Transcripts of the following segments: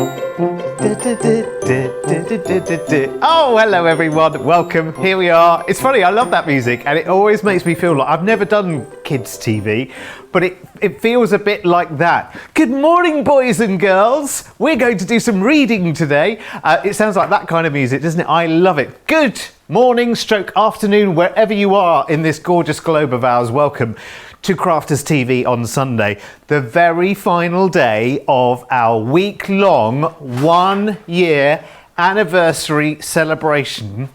Oh, hello everyone, welcome, here we are. It's funny, I love that music and it always makes me feel like I've never done kids TV, but it feels a bit like that. Good morning, boys and girls. We're going to do some reading today. It sounds like that kind of music, doesn't it? I love it. Good morning, stroke afternoon, wherever you are in this gorgeous globe of ours. Welcome to Crafters TV on Sunday, the very final day of our week-long 1-year anniversary celebration.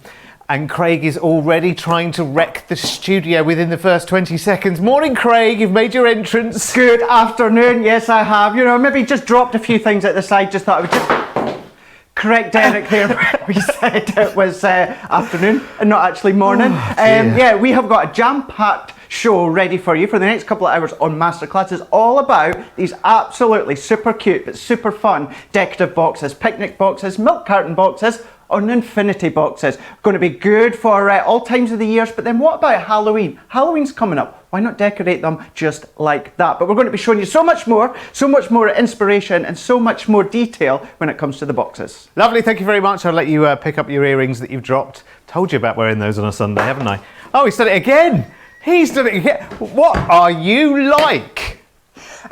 And Craig is already trying to wreck the studio within the first 20 seconds. Morning, Craig, you've made your entrance. Good afternoon, yes I have. You know, maybe just dropped a few things at the side, just thought I would just correct Derek there. We said it was afternoon and not actually morning. Yeah, we have got a jam-packed show ready for you for the next couple of hours on Masterclass. It's all about these absolutely super cute but super fun decorative boxes, picnic boxes, milk carton boxes, on infinity boxes. Going to be good for all times of the years. But then what about Halloween? Halloween's coming up. Why not decorate them just like that? But we're going to be showing you so much more inspiration and so much more detail when it comes to the boxes. Lovely, thank you very much. I'll let you pick up your earrings that you've dropped. Told you about wearing those on a Sunday, haven't I? Oh, he's done it again. He's done it again. What are you like?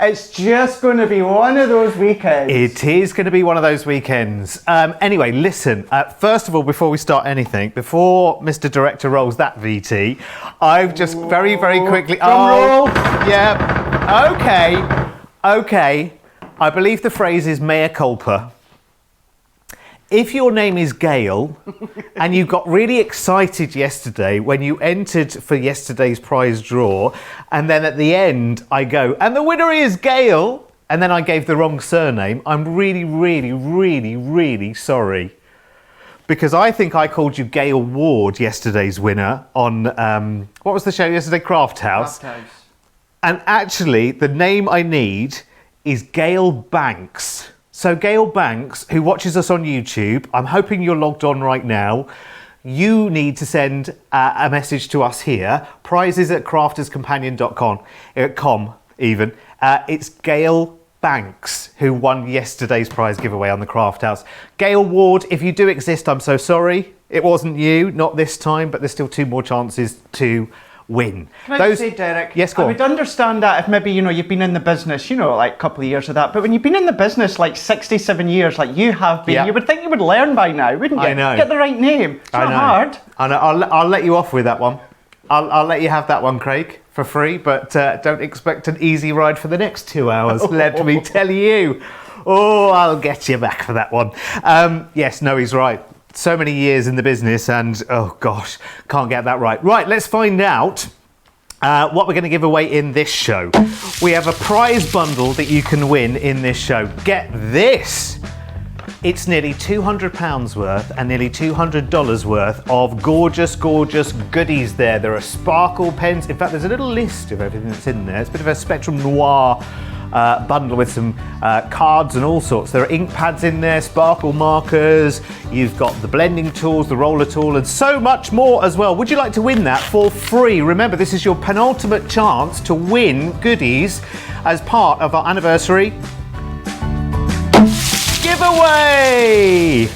It's just going to be one of those weekends. It is going to be one of those weekends. Anyway, listen, first of all, before we start anything, before Mr. Director rolls that VT, I've just very, very quickly... Drum roll. Yeah, okay. I believe the phrase is mea culpa. If your name is Gail and you got really excited yesterday when you entered for yesterday's prize draw, and then at the end I go, and the winner is Gail, and then I gave the wrong surname, I'm really, really, really, really sorry. Because I think I called you Gail Ward, yesterday's winner, on, what was the show yesterday? Craft House. And actually, the name I need is Gail Banks. So Gail Banks, who watches us on YouTube, I'm hoping you're logged on right now. You need to send a message to us here, prizes@crafterscompanion.com even. It's Gail Banks who won yesterday's prize giveaway on the Craft House. Gail Ward, if you do exist, I'm so sorry. It wasn't you, not this time, but there's still 2 more chances to win. Can I just say, Derek? Yes, go on. I would understand that if maybe, you know, you've been in the business, you know, like a couple of years of that. But when you've been in the business like 67 years, like you have been, you would think you would learn by now, wouldn't you? I know. Get the right name. It's not hard. I know. I'll let you off with that one. I'll let you have that one, Craig, for free. But don't expect an easy ride for the next 2 hours. Let me tell you. Oh, I'll get you back for that one. Yes, no, he's right. So many years in the business and, oh gosh, can't get that right. Right, let's find out what we're going to give away in this show. We have a prize bundle that you can win in this show. Get this! It's nearly £200 worth and nearly $200 worth of gorgeous, gorgeous goodies there. There are sparkle pens. In fact, there's a little list of everything that's in there. It's a bit of a Spectrum Noir bundle with some cards and all sorts. There are ink pads in there, sparkle markers, you've got the blending tools, the roller tool, and so much more as well. Would you like to win that for free? Remember, this is your penultimate chance to win goodies as part of our anniversary giveaway.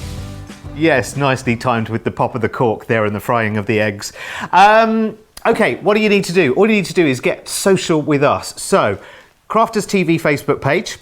Yes, nicely timed with the pop of the cork there and the frying of the eggs. Okay, what do you need to do? All you need to do is get social with us. So, Crafters TV Facebook page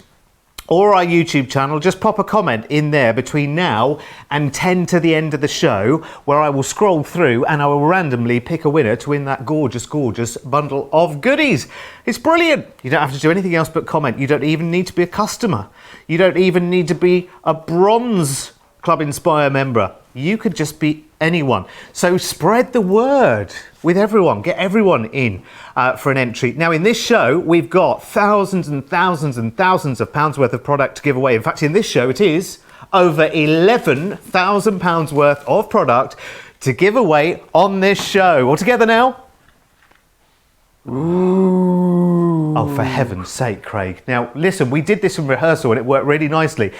or our YouTube channel, just pop a comment in there between now and 10 to the end of the show where I will scroll through and I will randomly pick a winner to win that gorgeous, gorgeous bundle of goodies. It's brilliant. You don't have to do anything else but comment. You don't even need to be a customer. You don't even need to be a bronze Club Inspire member. You could just be anyone. So spread the word with everyone. Get everyone in for an entry. Now in this show, we've got thousands and thousands and thousands of pounds worth of product to give away. In fact, in this show, it is over £11,000 worth of product to give away on this show. All together now? Ooh. Oh, for heaven's sake, Craig. Now, listen, we did this in rehearsal and it worked really nicely.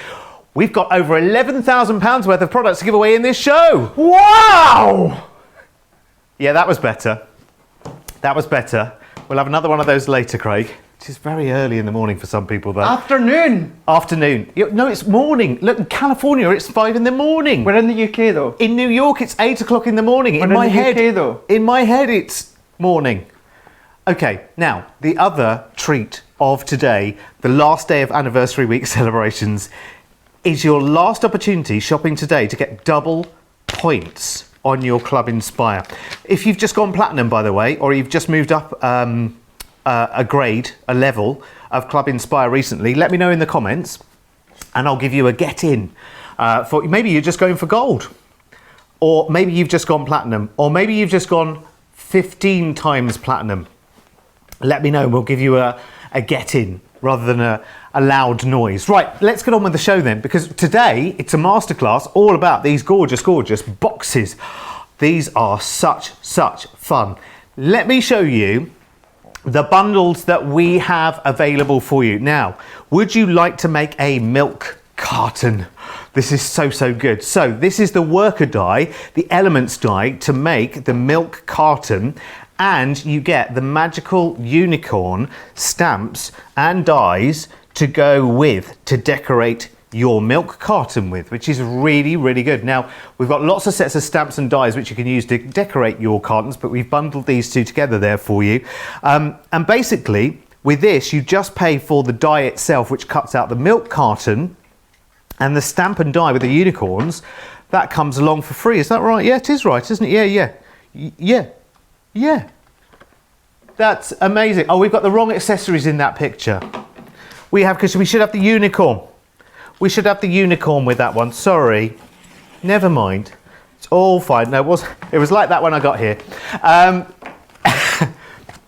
We've got over £11,000 worth of products to give away in this show. Wow! Yeah, that was better. That was better. We'll have another one of those later, Craig. Which is very early in the morning for some people, though. Afternoon. Afternoon. No, it's morning. Look, in California, it's 5 in the morning. We're in the UK, though. In New York, it's 8 o'clock in the morning. We're in the UK, though. In my head, it's morning. Okay, now, the other treat of today, the last day of anniversary week celebrations, is your last opportunity shopping today to get double points on your Club Inspire. If you've just gone platinum, by the way, or you've just moved up a grade, a level of Club Inspire recently, let me know in the comments and I'll give you a get in. For maybe you're just going for gold, or maybe you've just gone platinum, or maybe you've just gone 15 times platinum. Let me know and we'll give you a get in rather than a loud noise. Right, let's get on with the show then, because today it's a masterclass all about these gorgeous, gorgeous boxes. These are such fun. Let me show you the bundles that we have available for you. Now, would you like to make a milk carton? This is so good. So this is the worker die, the elements die to make the milk carton, and you get the magical unicorn stamps and dies to go with, to decorate your milk carton with, which is really good. Now, we've got lots of sets of stamps and dies which you can use to decorate your cartons, but we've bundled these two together there for you. And basically, with this, you just pay for the die itself, which cuts out the milk carton, and the stamp and die with the unicorns, that comes along for free. Is that right? Yeah, it is right, isn't it? Yeah. That's amazing. Oh, we've got the wrong accessories in that picture. We have, because we should have the unicorn. We should have the unicorn with that one. Sorry. Never mind. It's all fine. No, it was like that when I got here.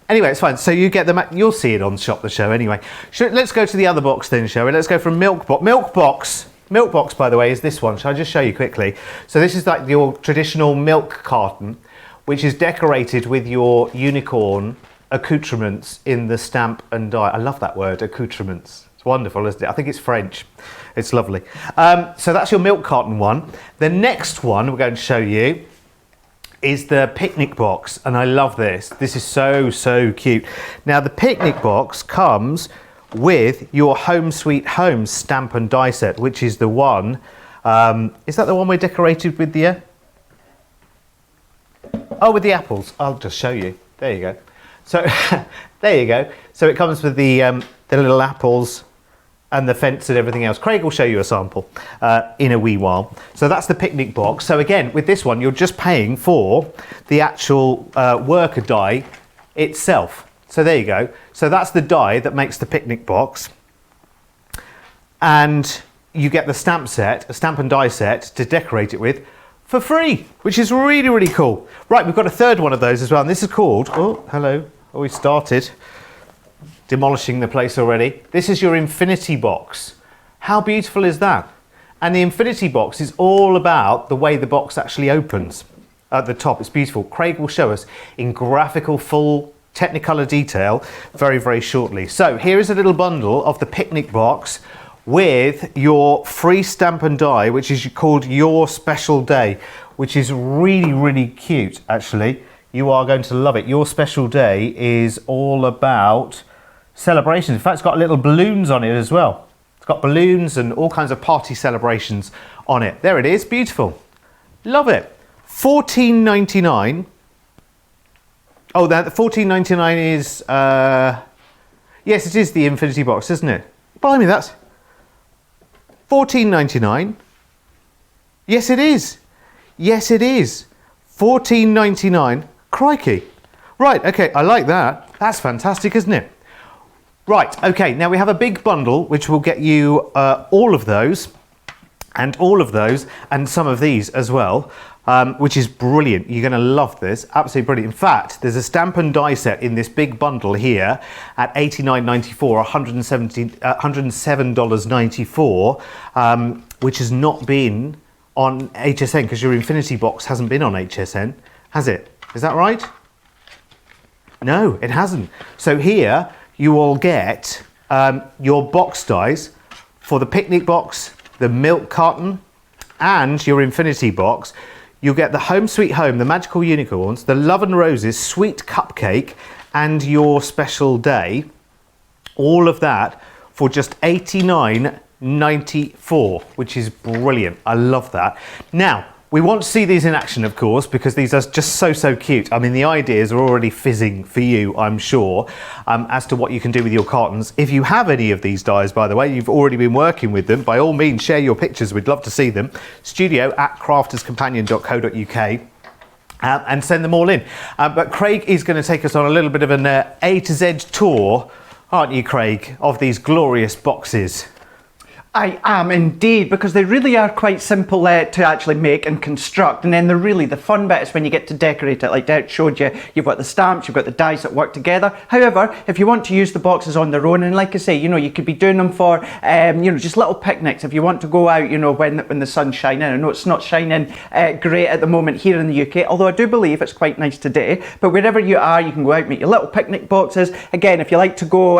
Anyway, it's fine. So you get the... You'll see it on Shop the Show anyway. Let's go to the other box then, shall we? Let's go from Milk Box. Milk Box, by the way, is this one. Shall I just show you quickly? So this is like your traditional milk carton, which is decorated with your unicorn accoutrements in the stamp and die. I love that word, accoutrements. It's wonderful, isn't it? I think it's French. It's lovely. So that's your milk carton one. The next one we're going to show you is the picnic box, and I love this. This is so cute. Now, the picnic box comes with your Home Sweet Home stamp and die set, which is the one. Is that the one we're decorated with the... Oh, with the apples. I'll just show you. There you go. So, there you go. So it comes with the little apples and the fence and everything else. Craig will show you a sample in a wee while. So that's the picnic box. So again, with this one, you're just paying for the actual worker die itself. So there you go. So that's the die that makes the picnic box. And you get the stamp set, a stamp and die set to decorate it with for free, which is really cool. Right, we've got a third one of those as well, and this is called, oh, hello, oh, we started demolishing the place already. This is your infinity box. How beautiful is that? And the infinity box is all about the way the box actually opens at the top. It's beautiful. Craig will show us in graphical, full Technicolor detail very shortly. So here is a little bundle of the picnic box with your free stamp and die, which is called Your Special Day, which is really cute, actually. You are going to love it. Your Special Day is all about celebrations. In fact, it's got little balloons on it as well. It's got balloons and all kinds of party celebrations on it. There it is, beautiful. Love it. $14.99. Oh, that $14.99 is, yes, it is the infinity box, isn't it? Blimey, that's $14.99. Yes, it is. Yes, it is. $14.99. Crikey. Right, okay, I like that. That's fantastic, isn't it? Right, okay, now we have a big bundle which will get you all of those, and some of these as well, which is brilliant. You're going to love this, absolutely brilliant. In fact, there's a stamp and die set in this big bundle here at $89.94, $107.94, which has not been on HSN because your Infinity Box hasn't been on HSN, has it? Is that right? No, it hasn't. So here you will get your box dies for the picnic box, the milk carton, and your Infinity Box. You'll get the Home Sweet Home, the Magical Unicorns, the Love and Roses Sweet Cupcake, and Your Special Day. All of that for just $89.94, which is brilliant. I love that. Now, we want to see these in action, of course, because these are just so cute. I mean, the ideas are already fizzing for you, I'm sure, as to what you can do with your cartons. If you have any of these dies, by the way, you've already been working with them, by all means, share your pictures. We'd love to see them. studio@crafterscompanion.co.uk. And send them all in. But Craig is going to take us on a little bit of an A to Z tour, aren't you, Craig, of these glorious boxes? I am indeed, because they really are quite simple to actually make and construct, and then the fun bit is when you get to decorate it. Like Derek showed you, you've got the stamps, you've got the dies that work together. However, if you want to use the boxes on their own, and like I say, you know, you could be doing them for just little picnics if you want to go out, you know, when the sun's shining. I know it's not shining great at the moment here in the UK, although I do believe it's quite nice today. But wherever you are, you can go out, make your little picnic boxes. Again, if you like to go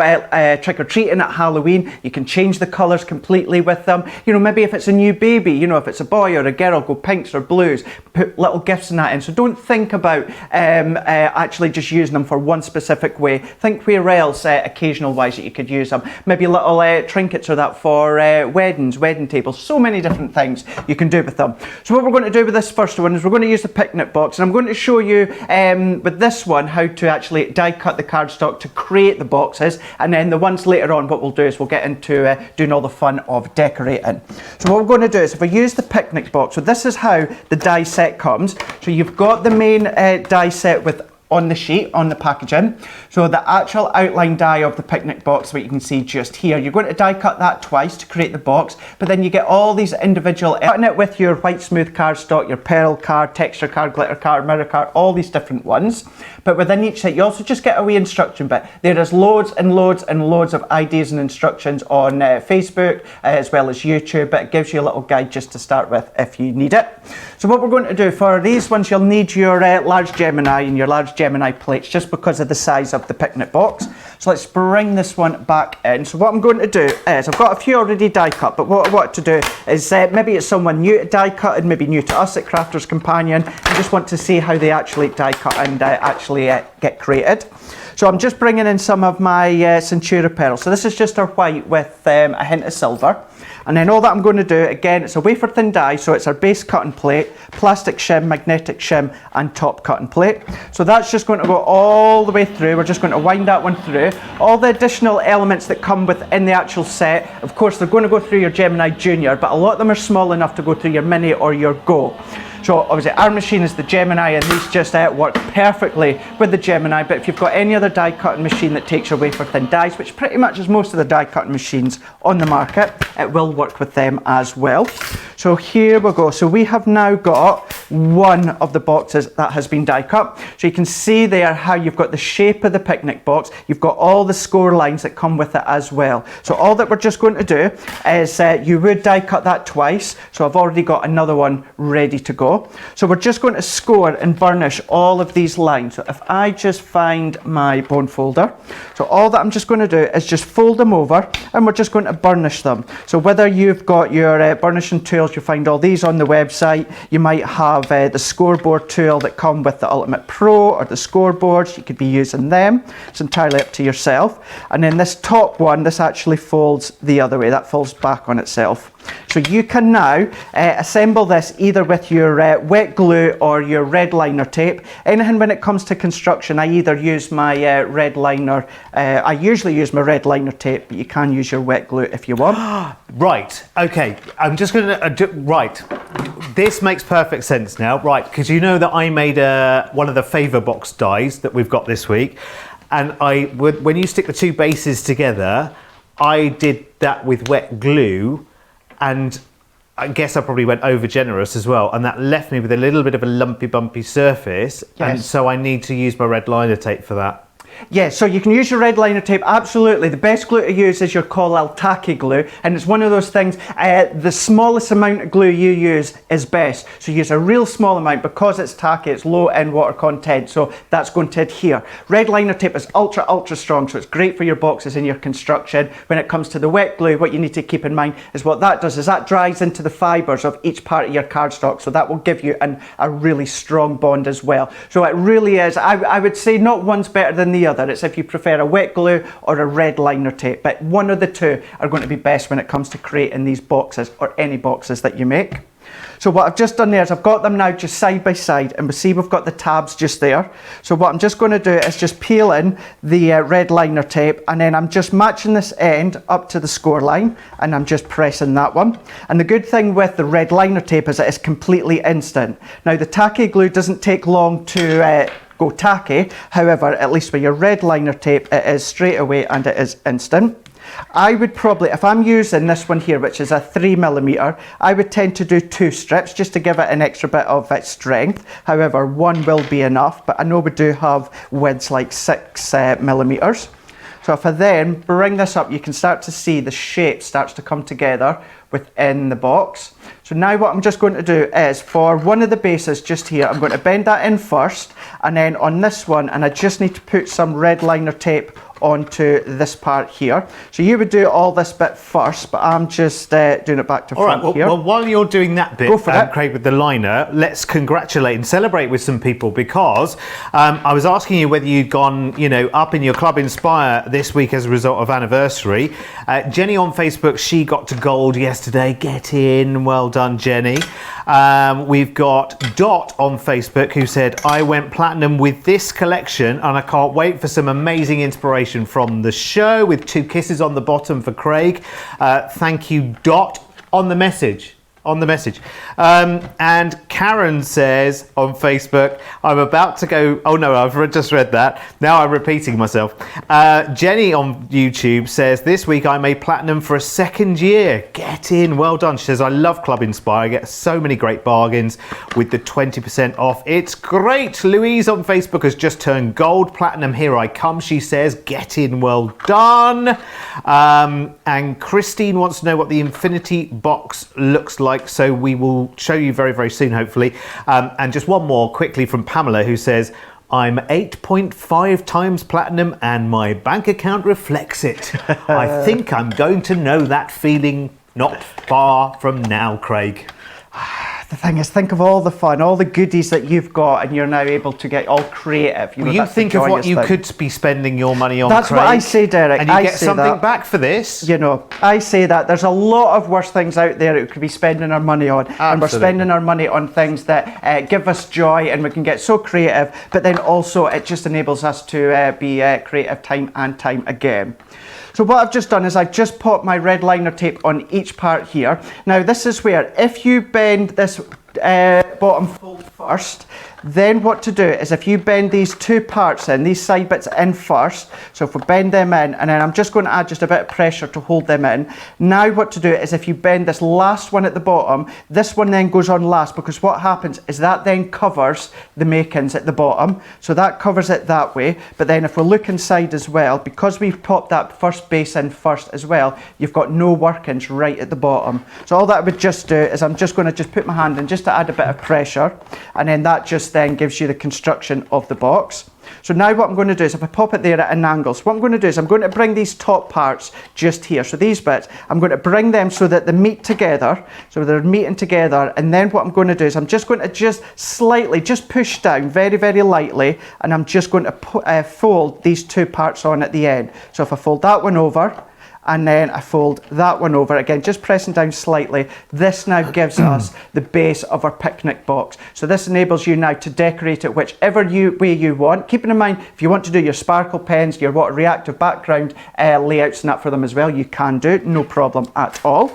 trick-or-treating at Halloween, you can change the colours completely with them. You know, maybe if it's a new baby, you know, if it's a boy or a girl, go pinks or blues, put little gifts in that in. So don't think about actually just using them for one specific way. Think where else occasional wise that you could use them. Maybe little trinkets or that for weddings, wedding tables, so many different things you can do with them. So what we're going to do with this first one is we're going to use the picnic box, and I'm going to show you with this one how to actually die cut the cardstock to create the boxes, and then the ones later on what we'll do is we'll get into doing all the fun of decorating. So what we're going to do is if we use the picnic box, so this is how the die set comes. So you've got the main die set with on the sheet, on the packaging. So the actual outline die of the picnic box, what you can see just here, you're going to die cut that twice to create the box, but then you get all these individual, cutting it with your white smooth cardstock, your pearl card, texture card, glitter card, mirror card, all these different ones. But within each set, you also just get a wee instruction bit. There is loads and loads and loads of ideas and instructions on Facebook, as well as YouTube, but it gives you a little guide just to start with if you need it. So what we're going to do for these ones, you'll need your large Gemini and your large Gemini plates, just because of the size of the picnic box. So let's bring this one back in. So what I'm going to do is, I've got a few already die cut, but what I want to do is maybe it's someone new to die cut and maybe new to us at Crafters Companion, and just want to see how they actually die cut and actually get created. So I'm just bringing in some of my Centura pearl. So this is just our white with a hint of silver. And then all that I'm going to do, again, it's a wafer thin die, so it's our base cutting plate, plastic shim, magnetic shim, and top cutting plate. So that's just going to go all the way through. We're just going to wind that one through. All the additional elements that come within the actual set, of course, they're going to go through your Gemini Junior, but a lot of them are small enough to go through your Mini or your Go. So obviously our machine is the Gemini, and these just work perfectly with the Gemini. But if you've got any other die cutting machine that takes your wafer thin dies, which pretty much is most of the die cutting machines on the market, it will work with them as well. So here we go. So we have now got one of the boxes that has been die cut. So you can see there how you've got the shape of the picnic box. You've got all the score lines that come with it as well. So all that we're just going to do is you would die cut that twice. So I've already got another one ready to go. So we're just going to score and burnish all of these lines. So if I just find my bone folder, so all that I'm just going to do is just fold them over, and we're just going to burnish them. So whether you've got your burnishing tools, you'll find all these on the website. You might have the scoreboard tool that come with the Ultimate Pro, or the scoreboards. You could be using them. It's entirely up to yourself. And then this top one, this actually folds the other way. That folds back on itself. So you can now assemble this either with your wet glue or your red liner tape. Anything when it comes to construction, I either use my red liner, I usually use my red liner tape, but you can use your wet glue if you want. Right, okay, I'm just going to, right, this makes perfect sense now, right, because you know that I made one of the favour box dies that we've got this week, and when you stick the two bases together, I did that with wet glue, and I guess I probably went over generous as well, and that left me with a little bit of a lumpy bumpy surface. Yes. And so I need to use my red liner tape for that. Yeah, so you can use your red liner tape, absolutely. The best glue to use is your Collel tacky glue, and it's one of those things, the smallest amount of glue you use is best. So use a real small amount, because it's tacky, it's low in water content, so that's going to adhere. Red liner tape is ultra strong, so it's great for your boxes and your construction. When it comes to the wet glue, what you need to keep in mind is what that does is that dries into the fibres of each part of your cardstock, so that will give you a really strong bond as well. So it really is, I would say not one's better than the other. It's if you prefer a wet glue or a red liner tape, but one of the two are going to be best when it comes to creating these boxes or any boxes that you make. So what I've just done there is I've got them now just side by side, and we see we've got the tabs just there. So what I'm just going to do is just peel in the red liner tape, and then I'm just matching this end up to the score line, and I'm just pressing that one. And the good thing with the red liner tape is that it's completely instant. Now the tacky glue doesn't take long to go tacky, however, at least with your red liner tape, it is straight away and it is instant. I would probably, if I'm using this one here, which is a 3mm, I would tend to do 2 strips just to give it an extra bit of strength. However, 1 will be enough, but I know we do have widths like 6mm. So if I then bring this up, you can start to see the shape starts to come together within the box. So now what I'm just going to do is, for one of the bases just here, I'm going to bend that in first, and then on this one, and I just need to put some red liner tape onto this part here. So you would do all this bit first, but I'm just doing it back to front here. Well, while you're doing that bit, Craig, with the liner, let's congratulate and celebrate with some people, because I was asking you whether you'd gone, up in your Club Inspire this week as a result of anniversary. Jenny on Facebook, she got to gold yesterday. Get in. Well done, Jenny. We've got Dot on Facebook who said, I went platinum with this collection and I can't wait for some amazing inspiration from the show, with 2 kisses on the bottom for Craig. Thank you, Dot, on the message. And Karen says on Facebook, I'm about to go, oh no, I've just read that. Now I'm repeating myself. Jenny on YouTube says, this week I made platinum for a 2nd year. Get in, well done. She says, I love Club Inspire. I get so many great bargains with the 20% off. It's great. Louise on Facebook has just turned gold. Platinum, here I come, she says. Get in, well done. And Christine wants to know what the infinity box looks like. So we will show you very, very soon, hopefully. And just one more quickly from Pamela, who says, I'm 8.5 times platinum and my bank account reflects it. I think I'm going to know that feeling not far from now, Craig. The thing is, think of all the fun, all the goodies that you've got, and you're now able to get all creative. You think of what you could be spending your money on, That's Craig, what I say, Derek. and you get something back for this. I say that. There's a lot of worse things out there that we could be spending our money on. Absolutely. And we're spending our money on things that give us joy, and we can get so creative, but then also it just enables us to be creative time and time again. So what I've just done is I've just popped my red liner tape on each part here. Now this is where, if you bend this bottom fold first, then what to do is, if you bend these 2 parts in, these side bits in first, so if we bend them in, and then I'm just going to add just a bit of pressure to hold them in. Now what to do is, if you bend this last one at the bottom, this one then goes on last, because what happens is that then covers the makings at the bottom, so that covers it that way. But then if we look inside as well, because we've popped that first base in first as well, you've got no workings right at the bottom. So all that I would just do is, I'm just going to just put my hand in just to add a bit of pressure, and then that just then gives you the construction of the box. So now what I'm going to do is, if I pop it there at an angle, so what I'm going to do is I'm going to bring these top parts just here. So these bits, I'm going to bring them so that they meet together, so they're meeting together. And then what I'm going to do is I'm just going to just slightly, just push down very, very lightly, and I'm just going to fold these 2 parts on at the end. So if I fold that one over, and then I fold that one over, again just pressing down slightly, this now gives us the base of our picnic box. So this enables you now to decorate it whichever way you want, keeping in mind, if you want to do your sparkle pens, your water reactive background layouts and that for them as well, you can do, no problem at all.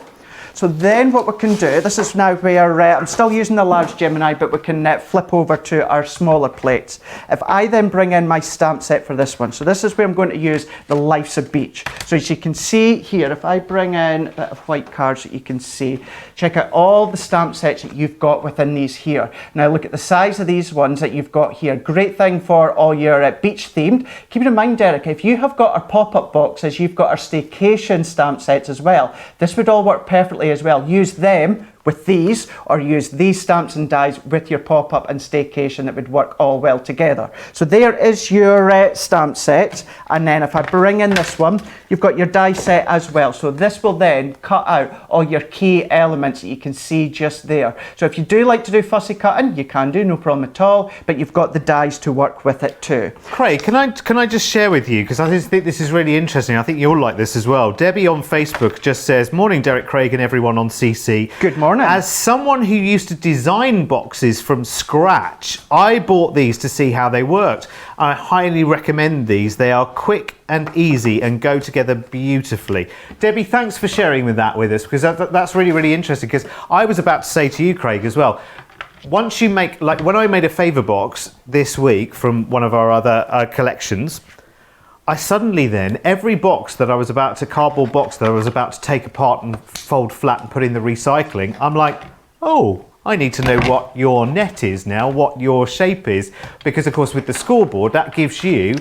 So then what we can do, this is now where I'm still using the large Gemini, but we can flip over to our smaller plates. If I then bring in my stamp set for this one, so this is where I'm going to use the Life's a Beach. So as you can see here, if I bring in a bit of white cards that you can see, check out all the stamp sets that you've got within these here. Now look at the size of these ones that you've got here. Great thing for all your beach themed. Keep in mind, Derek, if you have got our pop-up boxes, you've got our staycation stamp sets as well. This would all work perfectly as well. Use them with these, or use these stamps and dies with your pop-up and staycation. That would work all well together. So there is your stamp set, and then if I bring in this one, you've got your die set as well. So this will then cut out all your key elements that you can see just there. So if you do like to do fussy cutting, you can do, no problem at all, but you've got the dies to work with it too. Craig, can I just share with you, because I think this is really interesting. I think you'll like this as well. Debbie on Facebook just says, "Morning Derek, Craig and everyone on CC. Good morning. As someone who used to design boxes from scratch, I bought these to see how they worked. I highly recommend these. They are quick and easy and go together beautifully." Debbie, thanks for sharing that with us, because that's really, really interesting, because I was about to say to you, Craig, as well, once you make, like when I made a favour box this week from one of our other collections, I suddenly then, every box that I was about to, cardboard box that I was about to take apart and fold flat and put in the recycling, I'm like, oh, I need to know what your net is now, what your shape is, because of course with the scoreboard, that gives you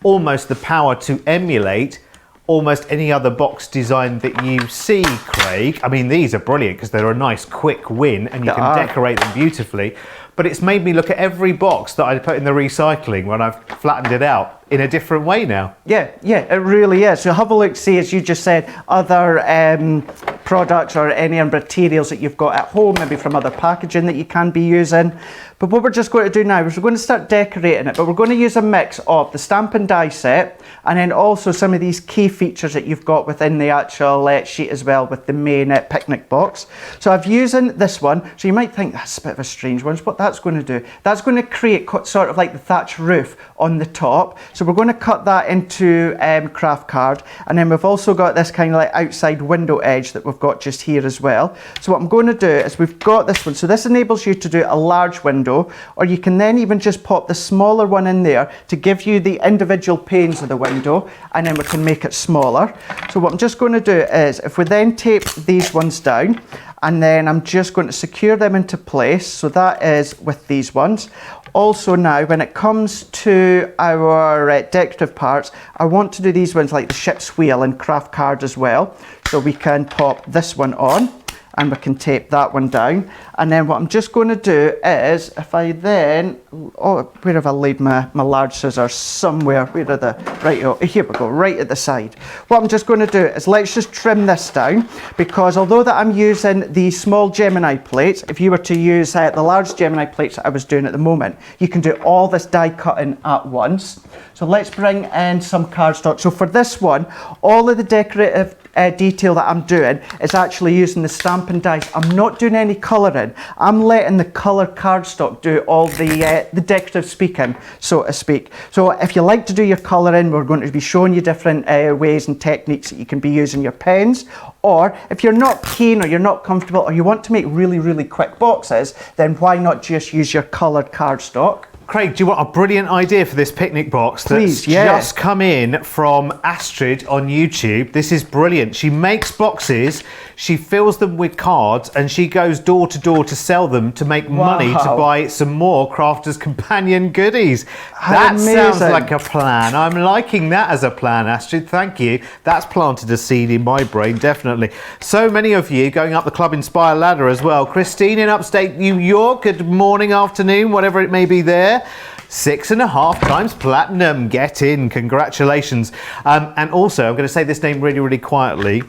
almost the power to emulate almost any other box design that you see, Craig. I mean, these are brilliant because they're a nice quick win and you can decorate them beautifully. But it's made me look at every box that I put in the recycling when I've flattened it out in a different way now. Yeah, it really is. So have a look, see, as you just said, other products or any materials that you've got at home, maybe from other packaging that you can be using. But what we're just going to do now is we're going to start decorating it, but we're going to use a mix of the stamp and die set, and then also some of these key features that you've got within the actual sheet as well, with the main picnic box. So I've using this one, so you might think that's a bit of a strange one. What that's going to do, that's going to create sort of like the thatch roof on the top. So we're going to cut that into craft card, and then we've also got this kind of like outside window edge that we've got just here as well. So what I'm going to do is we've got this one, so this enables you to do a large window, or you can then even just pop the smaller one in there to give you the individual panes of the window, and then we can make it smaller. So what I'm just going to do is, if we then tape these ones down, and then I'm just going to secure them into place. So that is with these ones. Also now, when it comes to our decorative parts, I want to do these ones like the ship's wheel and craft card as well. So we can pop this one on, and we can tape that one down. And then what I'm just going to do is, if I then, oh, where have I laid my large scissors? Somewhere, where are the, right, oh, here we go, right at the side. What I'm just going to do is, let's just trim this down, because although that I'm using the small Gemini plates, if you were to use the large Gemini plates that I was doing at the moment, you can do all this die cutting at once. So let's bring in some cardstock. So for this one, all of the decorative detail that I'm doing is actually using the stamping dies. I'm not doing any colouring. I'm letting the colour cardstock do all the decorative speaking, so to speak. So if you like to do your colouring, we're going to be showing you different ways and techniques that you can be using your pens. Or if you're not keen, or you're not comfortable, or you want to make really, really quick boxes, then why not just use your coloured cardstock? Craig, do you want a brilliant idea for this picnic box that's just come in from Astrid on YouTube? This is brilliant. She makes boxes, she fills them with cards, and she goes door to door to sell them to make money to buy some more Crafters Companion goodies. That sounds like a plan. I'm liking that as a plan, Astrid. Thank you. That's planted a seed in my brain, definitely. So many of you going up the Club Inspire ladder as well. Christine in upstate New York, good morning, afternoon, whatever it may be there. 6.5 times platinum. Get in. Congratulations. And also, I'm going to say this name really, really quietly.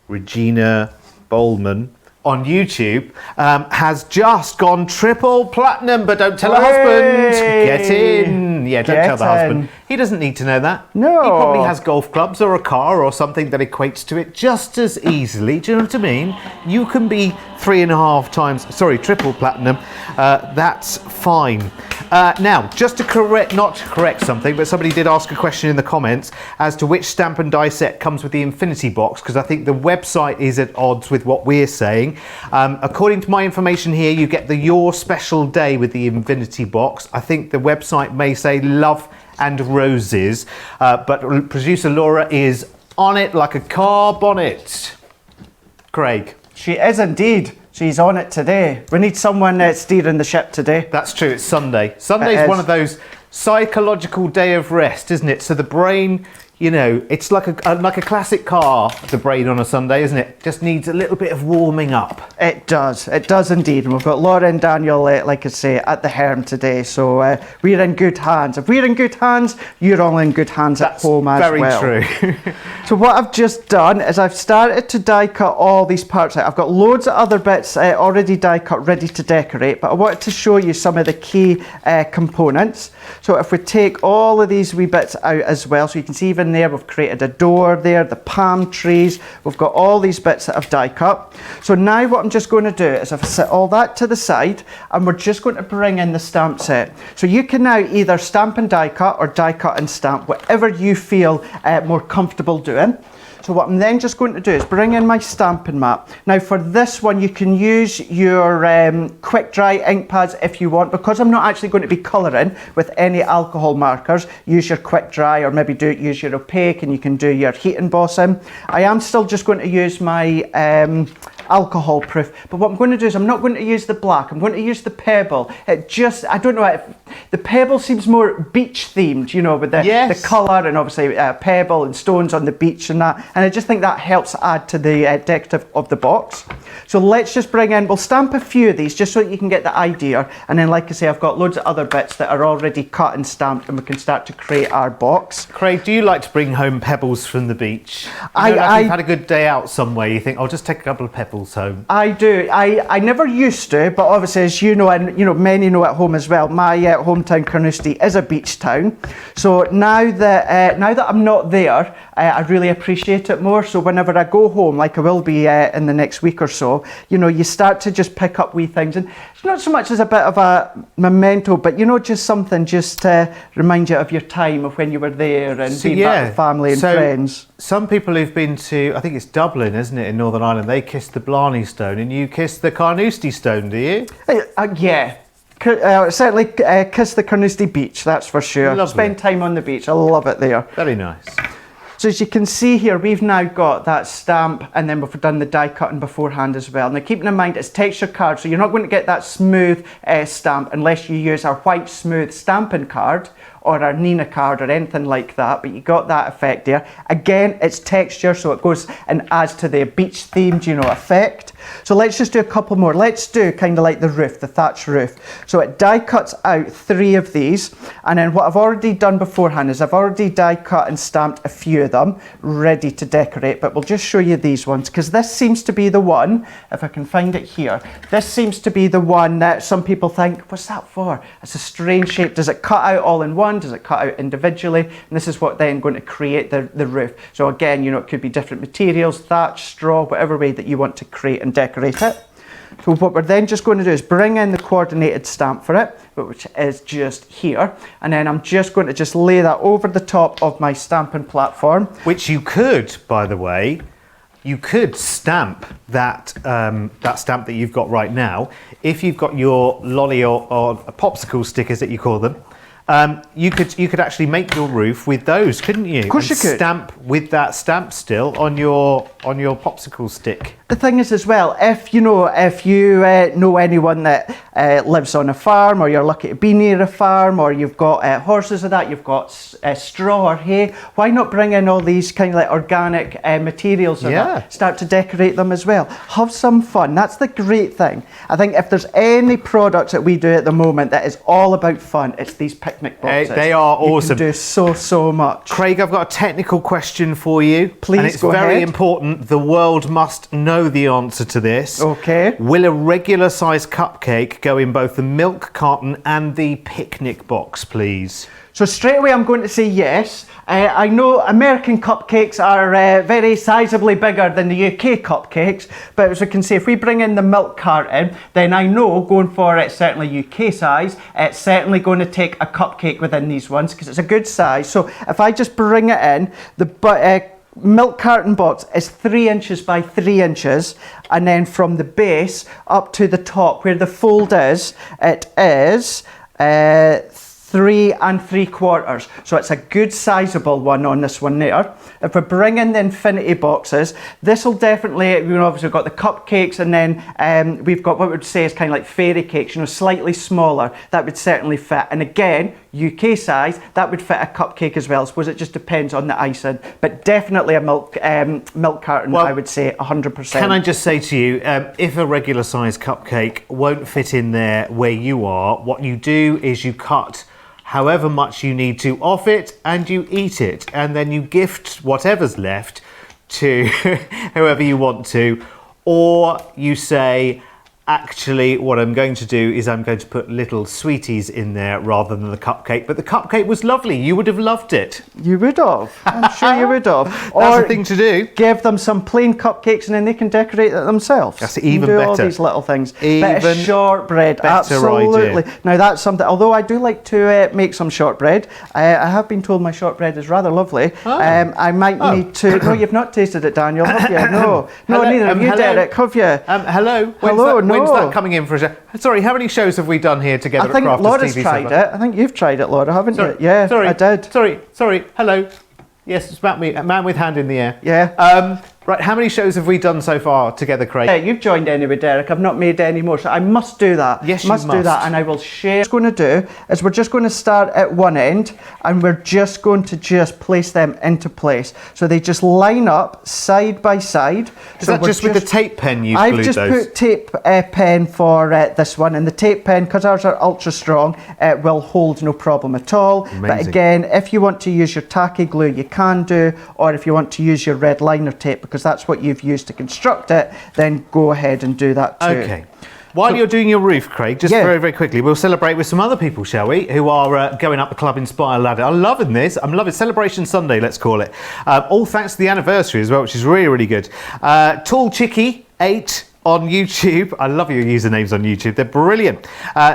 Regina Bowman on YouTube has just gone triple platinum, but don't tell her husband. Get in. Yeah, don't tell the husband. He doesn't need to know that. No. He probably has golf clubs or a car or something that equates to it just as easily. Do you know what I mean? You can be 3.5 times, sorry, triple platinum. That's fine. Now, just to not correct something, but somebody did ask a question in the comments as to which stamp and die set comes with the Infinity Box, because I think the website is at odds with what we're saying. According to my information here, you get the Your Special Day with the Infinity Box. I think the website may say Love and Roses, but producer Laura is on it like a car bonnet. Craig. She is indeed. She's on it today. We need someone steering the ship today. That's true, it's Sunday. Sunday's one of those psychological day of rest, isn't it? So the brain, you know, it's like a classic car, the brain on a Sunday, isn't it? Just needs a little bit of warming up. It does indeed. And we've got Laura and Daniel, like I say, at the Herm today. So we're in good hands. If we're in good hands, you're all in good hands at home as well. Very true. So what I've just done is I've started to die cut all these parts out. I've got loads of other bits already die cut, ready to decorate, but I wanted to show you some of the key components. So if we take all of these wee bits out as well, so you can see even there we've created a door there, the palm trees, we've got all these bits that I've die cut. So now what I'm just going to do is I've set all that to the side and we're just going to bring in the stamp set. So you can now either stamp and die cut or die cut and stamp, whatever you feel more comfortable doing. So what I'm then just going to do is bring in my stamping mat. Now for this one you can use your quick dry ink pads if you want. Because I'm not actually going to be colouring with any alcohol markers, use your quick dry, or maybe use your opaque, and you can do your heat embossing. I am still just going to use my alcohol proof, but what I'm going to do is I'm not going to use the black, I'm going to use the pebble. It just, I don't know, the pebble seems more beach themed, you know, with the colour and obviously pebble and stones on the beach and that, and I just think that helps add to the decorative of the box. So let's just bring in, we'll stamp a few of these just so that you can get the idea, and then like I say, I've got loads of other bits that are already cut and stamped and we can start to create our box. Craig, do you like to bring home pebbles from the beach? You've had a good day out somewhere, you think, I'll just take a couple of pebbles home. I do. I never used to, but obviously, as you know, and you know, many know at home as well, my hometown Carnoustie is a beach town. So now that I'm not there, I really appreciate it more. So whenever I go home, like I will be in the next week or so, you know, you start to just pick up wee things, and it's not so much as a bit of a memento, but you know, just something just to remind you of your time of when you were there and being back with family and friends. Some people who've been to, I think it's Dublin, isn't it, in Northern Ireland, they kiss the Blarney Stone, and you kiss the Carnoustie Stone, do you? Yeah. Certainly kiss the Carnoustie beach, that's for sure. Lovely. Spend time on the beach, I love it there. Very nice. So as you can see here, we've now got that stamp, and then we've done the die cutting beforehand as well. Now keeping in mind it's texture card, so you're not going to get that smooth stamp unless you use our white smooth stamping card or our Nina card or anything like that, but you got that effect there. Again, it's texture, so it goes and adds to the beach themed, you know, effect. So let's just do a couple more. Let's do kind of like the roof, the thatch roof. So it die cuts out 3 of these, and then what I've already done beforehand is I've already die cut and stamped a few of them, ready to decorate, but we'll just show you these ones, because this seems to be the one, if I can find it here, this seems to be the one that some people think, what's that for? It's a strange shape. Does it cut out all in one? Does it cut out individually? And this is what then going to create the roof. So again, you know, it could be different materials, thatch, straw, whatever way that you want to create and decorate it. So what we're then just going to do is bring in the coordinated stamp for it, which is just here, and then I'm just going to just lay that over the top of my stamping platform. Which you could, by the way, you could stamp that stamp that you've got right now. If you've got your lolly or popsicle stickers that you call them, you could actually make your roof with those, couldn't you? Of course you could. Stamp with that stamp still on your popsicle stick. The thing is as well, if you know anyone that lives on a farm, or you're lucky to be near a farm, or you've got horses or that, you've got straw or hay, why not bring in all these kind of like organic materials or that, start to decorate them as well. Have some fun. That's the great thing. I think if there's any products that we do at the moment that is all about fun, it's these picnic boxes. They are awesome. You can do so much. Craig, I've got a technical question for you. Please, and it's go very ahead. important. The world must know the answer to this. Okay. Will a regular size cupcake go in both the milk carton and the picnic box, please? So straight away I'm going to say yes. I know American cupcakes are very sizably bigger than the UK cupcakes, but as we can see, if we bring in the milk carton, then I know going for it certainly UK size, it's certainly going to take a cupcake within these ones because it's a good size. So if I just bring it in, the milk carton box is 3 inches by 3 inches, and then from the base up to the top where the fold is, it is 3 3/4. So it's a good sizable one on this one there. If we bring in the infinity boxes, this will definitely, you know, obviously we've got the cupcakes, and then we've got what we would say is kind of like fairy cakes, you know, slightly smaller. That would certainly fit. And again, UK size, that would fit a cupcake as well. I suppose it just depends on the icing, but definitely a milk carton, I would say 100%. Can I just say to you, if a regular size cupcake won't fit in there where you are, what you do is you cut however much you need to off it and you eat it, and then you gift whatever's left to whoever you want to, or you say, actually, what I'm going to do is I'm going to put little sweeties in there rather than the cupcake. But the cupcake was lovely. You would have loved it. You would have. I'm sure you would have. That's the thing to do. Give them some plain cupcakes and then they can decorate it themselves. That's even do better. All these little things. Even bit of shortbread. better Absolutely. idea. Now that's something. Although I do like to make some shortbread. I have been told my shortbread is rather lovely. Oh. I might need to. No, you've not tasted it, Daniel, have you? No. No, Hello? neither have you, Hello? Derek. Have you? Hello. Hello. When's that coming in for a show? Sorry, how many shows have we done here together I think at Crafters Laura's TV tried so it. I think you've tried it, Laura, haven't you? Yeah, sorry, I did. Sorry. Hello. Yes, it's about me. A man with hand in the air. Yeah. Right, how many shows have we done so far together, Craig? Yeah, you've joined anyway, Derek. I've not made any more, so I must do that. Yes, you must do that, and I will share. What we're going to do is we're just going to start at one end, and we're just going to place them into place. So they just line up side by side. Is that just with the tape pen you've I've glued just those? put tape pen for this one, and the tape pen, because ours are ultra strong, will hold no problem at all. Amazing. But again, if you want to use your tacky glue, you can do, or if you want to use your red liner tape, because that's what you've used to construct it, then go ahead and do that too. Okay. While you're doing your roof, Craig, just very, very quickly, we'll celebrate with some other people, shall we, who are going up the Club Inspire ladder. I'm loving this. I'm loving Celebration Sunday, let's call it. All thanks to the anniversary as well, which is really, really good. Tall Chicky 8 on YouTube. I love your usernames on YouTube. They're brilliant.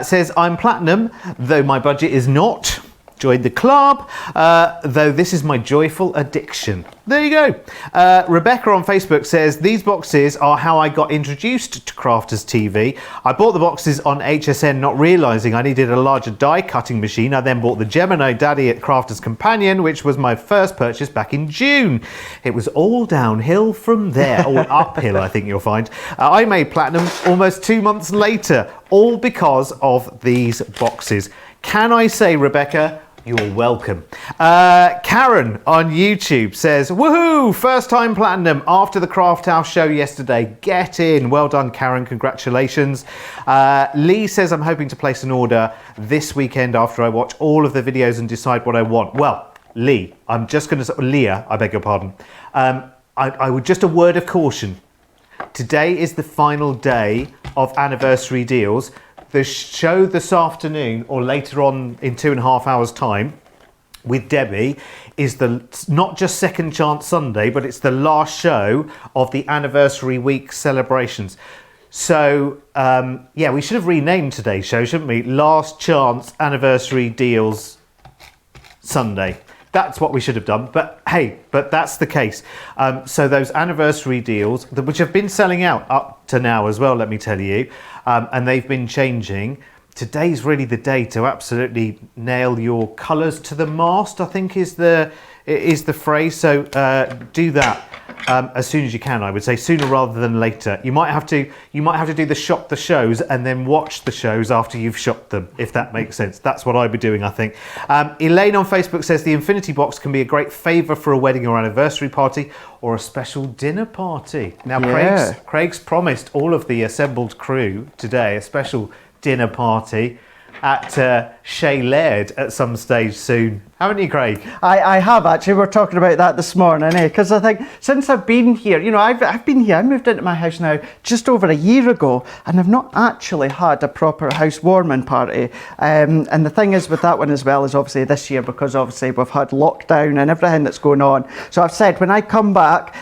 Says, I'm platinum, though my budget is not. Joined the club, though this is my joyful addiction. There you go. Rebecca on Facebook says, these boxes are how I got introduced to Crafters TV. I bought the boxes on HSN, not realising I needed a larger die cutting machine. I then bought the Gemini Daddy at Crafters Companion, which was my first purchase back in June. It was all downhill from there, or uphill, I think you'll find. I made platinum almost 2 months later, all because of these boxes. Can I say, Rebecca, you're welcome. Karen on YouTube says, woohoo, first time platinum after the Craft House show yesterday. Get in. Well done, Karen. Congratulations. Lee says, I'm hoping to place an order this weekend after I watch all of the videos and decide what I want. Well, Lee, I'm just going to say, Leah, I beg your pardon. I would just a word of caution. Today is the final day of anniversary deals. The show this afternoon, or later on in 2.5 hours' time, with Debbie, is the not just Second Chance Sunday, but it's the last show of the anniversary week celebrations. So, yeah, we should have renamed today's show, shouldn't we? Last Chance Anniversary Deals Sunday. That's what we should have done. But hey, that's the case. So those anniversary deals, which have been selling out up to now as well, let me tell you, and they've been changing. Today's really the day to absolutely nail your colours to the mast, I think is the phrase. So do that as soon as you can. I would say sooner rather than later. You might have to do the shop the shows and then watch the shows after you've shopped them, if that makes sense. That's what I'd be doing, I think. Elaine on Facebook says the Infinity Box can be a great favour for a wedding or anniversary party or a special dinner party. Now, Yeah. Craig's promised all of the assembled crew today a special dinner party at Shay Laird at some stage soon. Haven't you, Craig? I have actually. We were talking about that this morning, because I think since I've been here, I've been here. I moved into my house now just over a year ago, and I've not actually had a proper housewarming party. And the thing is with that one as well is obviously this year, because obviously we've had lockdown and everything that's going on. So I've said when I come back,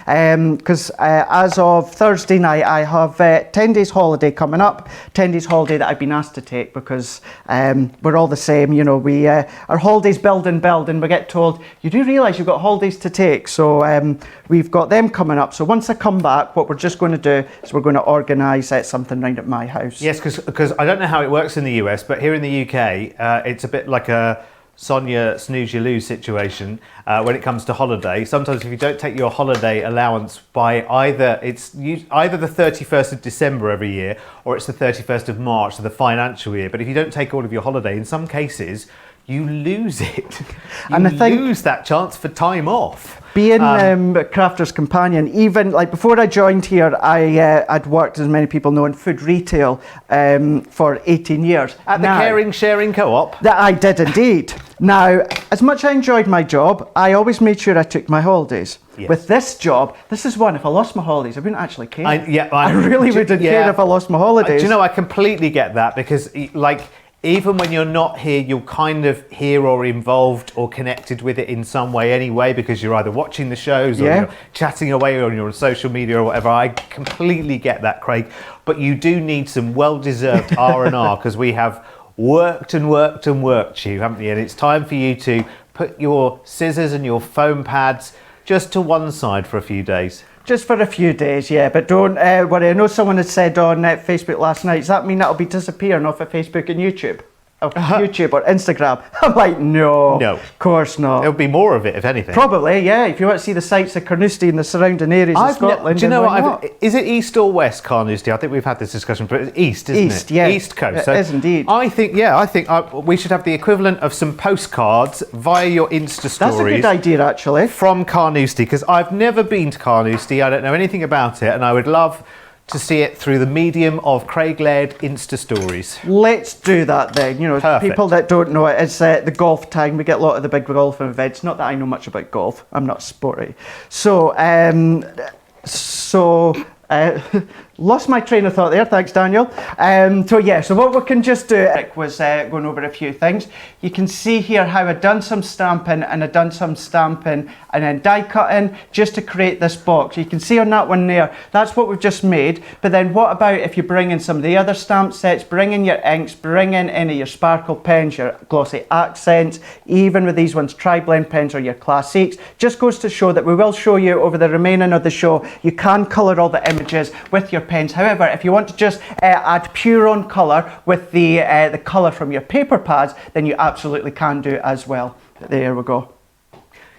because as of Thursday night, I have 10 days holiday coming up. 10 days holiday that I've been asked to take because we're all the same. We our holidays build and we get told, you do realise you've got holidays to take, so we've got them coming up. So once I come back, what we're just going to do is we're going to organise something round at my house. Yes, because I don't know how it works in the US, but here in the UK, it's a bit like a Sonia snooze you lose situation when it comes to holiday. Sometimes if you don't take your holiday allowance by either the 31st of December every year or it's the 31st of March of the financial year, but if you don't take all of your holiday, in some cases you lose it. And I think lose that chance for time off. Being Crafter's Companion, even like before I joined here, I'd worked, as many people know, in food retail for 18 years. At the Caring Sharing Co-op? That I did indeed. Now, as much as I enjoyed my job, I always made sure I took my holidays. Yes. With this job, this is one, if I lost my holidays, I wouldn't actually care. I really wouldn't care if I lost my holidays. Do you know, I completely get that, because like, even when you're not here, you're kind of here or involved or connected with it in some way anyway, because you're either watching the shows or you're chatting away or you're on social media or whatever. I completely get that, Craig. But you do need some well-deserved R&R, because we have worked and worked and worked you, haven't you? And it's time for you to put your scissors and your foam pads just to one side for a few days. Just for a few days, yeah, but don't worry. I know someone had said on Facebook last night, does that mean that'll be disappearing off of Facebook and YouTube? YouTube or Instagram? I'm like, no, of course not. There'll be more of it, if anything. Probably, yeah. If you want to see the sights of Carnoustie and the surrounding areas of Scotland. Do you know what? Is it east or west Carnoustie? I think we've had this discussion, but it's east, isn't it? East, yeah. East coast. It is indeed. I think we should have the equivalent of some postcards via your Insta stories. That's a good idea, actually. From Carnoustie, because I've never been to Carnoustie. I don't know anything about it, and I would love to see it through the medium of Craig-led Insta stories. Let's do that then. You know, Perfect. People that don't know it, it's the golf time. We get a lot of the big golf events. Not that I know much about golf. I'm not sporty. So, lost my train of thought there. Thanks, Daniel. So what we can just do was going over a few things. You can see here how I've done some stamping and then die cutting just to create this box. You can see on that one there, that's what we've just made. But then what about if you bring in some of the other stamp sets, bring in your inks, bring in any of your sparkle pens, your glossy accents, even with these ones, tri-blend pens or your classics. Just goes to show that we will show you over the remaining of the show, you can colour all the images with your pens. However, if you want to just add pure on colour with the colour from your paper pads, then you absolutely can do it as well. There we go.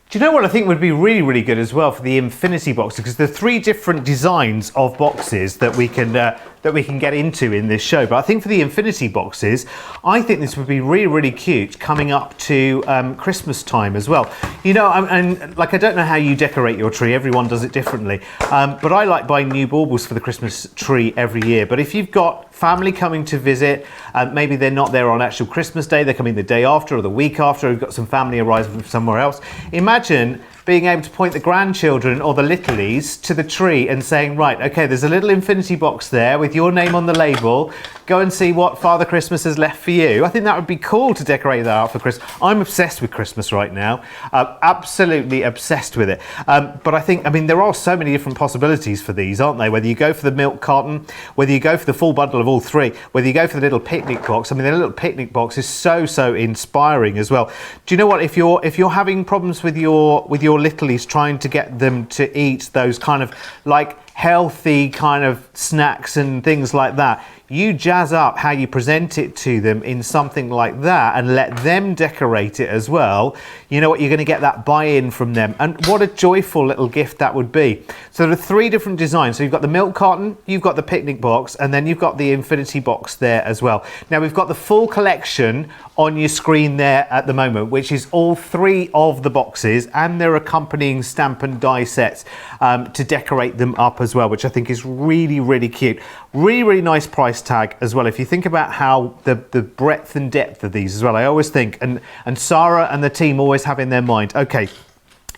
Do you know what I think would be really, really good as well for the infinity box? Because there are 3 different designs of boxes that we can get into in this show. But I think for the infinity boxes, I think this would be really, really cute coming up to Christmas time as well. You know, and like, I don't know how you decorate your tree. Everyone does it differently. But I like buying new baubles for the Christmas tree every year. But if you've got family coming to visit, maybe they're not there on actual Christmas Day, they're coming the day after or the week after, or you've got some family arriving from somewhere else. Imagine being able to point the grandchildren or the littlies to the tree and saying, right, okay, there's a little infinity box there with your name on the label. Go and see what Father Christmas has left for you. I think that would be cool to decorate that out for Christmas. I'm obsessed with Christmas right now. Absolutely obsessed with it. But I think, there are so many different possibilities for these, aren't they? Whether you go for the milk carton, whether you go for the full bundle of all 3, whether you go for the little picnic box. The little picnic box is so inspiring as well. Do you know what? If you're having problems with your littlies, trying to get them to eat those kind of like healthy kind of snacks and things like that, you jazz up how you present it to them in something like that and let them decorate it as well. You know what, you're going to get that buy-in from them, and what a joyful little gift that would be. So there are 3 different designs. So you've got the milk carton, you've got the picnic box, and then you've got the infinity box there as well. Now we've got the full collection on your screen there at the moment, which is all 3 of the boxes and their accompanying stamp and die sets to decorate them up as well, which I think is really, really cute. Really, really nice price tag as well. If you think about how the breadth and depth of these as well, I always think, and Sarah and the team always have in their mind, okay,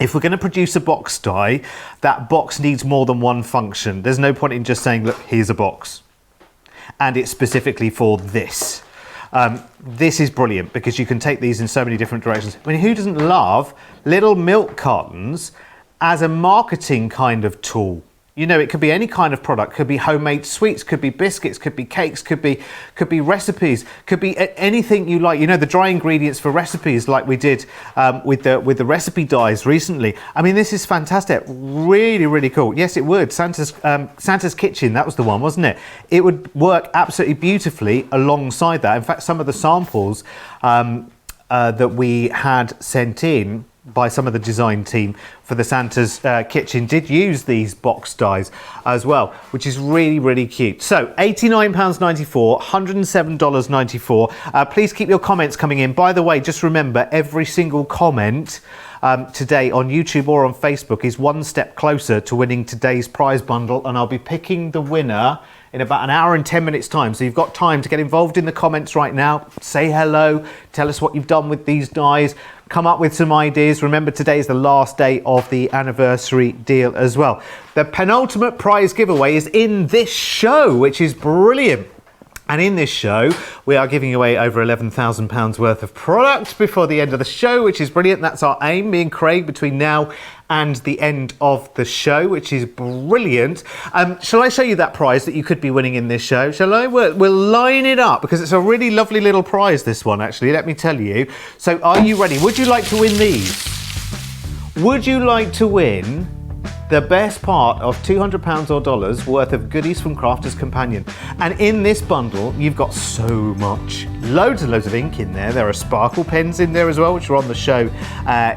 if we're going to produce a box die, that box needs more than one function. There's no point in just saying, look, here's a box and it's specifically for this. This is brilliant because you can take these in so many different directions. Who doesn't love little milk cartons as a marketing kind of tool? You know, it could be any kind of product. Could be homemade sweets, could be biscuits, could be cakes, could be recipes, could be anything you like. You know, the dry ingredients for recipes, like we did with the recipe dies recently. This is fantastic. Really, really cool. Yes, it would. Santa's Kitchen, that was the one, wasn't it? It would work absolutely beautifully alongside that. In fact, some of the samples that we had sent in by some of the design team for the Santa's kitchen did use these box dies as well, which is really, really cute. So £89.94, $107.94. Please keep your comments coming in. By the way, just remember, every single comment today on YouTube or on Facebook is one step closer to winning today's prize bundle, and I'll be picking the winner in about an hour and 10 minutes time. So you've got time to get involved in the comments right now. Say hello, tell us what you've done with these dies, come up with some ideas. Remember, today is the last day of the anniversary deal as well. The penultimate prize giveaway is in this show, which is brilliant. And in this show, we are giving away over £11,000 worth of product before the end of the show, which is brilliant. That's our aim, me and Craig, between now and the end of the show, which is brilliant. Shall I show you that prize that you could be winning in this show? Shall I? We'll line it up because it's a really lovely little prize, this one, actually, let me tell you. So are you ready? Would you like to win these? Would you like to win the best part of £200 or dollars worth of goodies from Crafter's Companion? And in this bundle, you've got so much. Loads and loads of ink in there. There are sparkle pens in there as well, which were on the show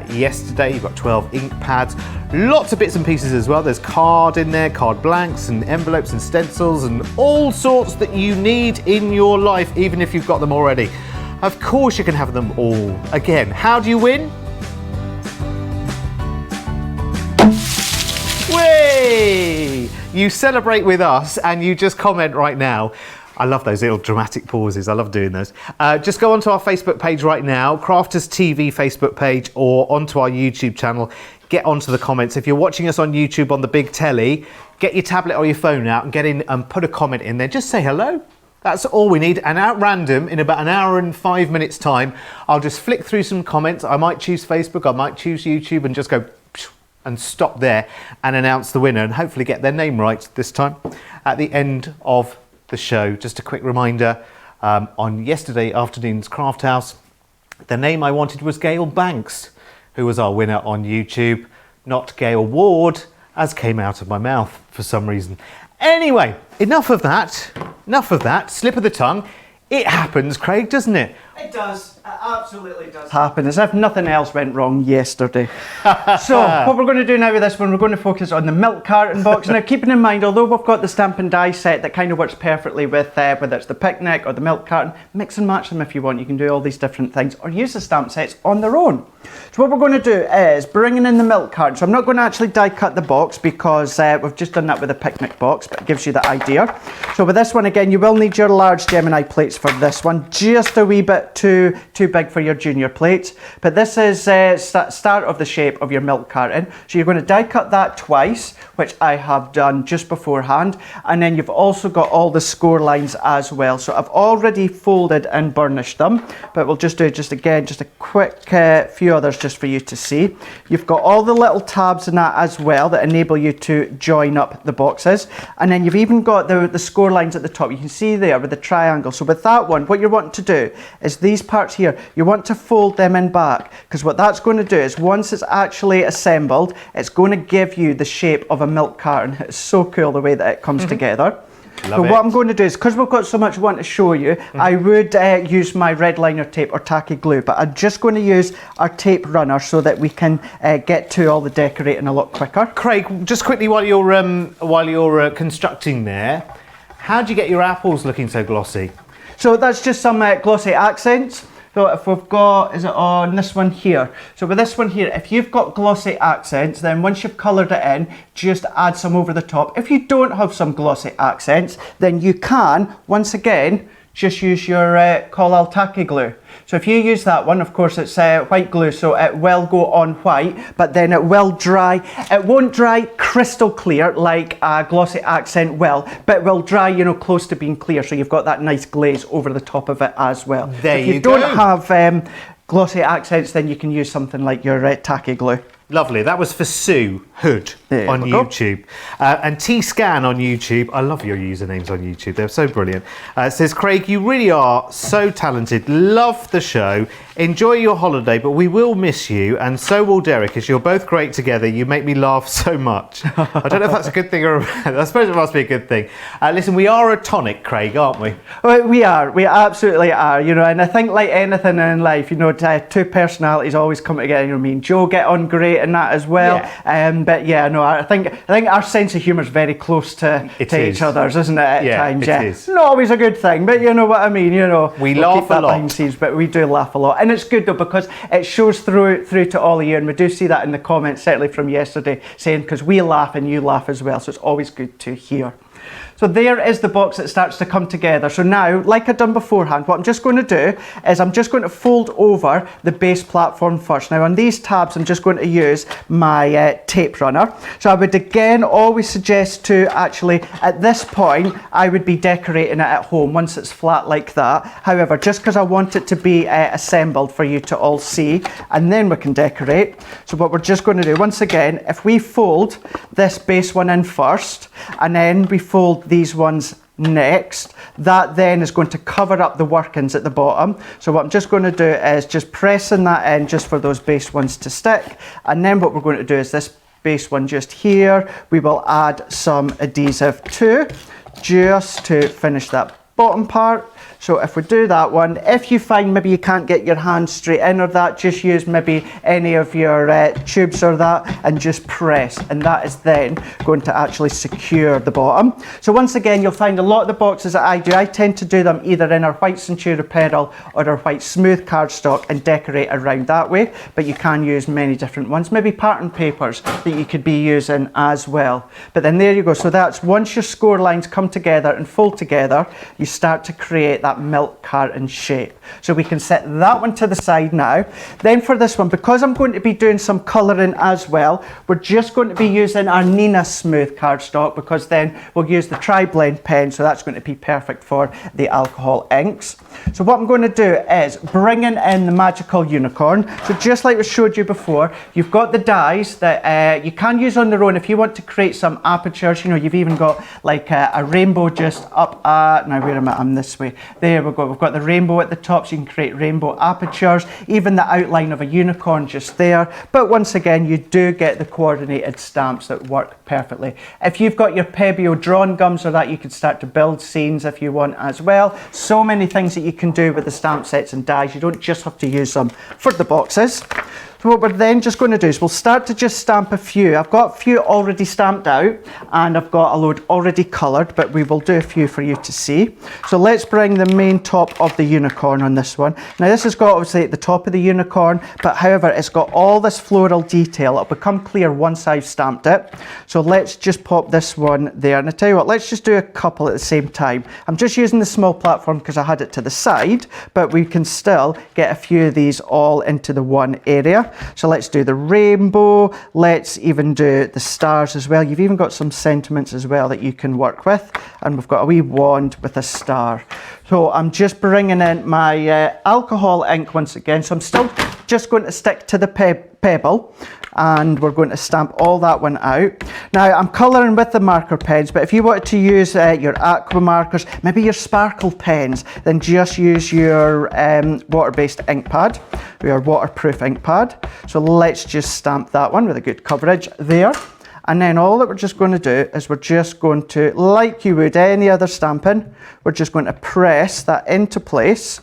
yesterday. You've got 12 ink pads. Lots of bits and pieces as well. There's card in there, card blanks and envelopes and stencils and all sorts that you need in your life, even if you've got them already. Of course you can have them all. Again, how do you win? Way! You celebrate with us and you just comment right now. I love those little dramatic pauses. I love doing those. Just go onto our Facebook page right now, Crafters TV Facebook page, or onto our YouTube channel. Get onto the comments. If you're watching us on YouTube on the big telly, get your tablet or your phone out and get in and put a comment in there. Just say hello. That's all we need. And at random, in about an hour and 5 minutes time, I'll just flick through some comments. I might choose Facebook, I might choose YouTube, and just go and stop there and announce the winner and hopefully get their name right this time at the end of the show. Just a quick reminder, on yesterday afternoon's Craft House, the name I wanted was Gail Banks, who was our winner on YouTube, not Gail Ward, as came out of my mouth for some reason. Anyway, enough of that, slip of the tongue. It happens, Craig, doesn't it? It does. It absolutely does happen, as if nothing else went wrong yesterday. So what we're going to do now with this one, we're going to focus on the milk carton box. Now, keeping in mind, although we've got the stamp and die set that kind of works perfectly with whether it's the picnic or the milk carton, mix and match them if you want. You can do all these different things or use the stamp sets on their own. So what we're going to do is bringing in the milk carton. So I'm not going to actually die cut the box because we've just done that with a picnic box, but it gives you the idea. So with this one, again, you will need your large Gemini plates for this one. Just a wee bit too big for your junior plates, but this is start of the shape of your milk carton. So you're going to die cut that twice, which I have done just beforehand, and then you've also got all the score lines as well. So I've already folded and burnished them, but we'll just do just a quick few others just for you to see. You've got all the little tabs in that as well that enable you to join up the boxes, and then you've even got the score lines at the top. You can see there with the triangle. So with that one, what you're wanting to do is these parts here, you want to fold them in back, because what that's going to do is once it's actually assembled, it's going to give you the shape of a milk carton. It's so cool the way that it comes together. But what I'm going to do is, because we've got so much I want to show you, I would use my red liner tape or tacky glue, but I'm just going to use our tape runner so that we can get to all the decorating a lot quicker. Craig, just quickly while you're constructing there, how do you get your apples looking so glossy? So that's just some glossy accents. So if we've got, is it on this one here? So with this one here, if you've got glossy accents, then once you've coloured it in, just add some over the top. If you don't have some glossy accents, then you can, once again, just use your Collal tacky glue. So if you use that one, of course it's white glue, so it will go on white, but then it will dry. It won't dry crystal clear like a glossy accent will, but it will dry, you know, close to being clear, so you've got that nice glaze over the top of it as well. There if you go. don't have glossy accents, then you can use something like your tacky glue. Lovely. That was for Sue Hood There on we go. YouTube. And T-Scan on YouTube. I love your usernames on YouTube. They're so brilliant. Says, Craig, you really are so talented. Love the show. Enjoy your holiday, but we will miss you. And so will Derek, as you're both great together. You make me laugh so much. I don't know if that's a good thing or I suppose it must be a good thing. Listen, we are a tonic, Craig, aren't we? Well, we are. We absolutely are. You know, and I think like anything in life, you know, two personalities always come together. You know, me and Joe get on great and that as well. Yeah. But yeah, no, I think our sense of humour is very close to each other's, isn't it? At times, it is. Not always a good thing, but you know what I mean. You know, We we'll laugh keep that a lot. behind the scenes, but we do laugh a lot, and it's good though because it shows through to all of you, and we do see that in the comments, certainly from yesterday, saying because we laugh and you laugh as well, so it's always good to hear. So there is the box that starts to come together. So now, like I've done beforehand, what I'm just going to do is I'm just going to fold over the base platform first. Now on these tabs, I'm just going to use my tape runner. So I would again always suggest to actually, at this point, I would be decorating it at home once it's flat like that. However, just because I want it to be assembled for you to all see, and then we can decorate. So what we're just going to do, once again, if we fold this base one in first, and then we fold these ones next, that then is going to cover up the workings at the bottom. So what I'm just going to do is just pressing that in just for those base ones to stick, and then what we're going to do is this base one just here, we will add some adhesive to, just to finish that bottom part. So if we do that one, if you find maybe you can't get your hand straight in or that, just use maybe any of your tubes or that and just press, and that is then going to actually secure the bottom. So once again, you'll find a lot of the boxes that I do, I tend to do them either in our white Centura pedal or our white smooth cardstock and decorate around that way, but you can use many different ones, maybe pattern papers that you could be using as well. But then there you go. So that's once your score lines come together and fold together, you start to create that milk carton shape. So we can set that one to the side now. Then for this one, because I'm going to be doing some colouring as well, we're just going to be using our Nina smooth cardstock, because then we'll use the tri-blend pen, so that's going to be perfect for the alcohol inks. So what I'm going to do is bringing in the magical unicorn. So just like we showed you before, you've got the dies that you can use on their own if you want to create some apertures. You know, you've even got like a rainbow just up at, now where am I? I'm this way. There we go. We've got the rainbow at the top, so you can create rainbow apertures, even the outline of a unicorn just there. But once again, you do get the coordinated stamps that work perfectly. If you've got your Pebeo drawn gums or that, you could start to build scenes if you want as well. So many things that you can do with the stamp sets and dies. You don't just have to use them for the boxes. So what we're then just going to do is we'll start to just stamp a few. I've got a few already stamped out and I've got a load already coloured, but we will do a few for you to see. So let's bring the main top of the unicorn on this one. Now this has got obviously at the top of the unicorn, but however it's got all this floral detail. It'll become clear once I've stamped it. So let's just pop this one there. And I tell you what, let's just do a couple at the same time. I'm just using the small platform because I had it to the side, but we can still get a few of these all into the one area. So let's do the rainbow, let's even do the stars as well. You've even got some sentiments as well that you can work with, and we've got a wee wand with a star. So I'm just bringing in my alcohol ink once again, so I'm still just going to stick to the pebble, and we're going to stamp all that one out. Now I'm colouring with the marker pens, but if you wanted to use your aqua markers, maybe your sparkle pens, then just use your water-based ink pad, your waterproof ink pad. So let's just stamp that one with a good coverage there. And then all that we're just going to do is we're just going to, like you would any other stamping, we're just going to press that into place,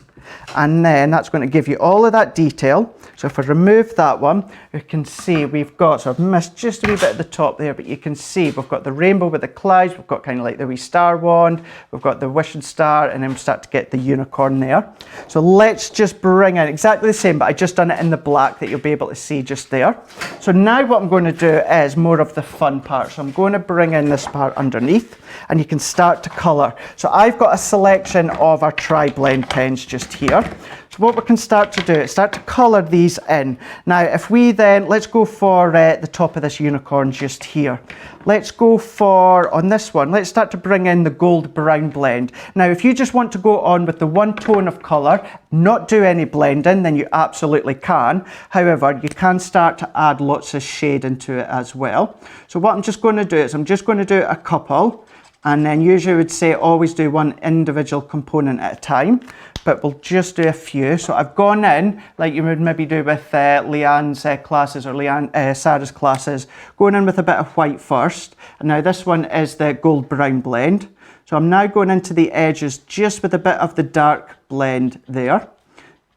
and then that's going to give you all of that detail. So if I remove that one, you can see we've got, so I've missed just a wee bit at the top there, but you can see we've got the rainbow with the clouds, we've got kind of like the wee star wand, we've got the wishing star, and then we start to get the unicorn there. So let's just bring in exactly the same, but I just done it in the black that you'll be able to see just there. So now what I'm going to do is more of the fun part. So I'm going to bring in this part underneath, and you can start to colour. So I've got a selection of our tri-blend pens just here. So what we can start to do is start to colour these in. Now if we then, let's go for the top of this unicorn just here. Let's go for, on this one, let's start to bring in the gold brown blend. Now if you just want to go on with the one tone of colour, not do any blending, then you absolutely can. However, you can start to add lots of shade into it as well. So what I'm just going to do is I'm just going to do a couple, and then usually would say always do one individual component at a time, but we'll just do a few. So I've gone in, like you would maybe do with Leanne's classes or Sarah's classes, going in with a bit of white first. And now this one is the gold brown blend. So I'm now going into the edges just with a bit of the dark blend there.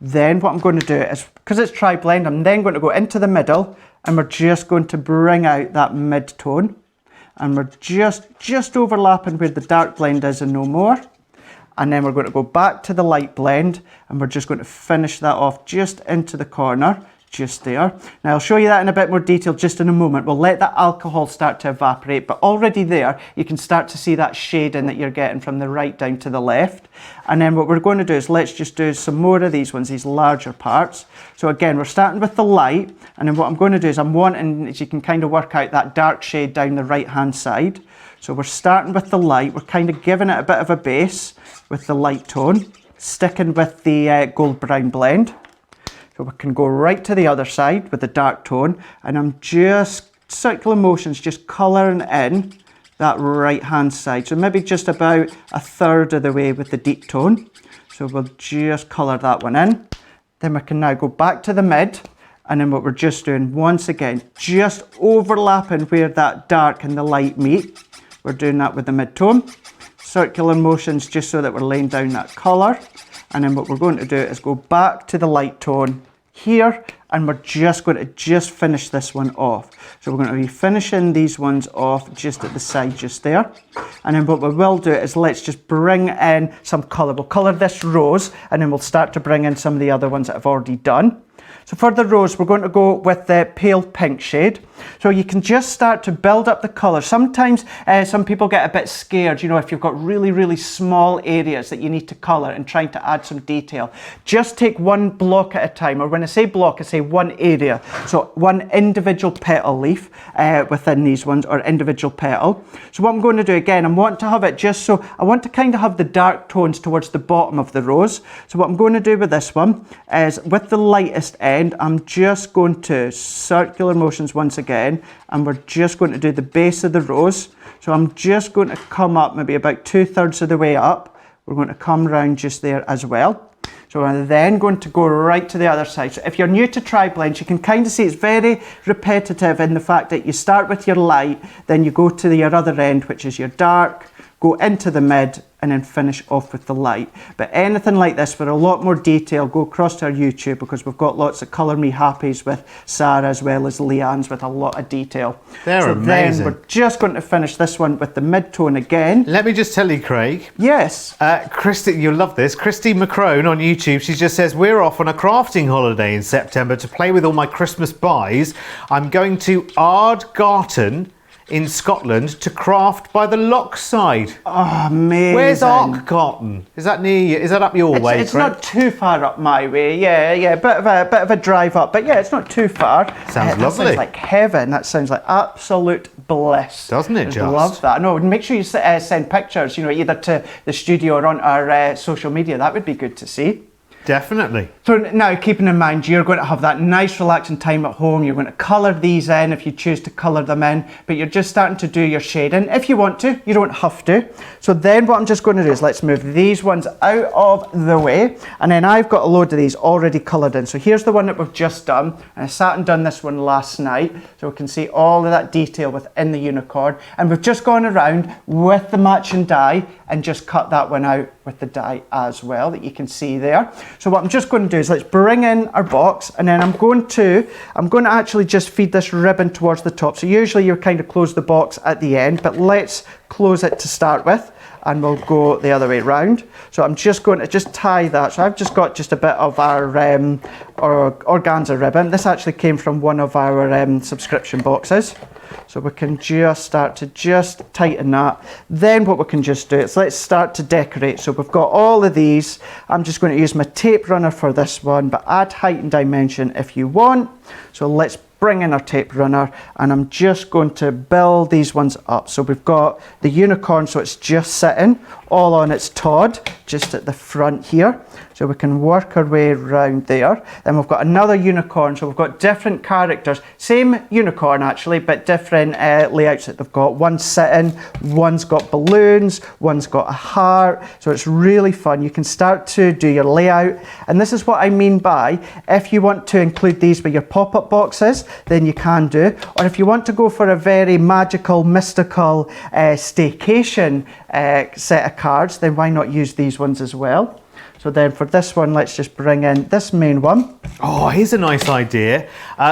Then what I'm going to do is, because it's tri-blend, I'm then going to go into the middle and we're just going to bring out that mid-tone. And we're just overlapping where the dark blend is and no more. And then we're going to go back to the light blend and we're just going to finish that off just into the corner, just there. Now I'll show you that in a bit more detail just in a moment. We'll let that alcohol start to evaporate, but already there you can start to see that shading that you're getting from the right down to the left. And then what we're going to do is let's just do some more of these ones, these larger parts. So again, we're starting with the light, and then what I'm going to do is I'm wanting, as you can kind of work out, that dark shade down the right hand side. So we're starting with the light, we're kind of giving it a bit of a base with the light tone, sticking with the gold brown blend. So we can go right to the other side with the dark tone, and I'm just circular motions, just colouring in that right hand side. So maybe just about a third of the way with the deep tone. So we'll just colour that one in. Then we can now go back to the mid, and then what we're just doing once again, just overlapping where that dark and the light meet. We're doing that with the mid-tone. Circular motions just so that we're laying down that colour. And then what we're going to do is go back to the light tone here, and we're just going to finish this one off. So we're going to be finishing these ones off just at the side just there. And then what we will do is let's just bring in some colour. We'll colour this rose, and then we'll start to bring in some of the other ones that I've already done. So for the rose, we're going to go with the pale pink shade. So you can just start to build up the colour. Sometimes some people get a bit scared, you know, if you've got really, really small areas that you need to colour and trying to add some detail. Just take one block at a time, or when I say block, I say one area. So one individual petal leaf within these ones, or individual petal. So what I'm going to do again, I want to have it just so, I want to kind of have the dark tones towards the bottom of the rose. So what I'm going to do with this one is with the lightest end, I'm just going to circular motions once again, and we're just going to do the base of the rose. So I'm just going to come up maybe about 2/3 of the way up. We're going to come round just there as well. So I'm then going to go right to the other side. So if you're new to tri-blends, you can kind of see it's very repetitive in the fact that you start with your light, then you go to your other end, which is your dark, go into the mid, and then finish off with the light. But anything like this for a lot more detail, go across to our YouTube, because we've got lots of Colour Me Happies with Sarah as well as Leanne's with a lot of detail. They're amazing. Then we're just going to finish this one with the mid-tone again. Let me just tell you, Craig. Yes. Christy, you'll love this. Christy McCrone on YouTube, she just says, we're off on a crafting holiday in September to play with all my Christmas buys. I'm going to Ardgarten in Scotland to craft by the loch side. Oh, amazing. Where's Ardgarten? Is that near you? Is that up your way? It's not too far up my way. Yeah. Bit of a drive up, but yeah, it's not too far. Sounds lovely. That sounds like heaven. That sounds like absolute bliss. Doesn't it, just? I love that. No, make sure you send pictures. You know, either to the studio or on our social media. That would be good to see. Definitely. So now, keeping in mind, you're going to have that nice relaxing time at home. You're going to colour these in if you choose to colour them in, but you're just starting to do your shading. If you want to, you don't have to. So then what I'm just going to do is let's move these ones out of the way, and then I've got a load of these already coloured in. So here's the one that we've just done, and I sat and done this one last night, so we can see all of that detail within the unicorn, and we've just gone around with the matching die and just cut that one out with the die as well, that you can see there. So what I'm just going to do is let's bring in our box, and then I'm going to actually just feed this ribbon towards the top. So usually you kind of close the box at the end, but let's close it to start with, and we'll go the other way around. So I'm just going to just tie that. So I've just got just a bit of our organza ribbon. This actually came from one of our subscription boxes. So we can just start to just tighten that. Then what we can just do is let's start to decorate. So we've got all of these. I'm just going to use my tape runner for this one, but add height and dimension if you want. So let's bring in our tape runner, and I'm just going to build these ones up. So we've got the unicorn, so it's just sitting all on its Todd, just at the front here. So we can work our way around there. Then we've got another unicorn, so we've got different characters. Same unicorn actually, but different layouts that they've got. One's sitting, one's got balloons, one's got a heart. So it's really fun. You can start to do your layout. And this is what I mean by, if you want to include these with your pop-up boxes, then you can do. Or if you want to go for a very magical, mystical staycation set of cards, then why not use these ones as well? So then for this one, let's just bring in this main one. Oh, here's a nice idea.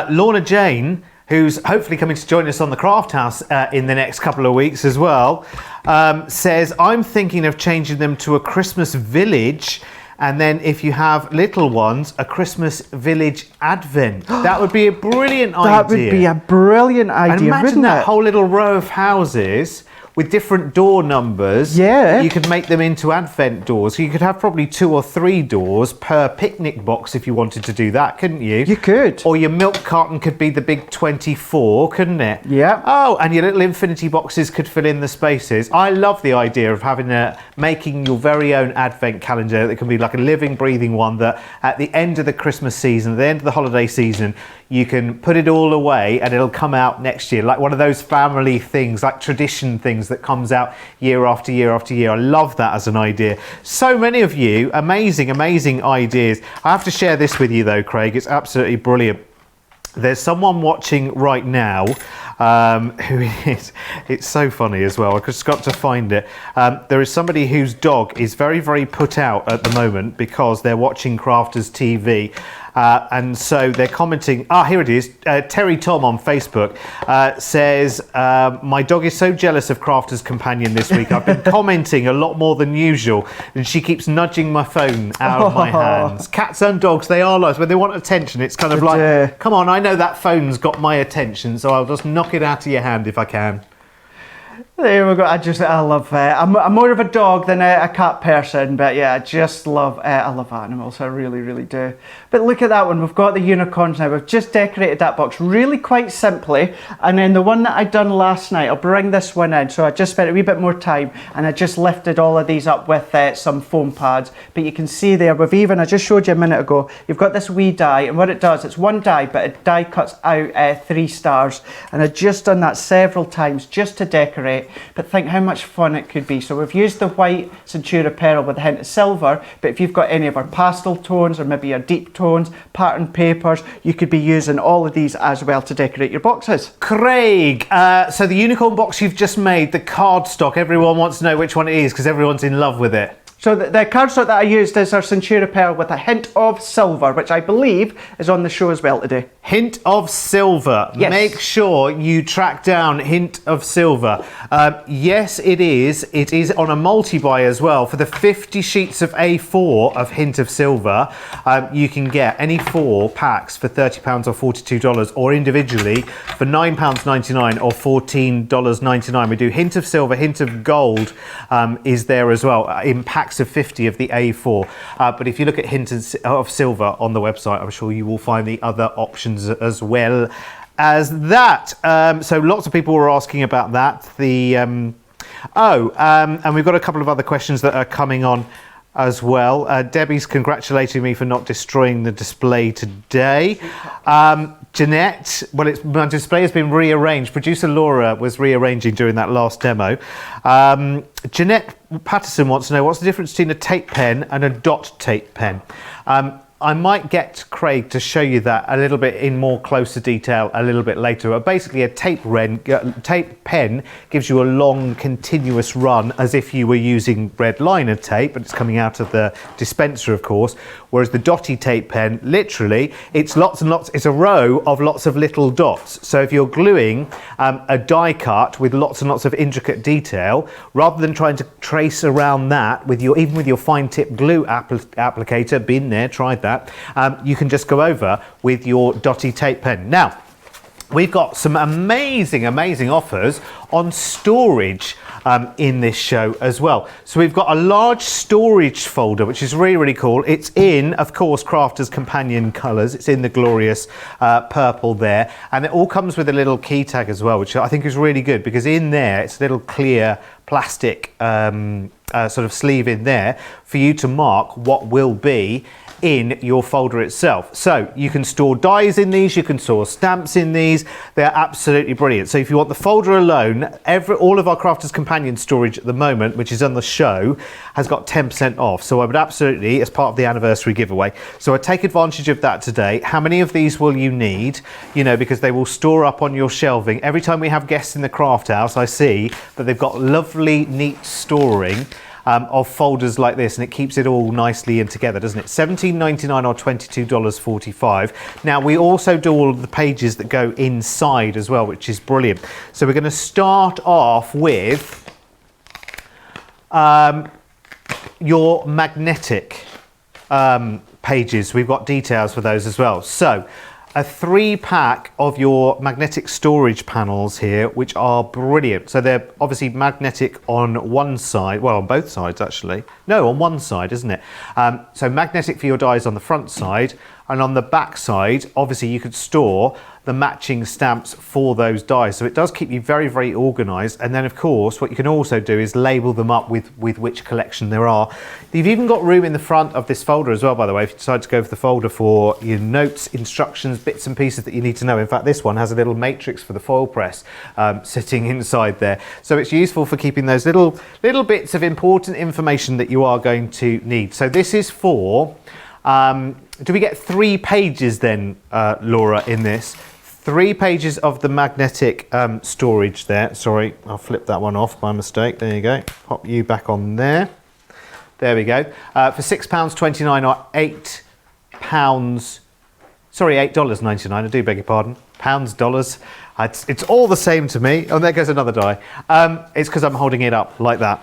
Lorna Jane, who's hopefully coming to join us on the Craft House in the next couple of weeks as well, says, I'm thinking of changing them to a Christmas village. And then if you have little ones, a Christmas village advent. That would be a brilliant idea. That would be a brilliant idea, and imagine wouldn't that it? whole little row of houses with different door numbers. Yeah. You could make them into advent doors. You could have probably 2 or 3 doors per picnic box if you wanted to do that, couldn't you? You could. Or your milk carton could be the big 24, couldn't it? Yeah. Oh, and your little infinity boxes could fill in the spaces. I love the idea of having making your very own advent calendar that can be like a living, breathing one that at the end of the Christmas season, at the end of the holiday season, you can put it all away and it'll come out next year, like one of those family things, like tradition things that comes out year after year after year. I love that as an idea. So many of you, amazing ideas. I have to share this with you though, Craig. It's absolutely brilliant. There's someone watching right now who is, it's so funny as well. I just got to find it. There is somebody whose dog is very, very put out at the moment because they're watching Crafters TV. And so they're commenting, here it is, Terry Tom on Facebook says, my dog is so jealous of Crafter's Companion this week. I've been commenting a lot more than usual and she keeps nudging my phone out of my hands. Cats and dogs, they are like, when they want attention, it's kind of like, come on, I know that phone's got my attention, so I'll just knock it out of your hand if I can. There we go. I love it. I'm more of a dog than a cat person, but yeah, I love animals. I really, really do. But look at that one. We've got the unicorns now. We've just decorated that box really quite simply. And then the one that I done last night, I'll bring this one in. So I just spent a wee bit more time and I just lifted all of these up with some foam pads. But you can see there, I just showed you a minute ago, you've got this wee die, and what it does, it's one die, but a die cuts out 3 stars. And I've just done that several times just to decorate. But think how much fun it could be. So we've used the white Centura Pearl with a hint of silver, but if you've got any of our pastel tones or maybe your deep tones, pattern papers, you could be using all of these as well to decorate your boxes. Craig, so the unicorn box you've just made, the cardstock, everyone wants to know which one it is because everyone's in love with it. So the cardstock that I used is our Centura Pearl with a hint of silver, which I believe is on the show as well today. Hint of silver. Yes. Make sure you track down Hint of Silver. Yes, it is. It is on a multi-buy as well. For the 50 sheets of A4 of Hint of Silver, you can get any 4 packs for £30 or $42, or individually for £9.99 or $14.99. We do Hint of Silver, Hint of Gold is there as well in packs of 50 of the A4. But if you look at Hint of Silver on the website, I'm sure you will find the other options as well as that. So lots of people were asking about that. And we've got a couple of other questions that are coming on as well. Debbie's congratulating me for not destroying the display today. Jeanette, my display has been rearranged. Producer Laura was rearranging during that last demo. Jeanette Patterson wants to know, what's the difference between a tape pen and a dot tape pen? I might get Craig to show you that a little bit in more closer detail a little bit later. But basically, a tape pen gives you a long, continuous run as if you were using red liner tape, but it's coming out of the dispenser, of course. Whereas the dotty tape pen, literally, it's lots and lots. It's a row of lots of little dots. So if you're gluing a die cut with lots and lots of intricate detail, rather than trying to trace around that with even with your fine tip glue applicator, been there, tried that. You can just go over with your dotty tape pen. Now, we've got some amazing offers on storage in this show as well. So we've got a large storage folder, which is really cool. It's in, of course, Crafter's Companion colours. It's in the glorious purple there. And it all comes with a little key tag as well, which I think is really good, because in there, it's a little clear plastic sort of sleeve in there for you to mark what will be in your folder itself. So you can store dies in these, you can store stamps in these. They're absolutely brilliant. So if you want the folder alone, all of our Crafter's Companion storage at the moment, which is on the show, has got 10% off. So I would absolutely, as part of the anniversary giveaway, so I take advantage of that today. How many of these will you need? You know, because they will store up on your shelving. Every time we have guests in the craft house, I see that they've got lovely, neat storing of folders like this, and it keeps it all nicely in together, doesn't it? $17.99 or $22.45. Now, we also do all of the pages that go inside as well, which is brilliant. So we're going to start off with your magnetic pages. We've got details for those as well. So a 3-pack of your magnetic storage panels here, which are brilliant. So they're obviously magnetic on one side, well, on both sides actually. No, on one side, isn't it? So magnetic for your dies on the front side, and on the back side, obviously you could store the matching stamps for those dies. So it does keep you very organized. And then of course, what you can also do is label them up with which collection there are. You've even got room in the front of this folder as well, by the way, if you decide to go for the folder for your notes, instructions, bits and pieces that you need to know. In fact, this one has a little matrix for the foil press sitting inside there. So it's useful for keeping those little bits of important information that you are going to need. So this is for, do we get 3 pages then, Laura, in this? 3 pages of the magnetic storage there. Sorry, I'll flip that one off by mistake. There you go. Pop you back on there. There we go. For £6.29 or £8. Sorry, $8.99. I do beg your pardon. Pounds, dollars. It's all the same to me. Oh, there goes another die. It's because I'm holding it up like that.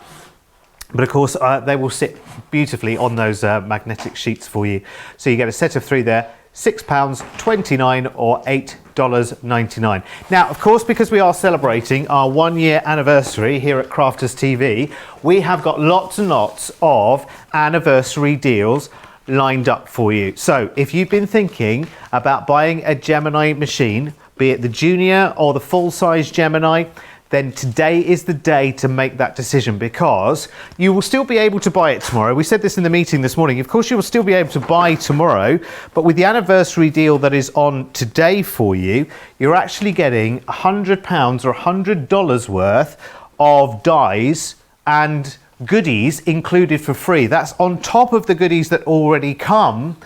But of course, they will sit beautifully on those magnetic sheets for you. So you get a set of 3 there, £6.29 or $8.99. Now, of course, because we are celebrating our 1-year anniversary here at Crafters TV, we have got lots and lots of anniversary deals lined up for you. So if you've been thinking about buying a Gemini machine, be it the junior or the full-size Gemini, then today is the day to make that decision, because you will still be able to buy it tomorrow. We said this in the meeting this morning. Of course, you will still be able to buy tomorrow, but with the anniversary deal that is on today for you, you're actually getting £100 or $100 worth of dies and goodies included for free. That's on top of the goodies that already come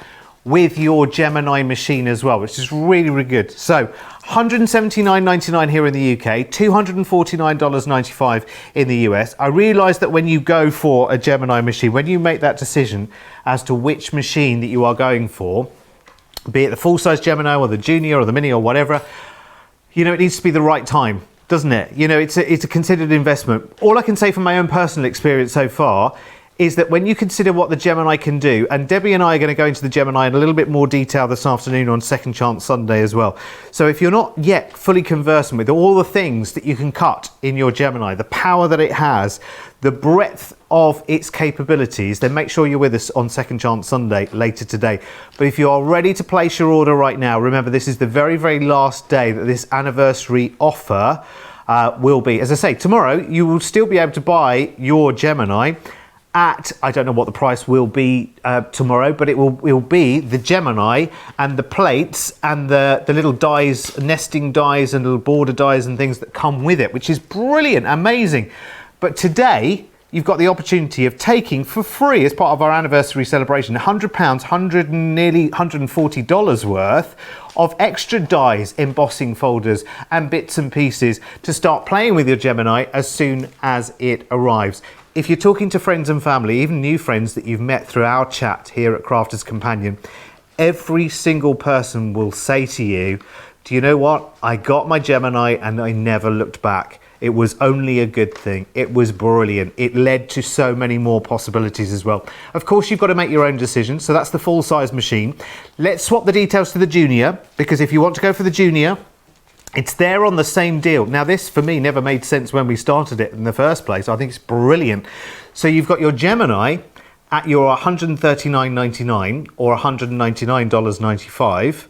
with your Gemini machine as well, which is really good. So $179.99 here in the UK, $249.95 in the US. I realise that when you go for a Gemini machine, when you make that decision as to which machine that you are going for, be it the full-size Gemini or the Junior or the Mini or whatever, you know, it needs to be the right time, doesn't it? You know, it's a considered investment. All I can say from my own personal experience so far is that when you consider what the Gemini can do, and Debbie and I are going to go into the Gemini in a little bit more detail this afternoon on Second Chance Sunday as well. So if you're not yet fully conversant with all the things that you can cut in your Gemini, the power that it has, the breadth of its capabilities, then make sure you're with us on Second Chance Sunday later today. But if you are ready to place your order right now, remember this is the very last day that this anniversary offer will be. As I say, tomorrow you will still be able to buy your Gemini at, I don't know what the price will be tomorrow, but it will be the Gemini and the plates and the little dies, nesting dies and little border dies and things that come with it, which is brilliant, amazing. But today, you've got the opportunity of taking for free, as part of our anniversary celebration, £100, nearly $140 worth of extra dies, embossing folders and bits and pieces to start playing with your Gemini as soon as it arrives. If you're talking to friends and family, even new friends that you've met through our chat here at Crafters Companion, every single person will say to you, do you know what? I got my Gemini and I never looked back. It was only a good thing. It was brilliant. It led to so many more possibilities as well. Of course, you've got to make your own decision. So that's the full size machine. Let's swap the details to the Junior, because if you want to go for the Junior, It's there on the same deal. Now, this for me never made sense when we started it in the first place. I think it's brilliant. So you've got your Gemini at your $139.99 or $199.95,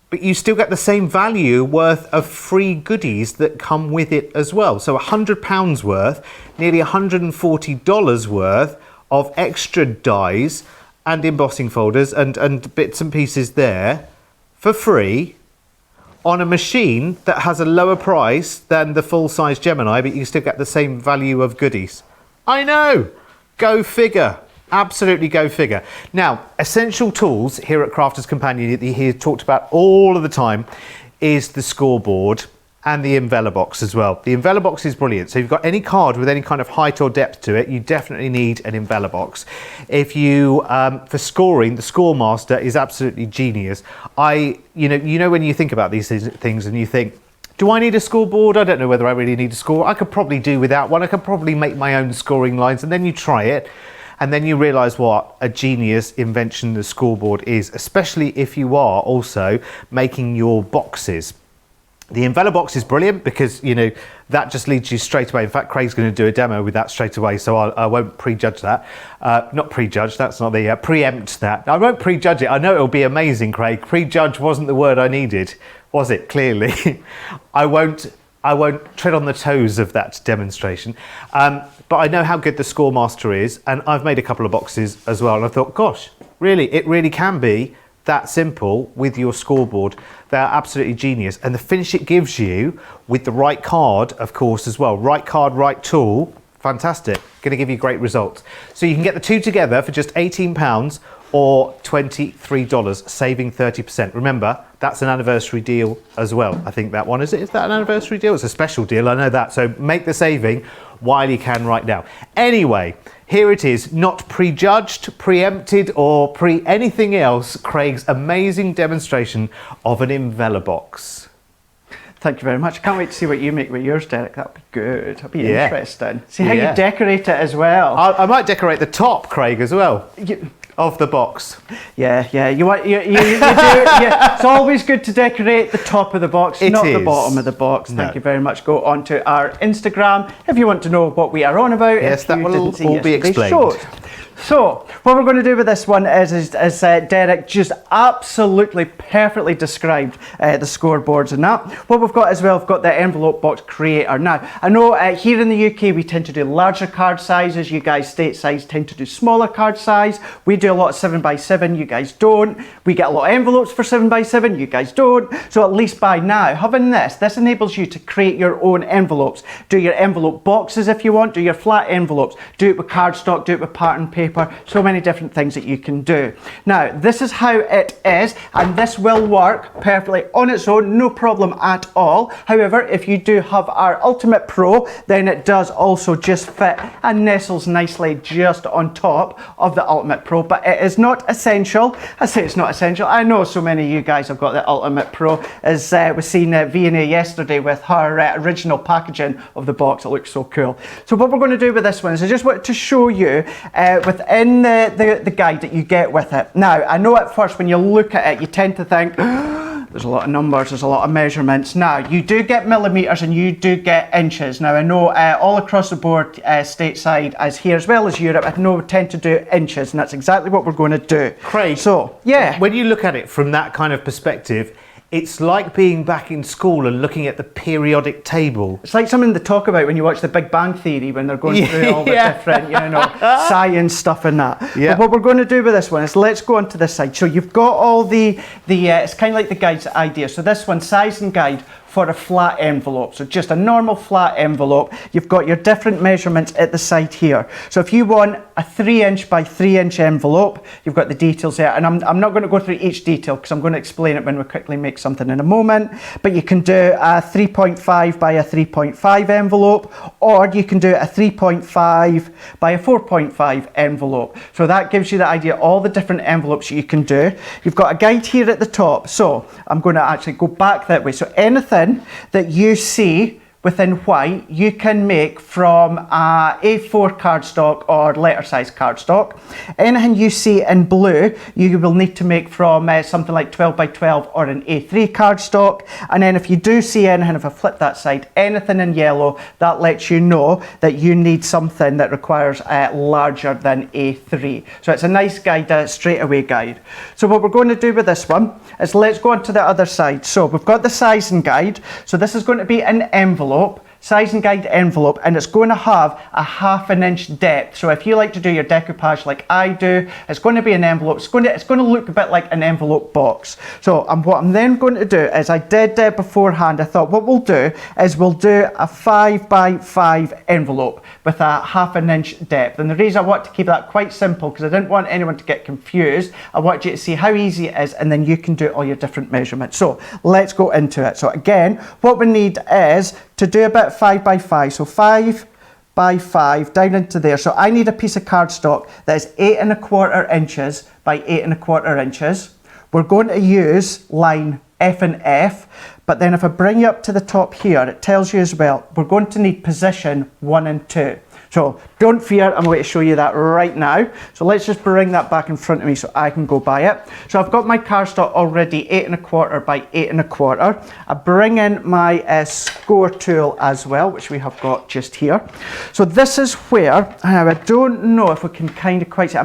but you still get the same value worth of free goodies that come with it as well. So £100 worth, nearly $140 worth of extra dies and embossing folders and bits and pieces there for free on a machine that has a lower price than the full-size Gemini, but you still get the same value of goodies. I know! Go figure. Absolutely go figure. Now, essential tools here at Crafters Companion that you hear talked about all of the time is the scoreboard and the envelope box as well. The envelope box is brilliant. So if you've got any card with any kind of height or depth to it, you definitely need an envelope box. If you, for scoring, the Score Master is absolutely genius. You know when you think about these things and you think, do I need a scoreboard? I don't know whether I really need a score. I could probably do without one. I could probably make my own scoring lines, and then you try it. And then you realise what a genius invention the scoreboard is, especially if you are also making your boxes. The envelope box is brilliant because, you know, that just leads you straight away. In fact, Craig's going to do a demo with that straight away, so I won't prejudge that. Not prejudge, that's not the, preempt that. I won't prejudge it. I know it'll be amazing, Craig. Prejudge wasn't the word I needed, was it? Clearly. I won't tread on the toes of that demonstration. But I know how good the Score Master is, and I've made a couple of boxes as well, and I thought, gosh, really, it really can be that simple with your scoreboard. They're absolutely genius. And the finish it gives you with the right card, of course, as well. Right card, right tool, fantastic. Going to give you great results. So you can get the two together for just £18 or $23, saving 30%. Remember, that's an anniversary deal as well. I think that one, is it? Is that an anniversary deal? It's a special deal, I know that. So make the saving while you can right now. Anyway, here it is, not prejudged, preempted, or anything else, Craig's amazing demonstration of an envelope box. Thank you very much. I can't wait to see what you make with yours, Derek. That'll be good. That'll be interesting. See how you decorate it as well. I might decorate the top, Craig, as well. Of the box. Yeah. You do. Yeah. It's always good to decorate the top of the box, not the bottom of the box. Thank you very much. Go on to our Instagram if you want to know what we are on about. Yes, that will all be explained. So, what we're going to do with this one is Derek just absolutely perfectly described the scoreboards and that. What we've got as well, we've got the envelope box creator. Now, I know here in the UK we tend to do larger card sizes. You guys stateside tend to do smaller card size. We do a lot of 7x7, you guys don't. We get a lot of envelopes for 7x7, you guys don't. So at least by now, having this enables you to create your own envelopes. Do your envelope boxes if you want, do your flat envelopes, do it with cardstock, do it with pattern paper. So many different things that you can do. Now, this is how it is, and this will work perfectly on its own, no problem at all. However, if you do have our Ultimate Pro, then it does also just fit and nestles nicely just on top of the Ultimate Pro, but it is not essential. I say it's not essential. I know so many of you guys have got the Ultimate Pro, as we seen V&A yesterday with her original packaging of the box. It looks so cool. So what we're going to do with this one is I just wanted to show you within the guide that you get with it. Now, I know at first when you look at it, you tend to think, there's a lot of numbers, there's a lot of measurements. Now, you do get millimetres and you do get inches. Now, I know all across the board, stateside, as here as well as Europe, I know we tend to do inches, and that's exactly what we're going to do. Craig, so, yeah. When you look at it from that kind of perspective, it's like being back in school and looking at the periodic table. It's like something they talk about when you watch The Big Bang Theory, when they're going through all the different, science stuff and that. Yeah. But what we're going to do with this one is let's go on to this side. So you've got all the it's kind of like the guide's idea. So this one, size and guide for a flat envelope. So just a normal flat envelope. You've got your different measurements at the side here. So if you want a 3" by 3" envelope, you've got the details there. And I'm not going to go through each detail because I'm going to explain it when we quickly make something in a moment. But you can do a 3.5 by a 3.5 envelope, or you can do a 3.5 by a 4.5 envelope. So that gives you the idea of all the different envelopes you can do. You've got a guide here at the top. So I'm going to actually go back that way. So anything that you see within white, you can make from a A4 cardstock or letter size cardstock. Anything you see in blue, you will need to make from something like 12 by 12 or an A3 cardstock. And then if you do see anything, if I flip that side, anything in yellow, that lets you know that you need something that requires larger than A3. So it's a nice guide, a straight away guide. So what we're going to do with this one is let's go on to the other side. So we've got the sizing guide. So this is going to be an envelope, sizing guide envelope, and it's going to have a 1/2 inch depth. So if you like to do your decoupage like I do, it's going to be an envelope. It's going to look a bit like an envelope box. So what I'm then going to do is, I did beforehand, I thought what we'll do is we'll do a 5 by 5 envelope with a 1/2 inch depth. And the reason I want to keep that quite simple, because I didn't want anyone to get confused. I want you to see how easy it is, and then you can do all your different measurements. So let's go into it. So again, what we need is to do about 5 by 5. So 5 by 5 down into there. So I need a piece of cardstock that is 8 1/4 inches by 8 1/4 inches. We're going to use line F and F, but then if I bring you up to the top here, it tells you as well, we're going to need position 1 and 2. So don't fear, I'm going to show you that right now. So let's just bring that back in front of me so I can go by it. So I've got my cardstock already 8 1/4 by 8 1/4. I bring in my score tool as well, which we have got just here. So this is where, I don't know if we can kind of quite see,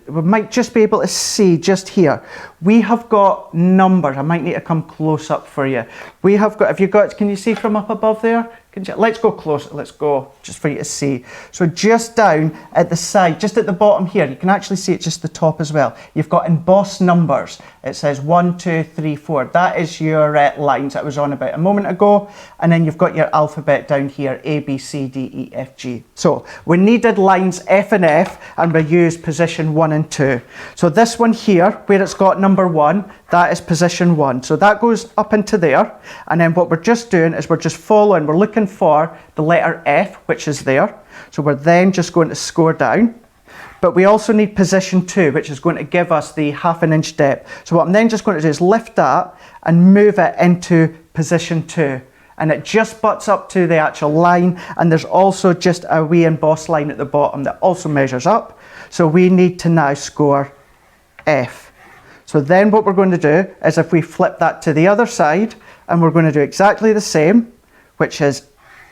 we might just be able to see just here. We have got numbers. I might need to come close up for you. We have got, can you see from up above there? Let's go closer, let's go, just for you to see. So just down at the side, just at the bottom here, you can actually see it just the top as well. You've got embossed numbers. It says 1, 2, 3, 4. That is your lines that I was on about a moment ago. And then you've got your alphabet down here, A, B, C, D, E, F, G. So we needed lines F and F, and we used position 1 and 2. So this one here, where it's got number 1, that is position 1. So that goes up into there. And then what we're just doing is we're just following, we're looking for the letter F, which is there. So we're then just going to score down. But we also need position 2, which is going to give us the 1/2 inch depth. So what I'm then just going to do is lift that and move it into position 2. And it just butts up to the actual line. And there's also just a wee embossed line at the bottom that also measures up. So we need to now score F. So then what we're going to do is, if we flip that to the other side, and we're going to do exactly the same, which is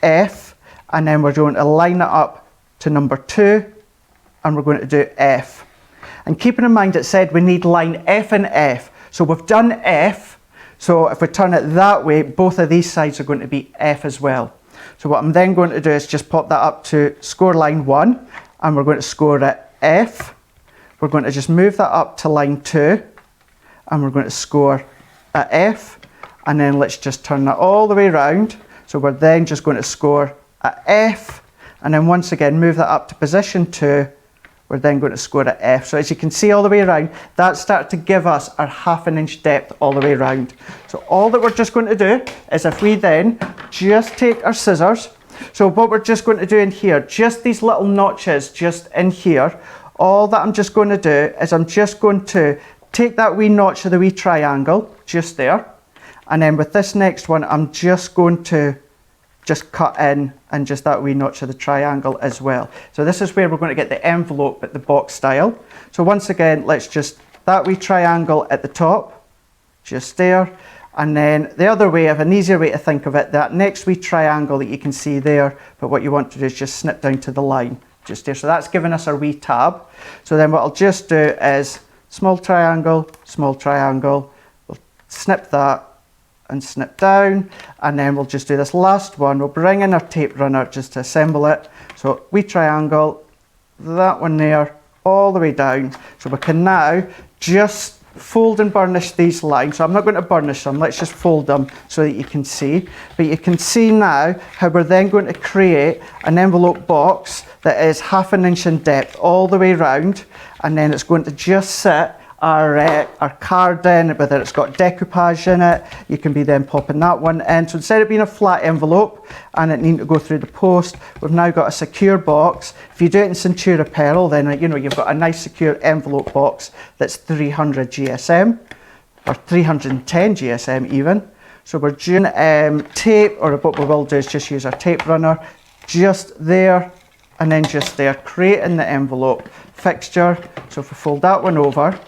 F, and then we're going to line it up to number 2, and we're going to do F. And keeping in mind it said we need line F and F. So we've done F, so if we turn it that way, both of these sides are going to be F as well. So what I'm then going to do is just pop that up to score line 1, and we're going to score at F. We're going to just move that up to line 2, and we're going to score at F, and then let's just turn that all the way around. So we're then just going to score at F, and then once again move that up to position 2. We're then going to score at F. So as you can see all the way around, that's started to give us our 1/2 inch depth all the way around. So all that we're just going to do is, if we then just take our scissors, so what we're just going to do in here, just these little notches just in here, all that I'm just going to do is I'm just going to take that wee notch of the wee triangle just there, and then with this next one I'm just going to just cut in and just that wee notch of the triangle as well. So this is where we're going to get the envelope at the box style. So once again, let's just, that wee triangle at the top, just there, and then the other way, an easier way to think of it, that next wee triangle that you can see there, but what you want to do is just snip down to the line, just there. So that's giving us our wee tab. So then what I'll just do is small triangle, we'll snip that and snip down, and then we'll just do this last one. We'll bring in our tape runner just to assemble it. So wee triangle, that one there, all the way down. So we can now just fold and burnish these lines. So I'm not going to burnish them, let's just fold them so that you can see. But you can see now how we're then going to create an envelope box that is 1/2 inch in depth all the way around, and then it's going to just sit our card in, whether it's got decoupage in it, you can be then popping that one in. So instead of being a flat envelope and it needing to go through the post, we've now got a secure box. If you do it in Centura Pearl, then you know you've got a nice secure envelope box that's 300 GSM or 310 GSM even. So we're doing tape, or what we will do is just use our tape runner, just there and then just there, creating the envelope fixture. So if we fold that one over,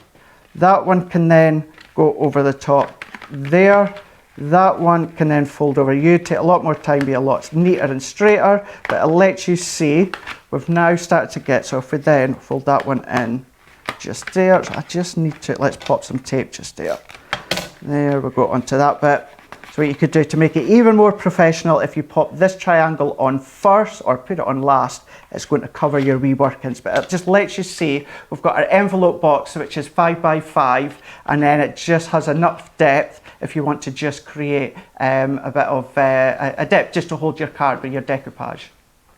that one can then go over the top there. That one can then fold over you, take a lot more time, be a lot neater and straighter, but it lets you see we've now started to get, so if we then fold that one in just there, so I just need to, let's pop some tape just there. There we go onto that bit. So what you could do to make it even more professional, if you pop this triangle on first or put it on last, it's going to cover your wee workings, but it just lets you see we've got our envelope box, which is 5 by 5, and then it just has enough depth if you want to just create a bit of a depth just to hold your card with your decoupage.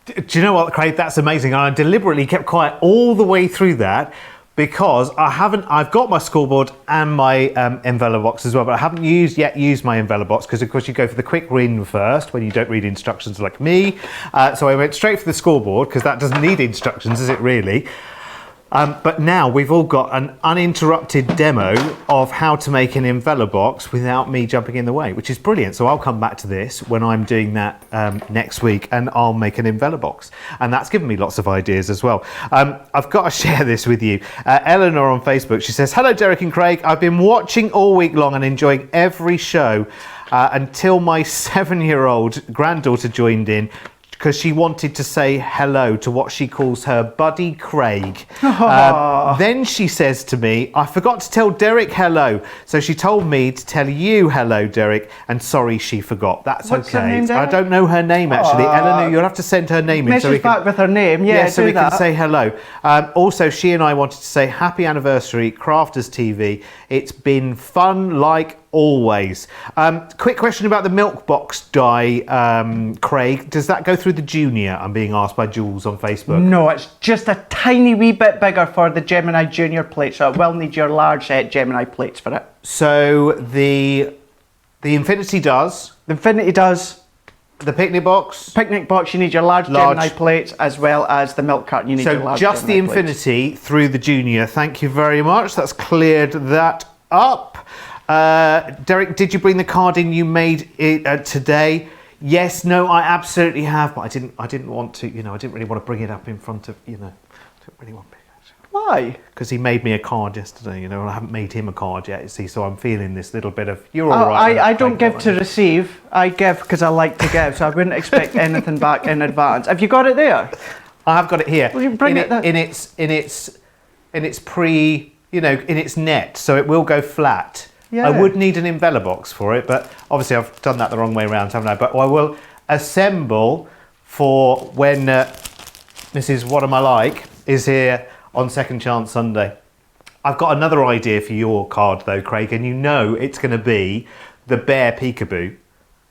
Do you know what, Craig? That's amazing. I deliberately kept quiet all the way through that because I've got my scoreboard and my envelope box as well, but I haven't yet used my envelope box because, of course, you go for the quick win first when you don't read instructions like me. So I went straight for the scoreboard because that doesn't need instructions, does it really? But now we've all got an uninterrupted demo of how to make an envelope box without me jumping in the way, which is brilliant. So I'll come back to this when I'm doing that next week and I'll make an envelope box. And that's given me lots of ideas as well. I've got to share this with you. Eleanor on Facebook, she says, "Hello, Derek and Craig. I've been watching all week long and enjoying every show until my 7-year-old granddaughter joined in, because she wanted to say hello to what she calls her buddy Craig. Then she says to me, I forgot to tell Derek hello. So she told me to tell you hello, Derek, and sorry she forgot. That's What's okay. her name, I don't know her name, actually. Eleanor, you'll have to send her name in. Message So we can, back with her name, yeah, so do we that. can say hello. Also, she and I wanted to say happy anniversary, Crafters TV. It's been fun like always. Quick question about the milk box die, Craig. Does that go through the Junior? I'm being asked by Jules on Facebook. No, it's just a tiny wee bit bigger for the Gemini Junior plate, so it will need your large Gemini plates for it. So the Infinity does. The Infinity does. The picnic box. Picnic box, you need your large Gemini plates, as well as the milk carton, you need your large So just the Gemini Infinity plates through the Junior. Thank you very much. That's cleared that up. Derek, did you bring the card in you made it today? Yes, no, I absolutely have, but I didn't want to, I didn't really want to bring it up in front of, I didn't really want to. Why? Because he made me a card yesterday, and I haven't made him a card yet, you see, so I'm feeling this little bit of, you're all right. I don't give to receive, I give because I like to give, so I wouldn't expect anything back in advance. Have you got it there? I have got it here. Well, you bring it there. In its in its net, so it will go flat. Yeah. I would need an envelope box for it, but obviously I've done that the wrong way around, haven't I? But I will assemble for when Mrs. What Am I Like is here on Second Chance Sunday. I've got another idea for your card though, Craig, and it's going to be the bear peekaboo.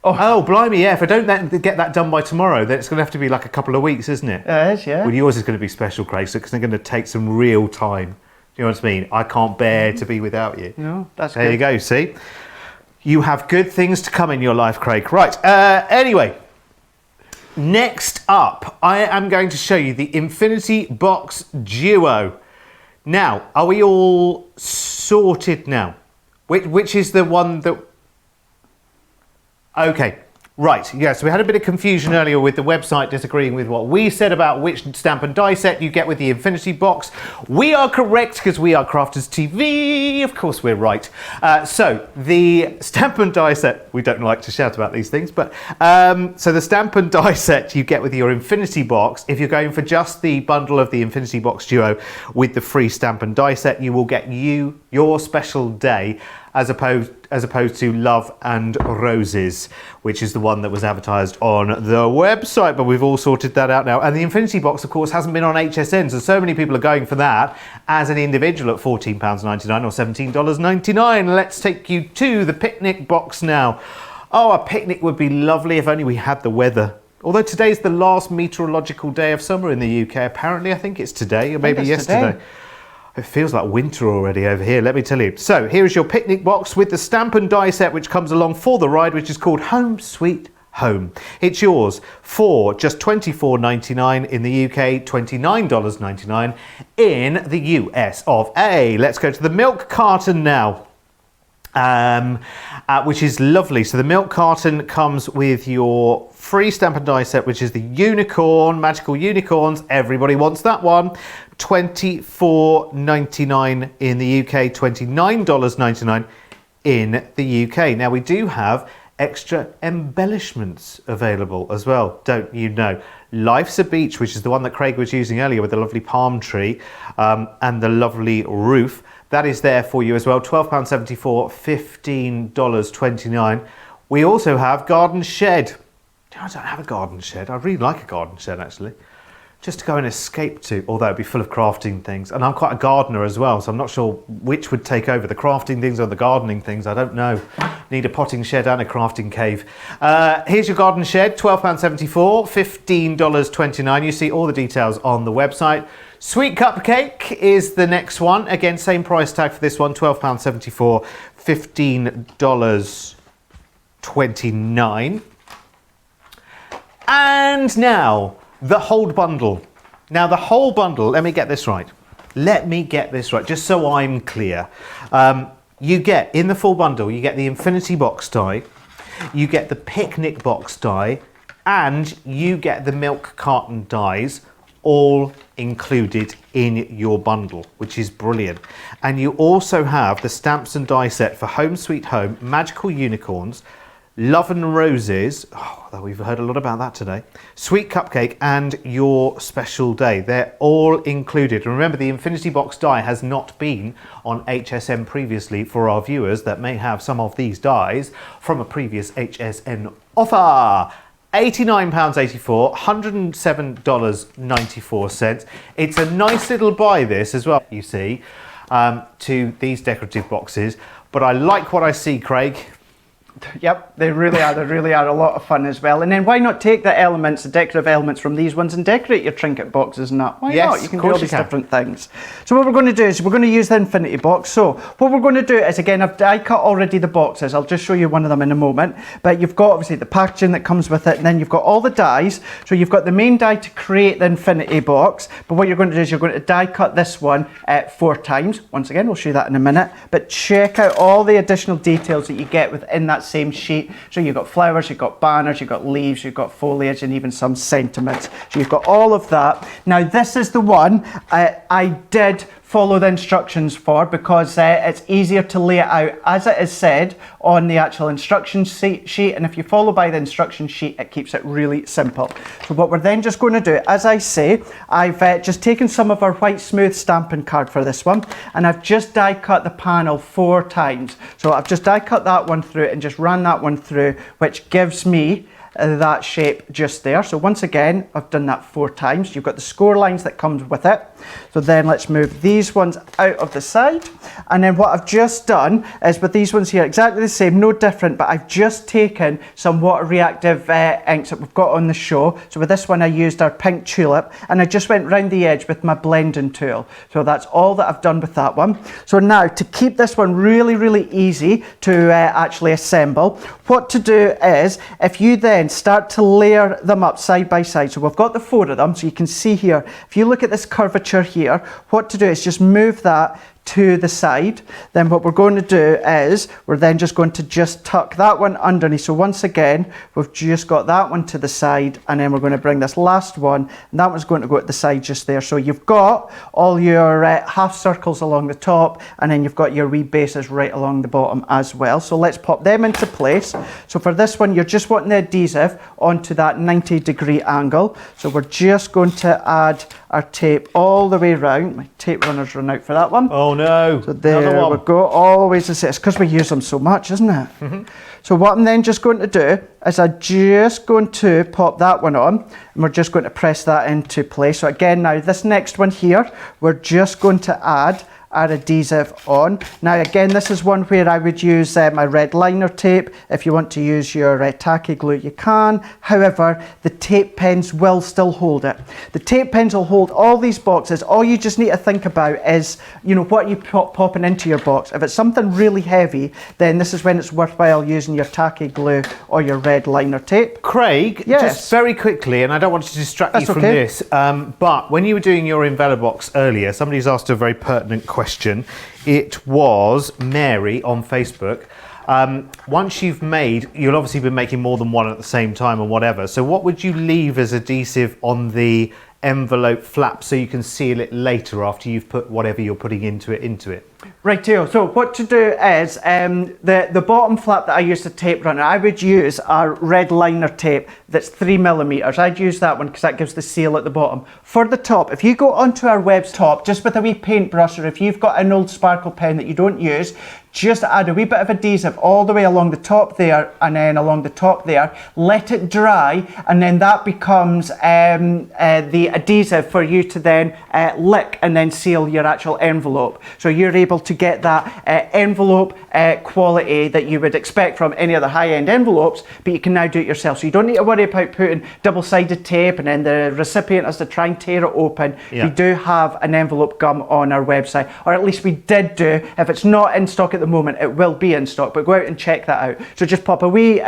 Oh, blimey, yeah. If I don't get that done by tomorrow, then it's going to have to be like a couple of weeks, isn't it? It is, yeah. Well, yours is going to be special, Craig, so it's going to take some real time. Do you know what I mean? I can't bear to be without you. No, that's there good. You go, see? You have good things to come in your life, Craig. Right, anyway. Next up, I am going to show you the Infinity Box Duo. Now, are we all sorted now? Which is the one that... Okay, right, yeah, so we had a bit of confusion earlier with the website disagreeing with what we said about which stamp and die set you get with the Infinity Box. We are correct because we are Crafters TV, of course we're right. So the stamp and die set, we don't like to shout about these things, but so the stamp and die set you get with your Infinity Box, if you're going for just the bundle of the Infinity Box Duo with the free stamp and die set, you will get your special day as opposed to Love and Roses, which is the one that was advertised on the website, but we've all sorted that out now. And the Infinity Box, of course, hasn't been on HSN, so many people are going for that as an individual at £14.99 or $17.99. Let's take you to the picnic box now. Oh, a picnic would be lovely if only we had the weather. Although today's the last meteorological day of summer in the UK, apparently. I think it's today, or maybe yesterday. Today. It feels like winter already over here, let me tell you. So here is your picnic box with the stamp and die set which comes along for the ride, which is called Home Sweet Home. It's yours for just $24.99 in the UK, $29.99 in the US of A. Let's go to the milk carton now. which is lovely. So the milk carton comes with your free stamp and die set, which is the unicorn, magical unicorns. Everybody wants that one. $24.99 in the UK, $29.99 in the UK. Now we do have extra embellishments available as well, don't you know? Life's a Beach, which is the one that Craig was using earlier with the lovely palm tree and the lovely roof. That is there for you as well. £12.74, $15.29. We also have Garden Shed. I don't have a garden shed. I really like a garden shed, actually. Just to go and escape to, although it'd be full of crafting things. And I'm quite a gardener as well, so I'm not sure which would take over, the crafting things or the gardening things. I don't know. Need a potting shed and a crafting cave. Here's your garden shed, £12.74, $15.29. You see all the details on the website. Sweet Cupcake is the next one. Again, same price tag for this one, £12.74, $15.29. And now, the whole bundle. Now, the whole bundle, let me get this right. Just so I'm clear. You get, in the full bundle, you get the Infinity Box die, you get the Picnic Box die, and you get the milk carton dies, all included in your bundle, which is brilliant. And you also have the stamps and die set for Home Sweet Home, Magical Unicorns, Love and Roses, we've heard a lot about that today, Sweet Cupcake, and Your Special Day. They're all included. And remember, the Infinity Box die has not been on HSN previously for our viewers that may have some of these dies from a previous HSN offer. £89.84, $107.94. It's a nice little buy, this as well, you see, to these decorative boxes. But I like what I see, Craig. Yep, they really are. They really are a lot of fun as well. And then why not take the elements, the decorative elements from these ones and decorate your trinket boxes and that? Why not? You can do all these different things. So what we're going to do is we're going to use the Infinity Box. So what we're going to do is, again, I've die cut already the boxes. I'll just show you one of them in a moment. But you've got obviously the packaging that comes with it, and then you've got all the dies. So you've got the main die to create the Infinity Box. But what you're going to do is you're going to die cut this one 4 times. Once again, we'll show you that in a minute. But check out all the additional details that you get within that same sheet. So you've got flowers, you've got banners, you've got leaves, you've got foliage, and even some sentiments. So you've got all of that. Now this is the one I did follow the instructions for, because it's easier to lay it out as it is said on the actual instruction sheet, and if you follow by the instruction sheet, it keeps it really simple. So what we're then just going to do, as I say, I've just taken some of our white smooth stamping card for this one, and I've just die cut the panel 4 times. So I've just die cut that one through and just ran that one through, which gives me that shape just there. So once again, I've done that 4 times. You've got the score lines that comes with it. So then let's move these ones out of the side. And then what I've just done is with these ones here, exactly the same, no different, but I've just taken some water reactive inks that we've got on the show. So with this one, I used our pink tulip, and I just went round the edge with my blending tool. So that's all that I've done with that one. So now to keep this one really, really easy to actually assemble, what to do is, if you then start to layer them up side by side. So we've got the 4 of them, so you can see here, if you look at this curvature here, what to do is just move that to the side. Then what we're going to do is we're then just going to just tuck that one underneath. So once again, we've just got that one to the side, and then we're going to bring this last one, and that one's going to go at the side just there. So you've got all your half circles along the top, and then you've got your wee bases right along the bottom as well. So let's pop them into place. So for this one, you're just wanting the adhesive onto that 90-degree angle. So we're just going to add our tape all the way around. My tape runner's run out for that one. Oh no. So there we go, always the same. It's because we use them so much, isn't it? Mm-hmm. So what I'm then just going to do is I'm just going to pop that one on, and we're just going to press that into place. So again, now this next one here, we're just going to add our adhesive on. Now again, this is one where I would use my red liner tape. If you want to use your tacky glue, you can. However, the tape pens will still hold it. The tape pens will hold all these boxes. All you just need to think about is, you know, what you popping into your box. If it's something really heavy, then this is when it's worthwhile using your tacky glue or your red liner tape. Craig, yes, just very quickly, and I don't want to distract you from this, but when you were doing your Envelope box earlier, somebody's asked a very pertinent question. question. It was Mary on Facebook. Once you've made, you'll obviously be making more than one at the same time and whatever. So what would you leave as adhesive on the envelope flap so you can seal it later after you've put whatever you're putting into it? Rightio. So what to do is the bottom flap that I use the tape runner, I would use a red liner tape that's 3mm. I'd use that one because that gives the seal at the bottom. For the top, if you go onto our web's top, just with a wee paintbrush, or if you've got an old sparkle pen that you don't use, just add a wee bit of adhesive all the way along the top there and then along the top there. Let it dry, and then that becomes the adhesive for you to then lick and then seal your actual envelope. So you're able to get that envelope quality that you would expect from any other high-end envelopes, but you can now do it yourself. So you don't need to worry about putting double-sided tape and then the recipient has to try and tear it open. Yeah. We do have an envelope gum on our website, or at least we did do. If it's not in stock at the moment, it will be in stock, but go out and check that out. So just pop a wee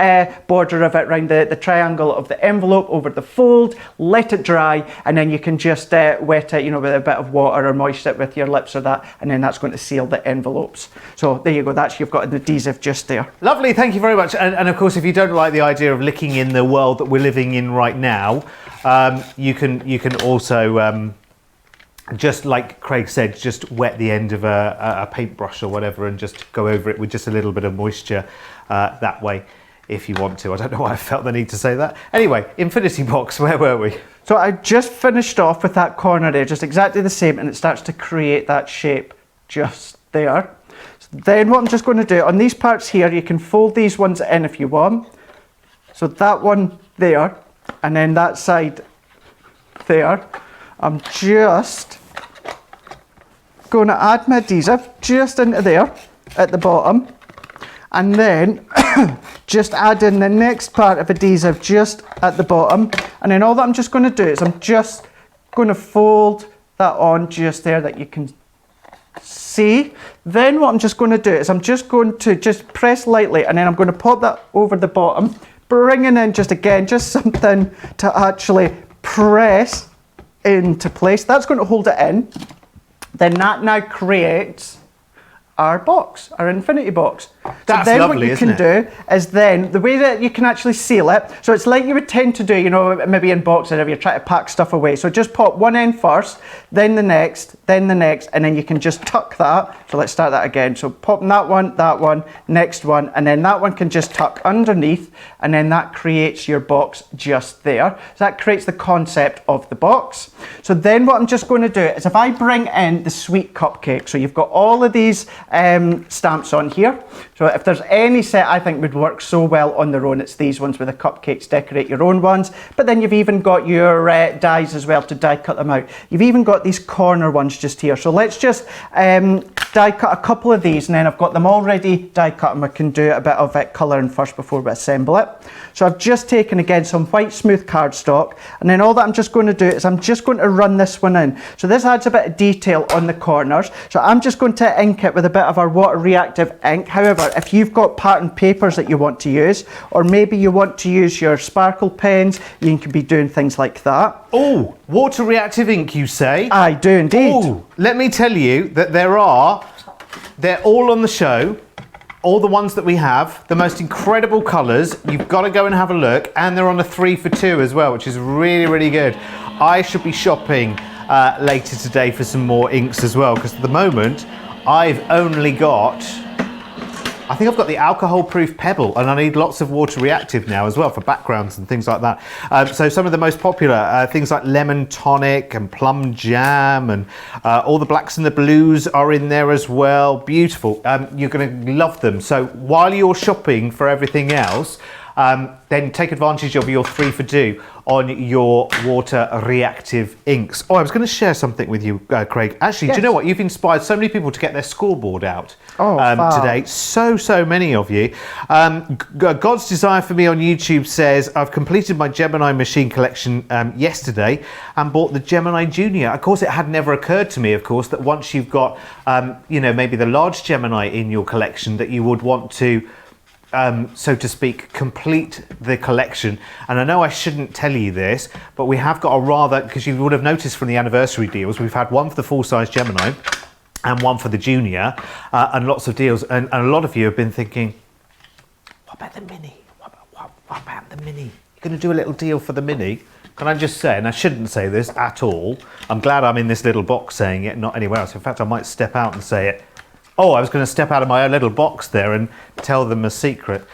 border of it around the triangle of the envelope over the fold, let it dry, and then you can just wet it, with a bit of water or moist it with your lips or that, and then that's going to seal the envelopes. So there you go, you've got an adhesive just there. Lovely, thank you very much. And of course, if you don't like the idea of licking in the world that we're living in right now, you can also just like Craig said, just wet the end of a paintbrush or whatever and just go over it with just a little bit of moisture that way if you want to. I don't know why I felt the need to say that. Anyway, Infinity Box, where were we? So I just finished off with that corner there, just exactly the same, and it starts to create that shape just there. So then what I'm just going to do, on these parts here, you can fold these ones in if you want. So that one there, and then that side there. I'm just going to add my adhesive just into there at the bottom, and then just add in the next part of adhesive just at the bottom, and then all that I'm just going to do is I'm just going to fold that on just there that you can see. Then what I'm just going to do is I'm just going to just press lightly, and then I'm going to pop that over the bottom, bringing in just something to actually press into place. That's going to hold it in. Then that now creates our box, our Infinity Box. That's so then lovely, what you isn't can do is then the way that you can actually seal it, so it's like you would tend to do, maybe in boxes if you're trying to pack stuff away. So just pop one end first, then the next, and then you can just tuck that. So let's start that again. So pop that one, next one, and then that one can just tuck underneath, and then that creates your box just there. So that creates the concept of the box. So then what I'm just going to do is if I bring in the sweet cupcake, so you've got all of these stamps on here. So if there's any set I think would work so well on their own, it's these ones with the cupcakes. Decorate your own ones, but then you've even got your dies as well to die cut them out. You've even got these corner ones just here. So let's just die cut a couple of these, and then I've got them already die cut, and we can do a bit of colouring first before we assemble it. So I've just taken again some white smooth cardstock, and then all that I'm just going to do is I'm just going to run this one in. So this adds a bit of detail on the corners. So I'm just going to ink it with a bit of our water reactive ink. However, if you've got pattern papers that you want to use, or maybe you want to use your sparkle pens, you can be doing things like that. Oh, water reactive ink, you say? I do indeed. Oh, let me tell you that they're all on the show. All the ones that we have, the most incredible colours. You've got to go and have a look, and they're on a 3 for 2 as well, which is really, really good. I should be shopping later today for some more inks as well, because at the moment I've only got, I think I've got the alcohol-proof Pebble, and I need lots of water reactive now as well for backgrounds and things like that. So some of the most popular things like lemon tonic and plum jam, and all the blacks and the blues are in there as well. Beautiful. You're going to love them. So while you're shopping for everything else, then take advantage of your 3 for 2 on your water reactive inks. Oh, I was going to share something with you, Craig. Actually, Yes. do you know what? You've inspired so many people to get their scoreboard out today. So many of you. God's Desire for Me on YouTube says, I've completed my Gemini machine collection yesterday and bought the Gemini Junior. Of course, it had never occurred to me, of course, that once you've got, maybe the large Gemini in your collection, that you would want to so to speak, complete the collection. And I know I shouldn't tell you this, but we have got a rather, because you would have noticed from the anniversary deals, we've had one for the full-size Gemini, and one for the junior, and lots of deals. And a lot of you have been thinking, what about the mini? What about the mini? You're going to do a little deal for the mini? Can I just say, and I shouldn't say this at all, I'm glad I'm in this little box saying it, not anywhere else. In fact, I might step out and say it. Oh, I was going to step out of my own little box there and tell them a secret.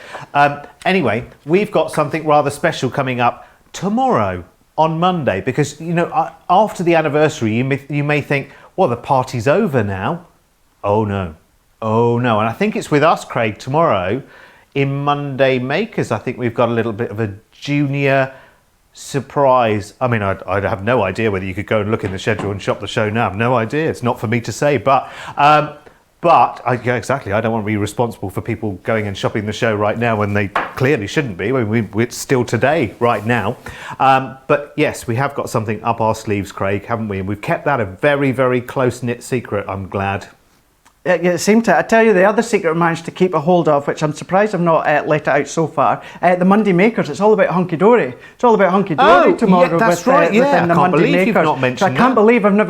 Anyway, we've got something rather special coming up tomorrow on Monday, because, you know, after the anniversary, you may think, well, the party's over now. Oh no. And I think it's with us, Craig, tomorrow in Monday Makers. I think we've got a little bit of a junior surprise. I mean, I'd have no idea whether you could go and look in the schedule and shop the show now. I've no idea. It's not for me to say, but yeah, exactly. I don't want to be responsible for people going and shopping the show right now when they clearly shouldn't be. I mean, it's still today, right now. But yes, we have got something up our sleeves, Craig, haven't we? And we've kept that a very, very close-knit secret, I'm glad. Yeah, it seemed to. I tell you, the other secret I managed to keep a hold of, which I'm surprised I've not let it out so far, the Monday Makers. It's all about hunky-dory. It's all about hunky-dory tomorrow. Yeah, that's right. Within the Monday Makers. You've not mentioned so I can't believe I've never...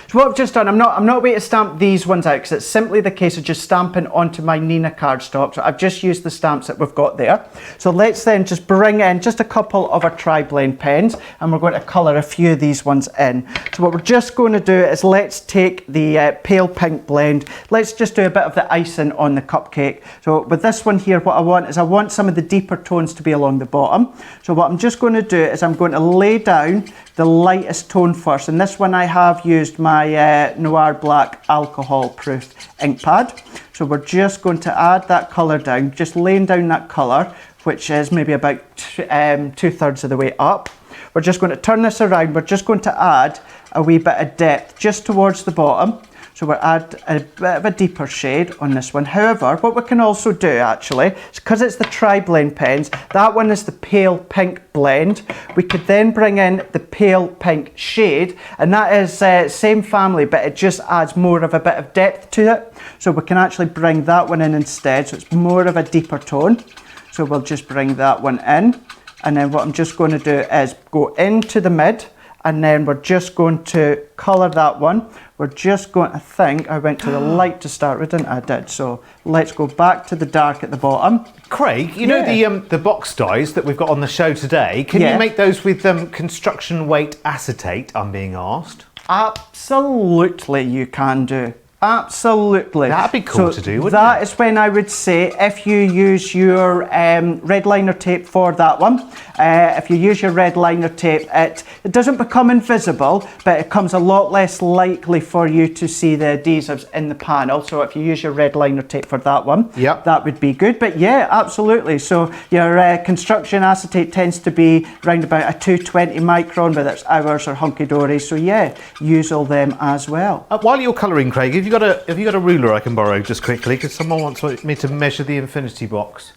So what I've just done, I'm not waiting to stamp these ones out, because it's simply the case of just stamping onto my Nina cardstock. So I've just used the stamps that we've got there. So let's then just bring in just a couple of our tri-blend pens, and we're going to colour a few of these ones in. So what we're just going to do is let's take the pale pink blend. Let's just do a bit of the icing on the cupcake. So with this one here, what I want some of the deeper tones to be along the bottom. So what I'm just going to do is I'm going to lay down the lightest tone first, and this one I have used my Noir Black alcohol proof ink pad. So we're just going to add that colour down, just laying down that colour, which is maybe about 2/3 of the way up. We're just going to turn this around. We're just going to add a wee bit of depth just towards the bottom. So we'll add a bit of a deeper shade on this one. However, what we can also do actually, is because it's the tri-blend pens, that one is the pale pink blend. We could then bring in the pale pink shade, and that is same family, but it just adds more of a bit of depth to it. So we can actually bring that one in instead, so it's more of a deeper tone. So we'll just bring that one in, and then what I'm just going to do is go into the mid, and then we're just going to colour that one. We're just going to think, I went to the light to start with, didn't I? I did. So let's go back to the dark at the bottom. Craig, you know the box dies that we've got on the show today, can you make those with construction weight acetate, I'm being asked? Absolutely you can do. Absolutely. That'd be cool to do, wouldn't it? That is when I would say if you use your red liner tape for that one, if you use your red liner tape, it doesn't become invisible, but it comes a lot less likely for you to see the adhesives in the panel. So if you use your red liner tape for that one, that would be good. But yeah, absolutely. So your construction acetate tends to be around about a 220 micron, whether it's ours or hunky dory. So yeah, use all them as well. While you're colouring, Craig, have you got a ruler I can borrow just quickly? Because someone wants me to measure the infinity box.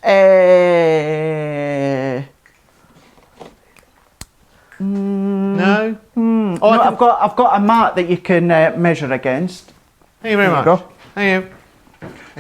No? Oh, no, I've got a mat that you can measure against. Thank you very much. Go. Thank you.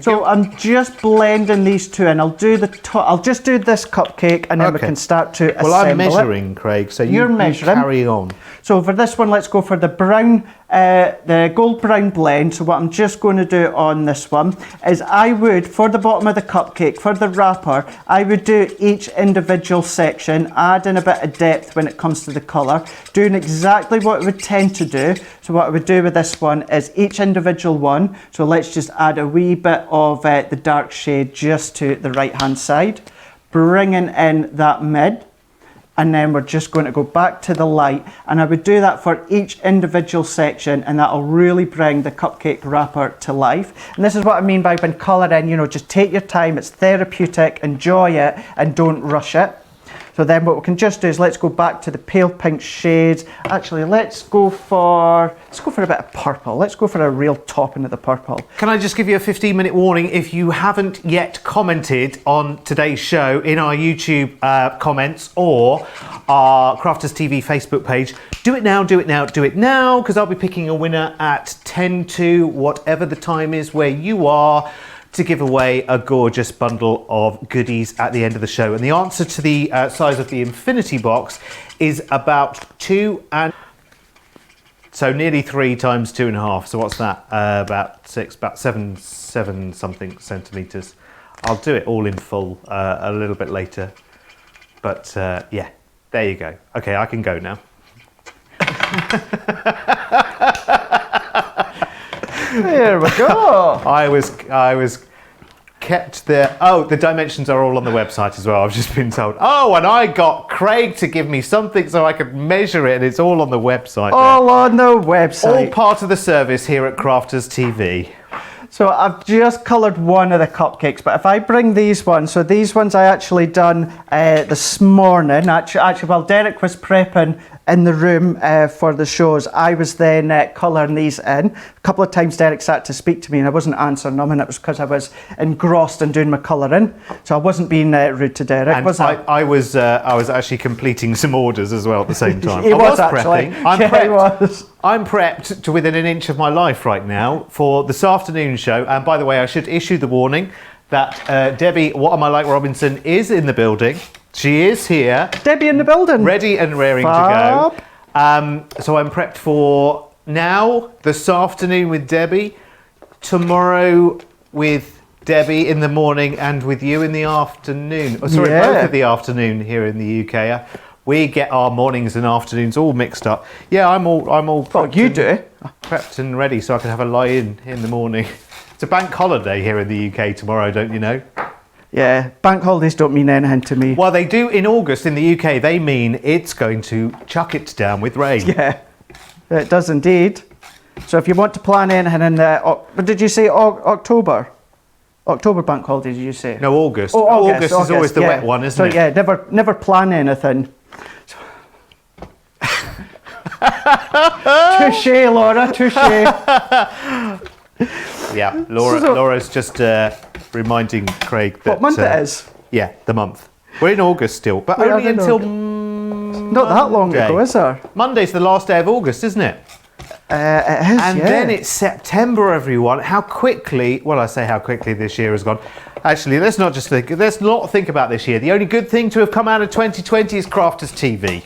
So I'm just blending these two, and I'll just do this cupcake, and then we can start to assemble it. Well, I'm measuring, Craig, so you're measuring. Carry on. So for this one, let's go for the brown, the gold brown blend. So what I'm just going to do on this one is I would, for the bottom of the cupcake, for the wrapper, I would do each individual section, add in a bit of depth when it comes to the colour, doing exactly what I would tend to do. So what I would do with this one is each individual one. So let's just add a wee bit of the dark shade just to the right hand side, bringing in that mid, and then we're just going to go back to the light, and I would do that for each individual section, and that'll really bring the cupcake wrapper to life. And this is what I mean by when colouring, you know, just take your time, it's therapeutic, enjoy it, and don't rush it. So then what we can just do is let's go back to the pale pink shades. Actually, let's go for a bit of purple. Let's go for a real topping of the purple. Can I just give you a 15-minute warning? If you haven't yet commented on today's show in our YouTube comments or our Crafters TV Facebook page, do it now, do it now, do it now, because I'll be picking a winner at 10 to whatever the time is where you are, to give away a gorgeous bundle of goodies at the end of the show. And the answer to the size of the infinity box is about 2 and... So nearly 3 times 2.5. So what's that? About 7 something centimeters. I'll do it all in full a little bit later. But yeah, there you go. Okay, I can go now. There we go. I was kept there. Oh, the dimensions are all on the website as well. I've just been told. Oh, and I got Craig to give me something so I could measure it, and it's all on the website. All on the website. All part of the service here at Crafters TV. So I've just coloured one of the cupcakes, but if I bring these ones, so these ones I actually done this morning. Actually, while Derek was prepping in the room for the shows, I was then colouring these in. A couple of times Derek started to speak to me and I wasn't answering them, and it was because I was engrossed in doing my colouring. So I wasn't being rude to Derek, And was I? I was actually completing some orders as well at the same time. He I was prepping. actually. I'm Yeah, prepped. he was. I'm prepped to within an inch of my life right now for this afternoon show. And by the way, I should issue the warning that Debbie, What Am I Like Robinson, is in the building. She is here, Debbie in the building. ready and raring Fab. to go. So I'm prepped for now, this afternoon with Debbie, tomorrow with Debbie in the morning, and with you in the afternoon. Oh, sorry, Yeah. both of the afternoon here in the UK. We get our mornings and afternoons all mixed up. Yeah, I'm all Well, prepped you and- do. prepped and ready so I can have a lie in the morning. It's a bank holiday here in the UK tomorrow, don't you know? Yeah, bank holidays don't mean anything to me. Well, they do in August in the UK. They mean it's going to chuck it down with rain. Yeah, it does indeed. So if you want to plan anything in what did you say, October? October bank holiday, did you say? No, August. Oh, August is always the yeah. wet one, isn't so, it? yeah, never plan anything. Touche, Laura, touche. Yeah, Laura's just reminding Craig that... What month it is? Yeah, the month. We're in August still, but We are only in until Not that long Monday. ago, is there? Monday's the last day of August, isn't it? It is, And yeah. then it's September, everyone. How quickly, well, I say how quickly this year has gone. Actually, let's not think about this year. The only good thing to have come out of 2020 is Crafters TV.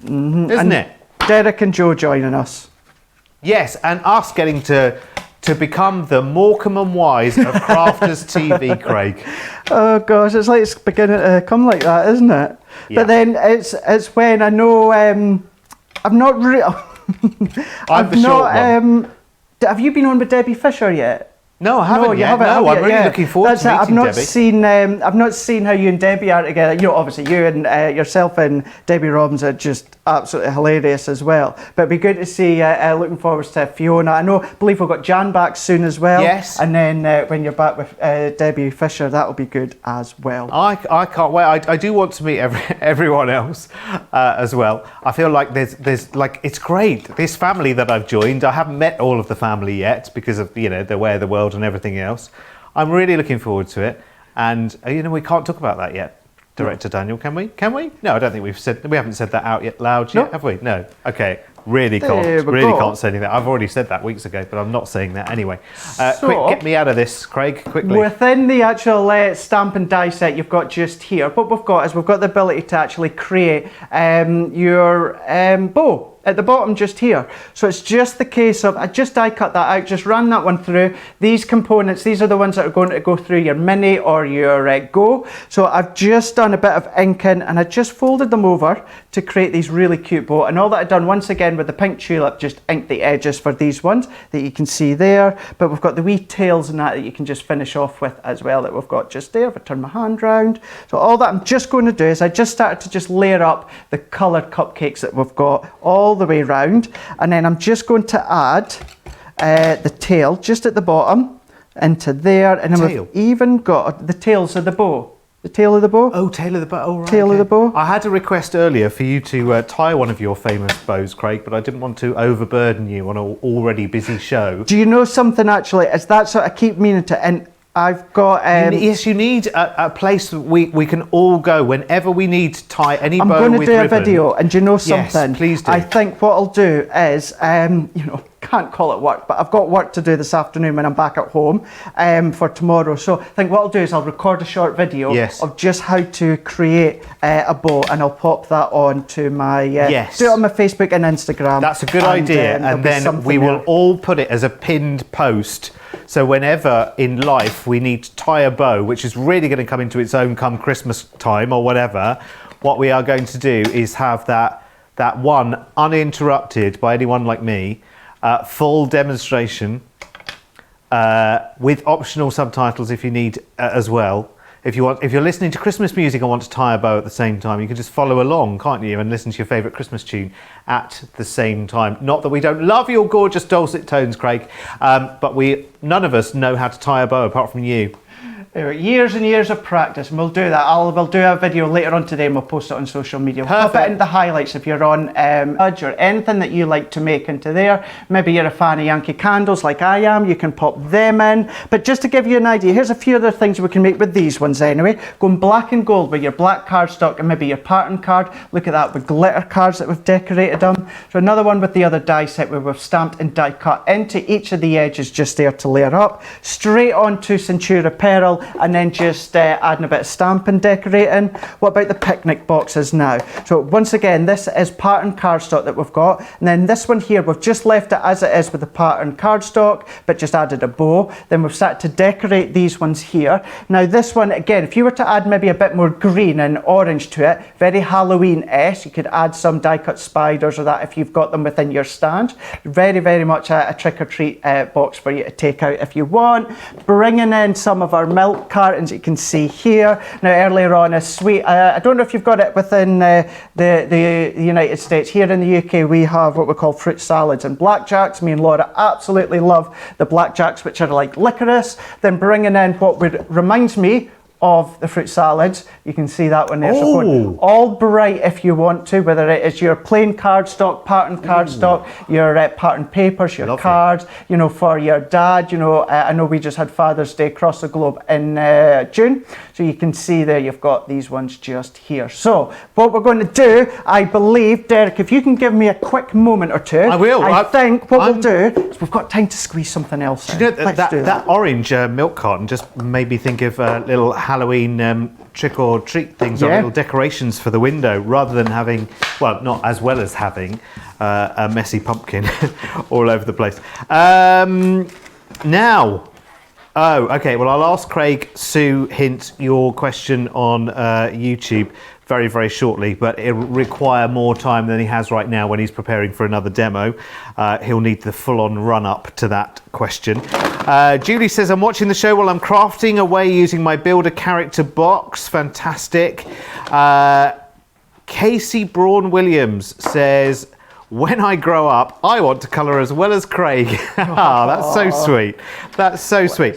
Isn't it? Derek and Joe joining us. Yes, and us getting to become the Morecambe and Wise of Crafters TV, Craig. Oh gosh, it's like it's beginning to come like that, isn't it? Yeah. But then it's when I know I've not really. I'm the short one. Have you been on with Debbie Fisher yet? No, I haven't No, you yet. haven't, No, have I'm you? really Yeah. looking forward That's to it. meeting Debbie. I've not seen how you and Debbie are together. You know, obviously you and yourself and Debbie Robbins are just absolutely hilarious as well. But it'd be good to see. Looking forward to Fiona. I believe we've got Jan back soon as well. Yes. And then when you're back with Debbie Fisher, that'll be good as well. I can't wait. I do want to meet everyone else as well. I feel like there's like it's great. This family that I've joined, I haven't met all of the family yet because of the way of the world and everything else. I'm really looking forward to it, and we can't talk about that yet. Director Daniel, can we? Can we? No, I don't think we haven't said that out yet loud yet, No. have we? No. Okay. Really There we really go. can't say anything. I've already said that weeks ago, but I'm not saying that anyway. So- Quick, get me out of this, Craig, quickly. Within the actual stamp and die set you've got just here, what we've got is we've got the ability to actually create your bow at the bottom just here. So it's just the case of, I just die cut that out, just ran that one through. These components, these are the ones that are going to go through your mini or your go. So I've just done a bit of inking and I just folded them over to create these really cute bow. And all that I've done once again with the pink tulip, just inked the edges for these ones that you can see there. But we've got the wee tails and that you can just finish off with as well that we've got just there. If I turn my hand round. So all that I'm just going to do is I just started to just layer up the coloured cupcakes that we've got all the way round, and then I'm just going to add the tail just at the bottom into there, and then Tail? we've even got the tails of the bow. The tail of the bow. Oh, tail of the bow. Oh, right, Tail of the bow. I had a request earlier for you to tie one of your famous bows, Craig, but I didn't want to overburden you on an already busy show. Do you know something actually? Is that so? I keep meaning to, and I've got. Yes, you need a place that we can all go whenever we need to tie any I'm bow going to with do ribbon. a video, and do you know Yes, something? please do. I think what I'll do is, can't call it work, but I've got work to do this afternoon when I'm back at home for tomorrow. So I think what I'll do is I'll record a short video of just how to create a bow, and I'll pop that on to my do it on my Facebook and Instagram. That's a good idea, and then we will all put it as a pinned post. So whenever in life we need to tie a bow, which is really going to come into its own come Christmas time or whatever, what we are going to do is have that one uninterrupted by anyone like me, full demonstration with optional subtitles if you need as well. If you're listening to Christmas music and want to tie a bow at the same time, you can just follow along, can't you, and listen to your favourite Christmas tune at the same time. Not that we don't love your gorgeous dulcet tones, Craig, but none of us know how to tie a bow apart from you. Years and years of practice, and we'll do that. We'll do a video later on today and we'll post it on social media. We'll pop it into the highlights if you're on Udge or anything that you like to make into there. Maybe you're a fan of Yankee candles like I am, you can pop them in. But just to give you an idea, here's a few other things we can make with these ones anyway. Going black and gold with your black cardstock and maybe your pattern card. Look at that with glitter cards that we've decorated them. So another one with the other die set where we've stamped and die cut into each of the edges just there to layer up. Straight onto Centura Pearl, and then just adding a bit of stamping, decorating. What about the picnic boxes now? So once again, this is pattern cardstock that we've got, and then this one here, we've just left it as it is with the pattern cardstock, but just added a bow. Then we've started to decorate these ones here. Now this one, again, if you were to add maybe a bit more green and orange to it, very Halloween-esque, you could add some die-cut spiders or that if you've got them within your stand. Very, very much a trick-or-treat box for you to take out if you want. Bringing in some of our milk cartons you can see here. Now earlier on, a sweet, I don't know if you've got it within the United States. Here in the UK we have what we call fruit salads and blackjacks. Me and Laura absolutely love the blackjacks, which are like licorice. Then bringing in what reminds me of the fruit salads. You can see that one there. So all bright if you want to, whether it is your plain cardstock, pattern cardstock, your pattern papers, your cards, you know, for your dad, you know, I know we just had Father's Day across the globe in June. So you can see there you've got these ones just here. So what we're going to do, I believe, Derek, if you can give me a quick moment or two. I will. I think what we'll do is we've got time to squeeze something else in. You know, that orange milk carton just made me think of little Halloween trick-or-treat things, or little decorations for the window, rather than having, well, not as well as having a messy pumpkin all over the place. Now, okay, well, I'll ask Craig Sue Hint your question on YouTube very, very shortly, but it'll require more time than he has right now when he's preparing for another demo. He'll need the full-on run-up to that question. Julie says, I'm watching the show while I'm crafting away using my Builder character box. Fantastic. Casey Braun-Williams says, when I grow up, I want to colour as well as Craig. That's so sweet. That's so sweet.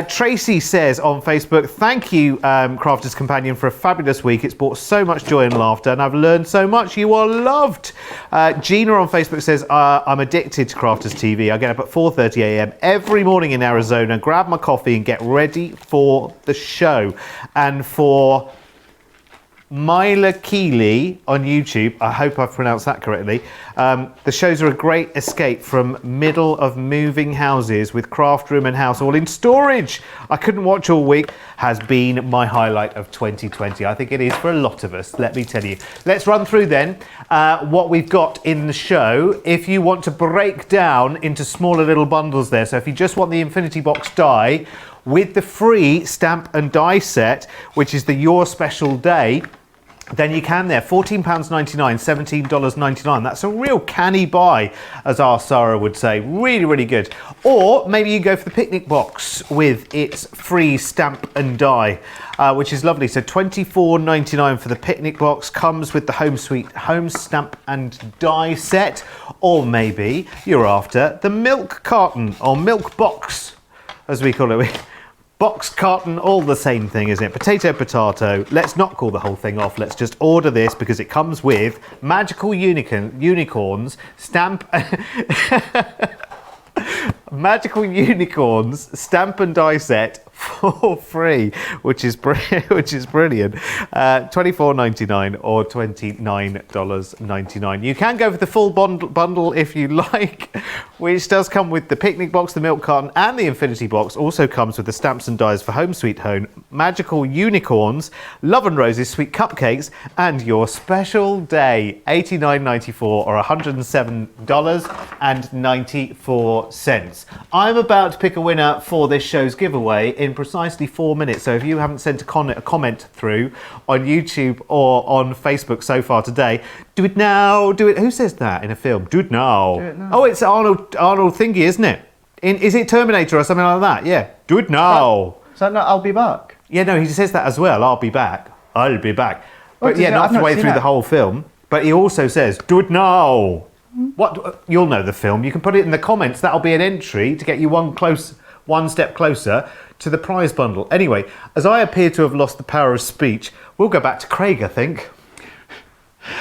Tracy says on Facebook, thank you, Crafter's Companion, for a fabulous week. It's brought so much joy and laughter, and I've learned so much. You are loved. Gina on Facebook says, I'm addicted to Crafters TV. I get up at 4:30 a.m. every morning in Arizona, grab my coffee and get ready for the show. And for Myla Keeley on YouTube, I hope I've pronounced that correctly. The shows are a great escape from middle of moving houses with craft room and house all in storage. I couldn't watch all week. Has been my highlight of 2020. I think it is for a lot of us, let me tell you. Let's run through then what we've got in the show. If you want to break down into smaller little bundles there, so if you just want the Infinity Box die with the free stamp and die set, which is the Your Special Day, then you can there. £14.99, $17.99. That's a real canny buy, as our Sarah would say. Really, really good. Or maybe you go for the picnic box with its free stamp and die, which is lovely. So $24.99 for the picnic box, comes with the Home Sweet Home stamp and die set. Or maybe you're after the milk carton, or milk box, as we call it. Box, carton, all the same thing, isn't it? Potato, potato. Let's not call the whole thing off. Let's just order this because it comes with magical unicorns, stamp... Magical unicorns, stamp and die set, for free, which is which is brilliant. $24.99 or $29.99. You can go for the full bundle if you like, which does come with the picnic box, the milk carton, and the infinity box. Also comes with the stamps and dies for Home Sweet Home, magical unicorns, love and roses, sweet cupcakes, and your special day. $89.94 or $107.94. I'm about to pick a winner for this show's giveaway in precisely 4 minutes. So if you haven't sent a comment through on YouTube or on Facebook so far today, do it now. Do it. Who says that in a film? Do it now. Do it now. Oh, it's Arnold Thingy, isn't it? Is it Terminator or something like that? Yeah. Do it now. Is that not I'll be back? Yeah, no, he says that as well. I'll be back. I'll be back. But yeah, not I've not way seen through it. the whole film. But he also says, do it now. What? You'll know the film. You can put it in the comments. That'll be an entry to get you one step closer to the prize bundle. Anyway, as I appear to have lost the power of speech, we'll go back to Craig, I think.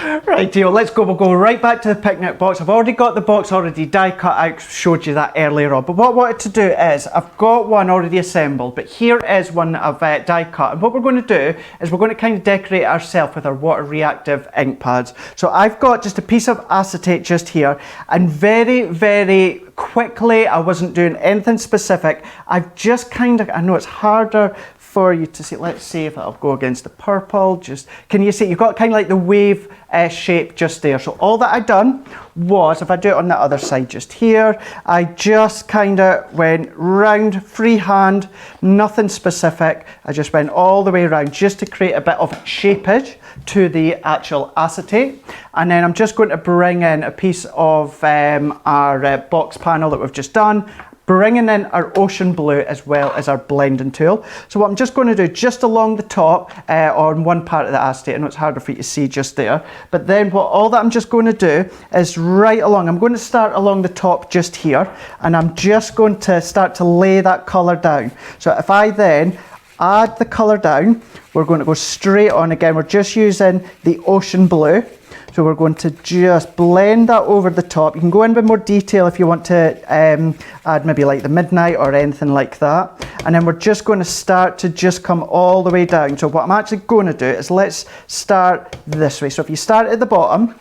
Right, deal. Let's go. We'll go right back to the picnic box. I've already got the box already die cut. I showed you that earlier on. But what I wanted to do is, I've got one already assembled, but here is one that I've die cut. And what we're going to do is we're going to kind of decorate ourselves with our water reactive ink pads. So I've got just a piece of acetate just here, and very, very quickly, I wasn't doing anything specific. I've just kind of, I know it's harder for you to see. Let's see if I'll go against the purple. Just, can you see? You've got kind of like the wave shape just there. So all that I done was, if I do it on the other side just here, I just kind of went round, freehand, nothing specific. I just went all the way around just to create a bit of shapeage to the actual acetate. And then I'm just going to bring in a piece of our box panel that we've just done, bringing in our ocean blue as well as our blending tool. So what I'm just going to do just along the top on one part of the acetate, I know it's harder for you to see just there, but then all that I'm just going to do is right along, I'm going to start along the top just here, and I'm just going to start to lay that colour down. So if I then add the colour down, we're going to go straight on again. We're just using the ocean blue. So we're going to just blend that over the top. You can go in with more detail if you want to add maybe like the midnight or anything like that. And then we're just going to start to just come all the way down. So what I'm actually going to do is let's start this way. So if you start at the bottom,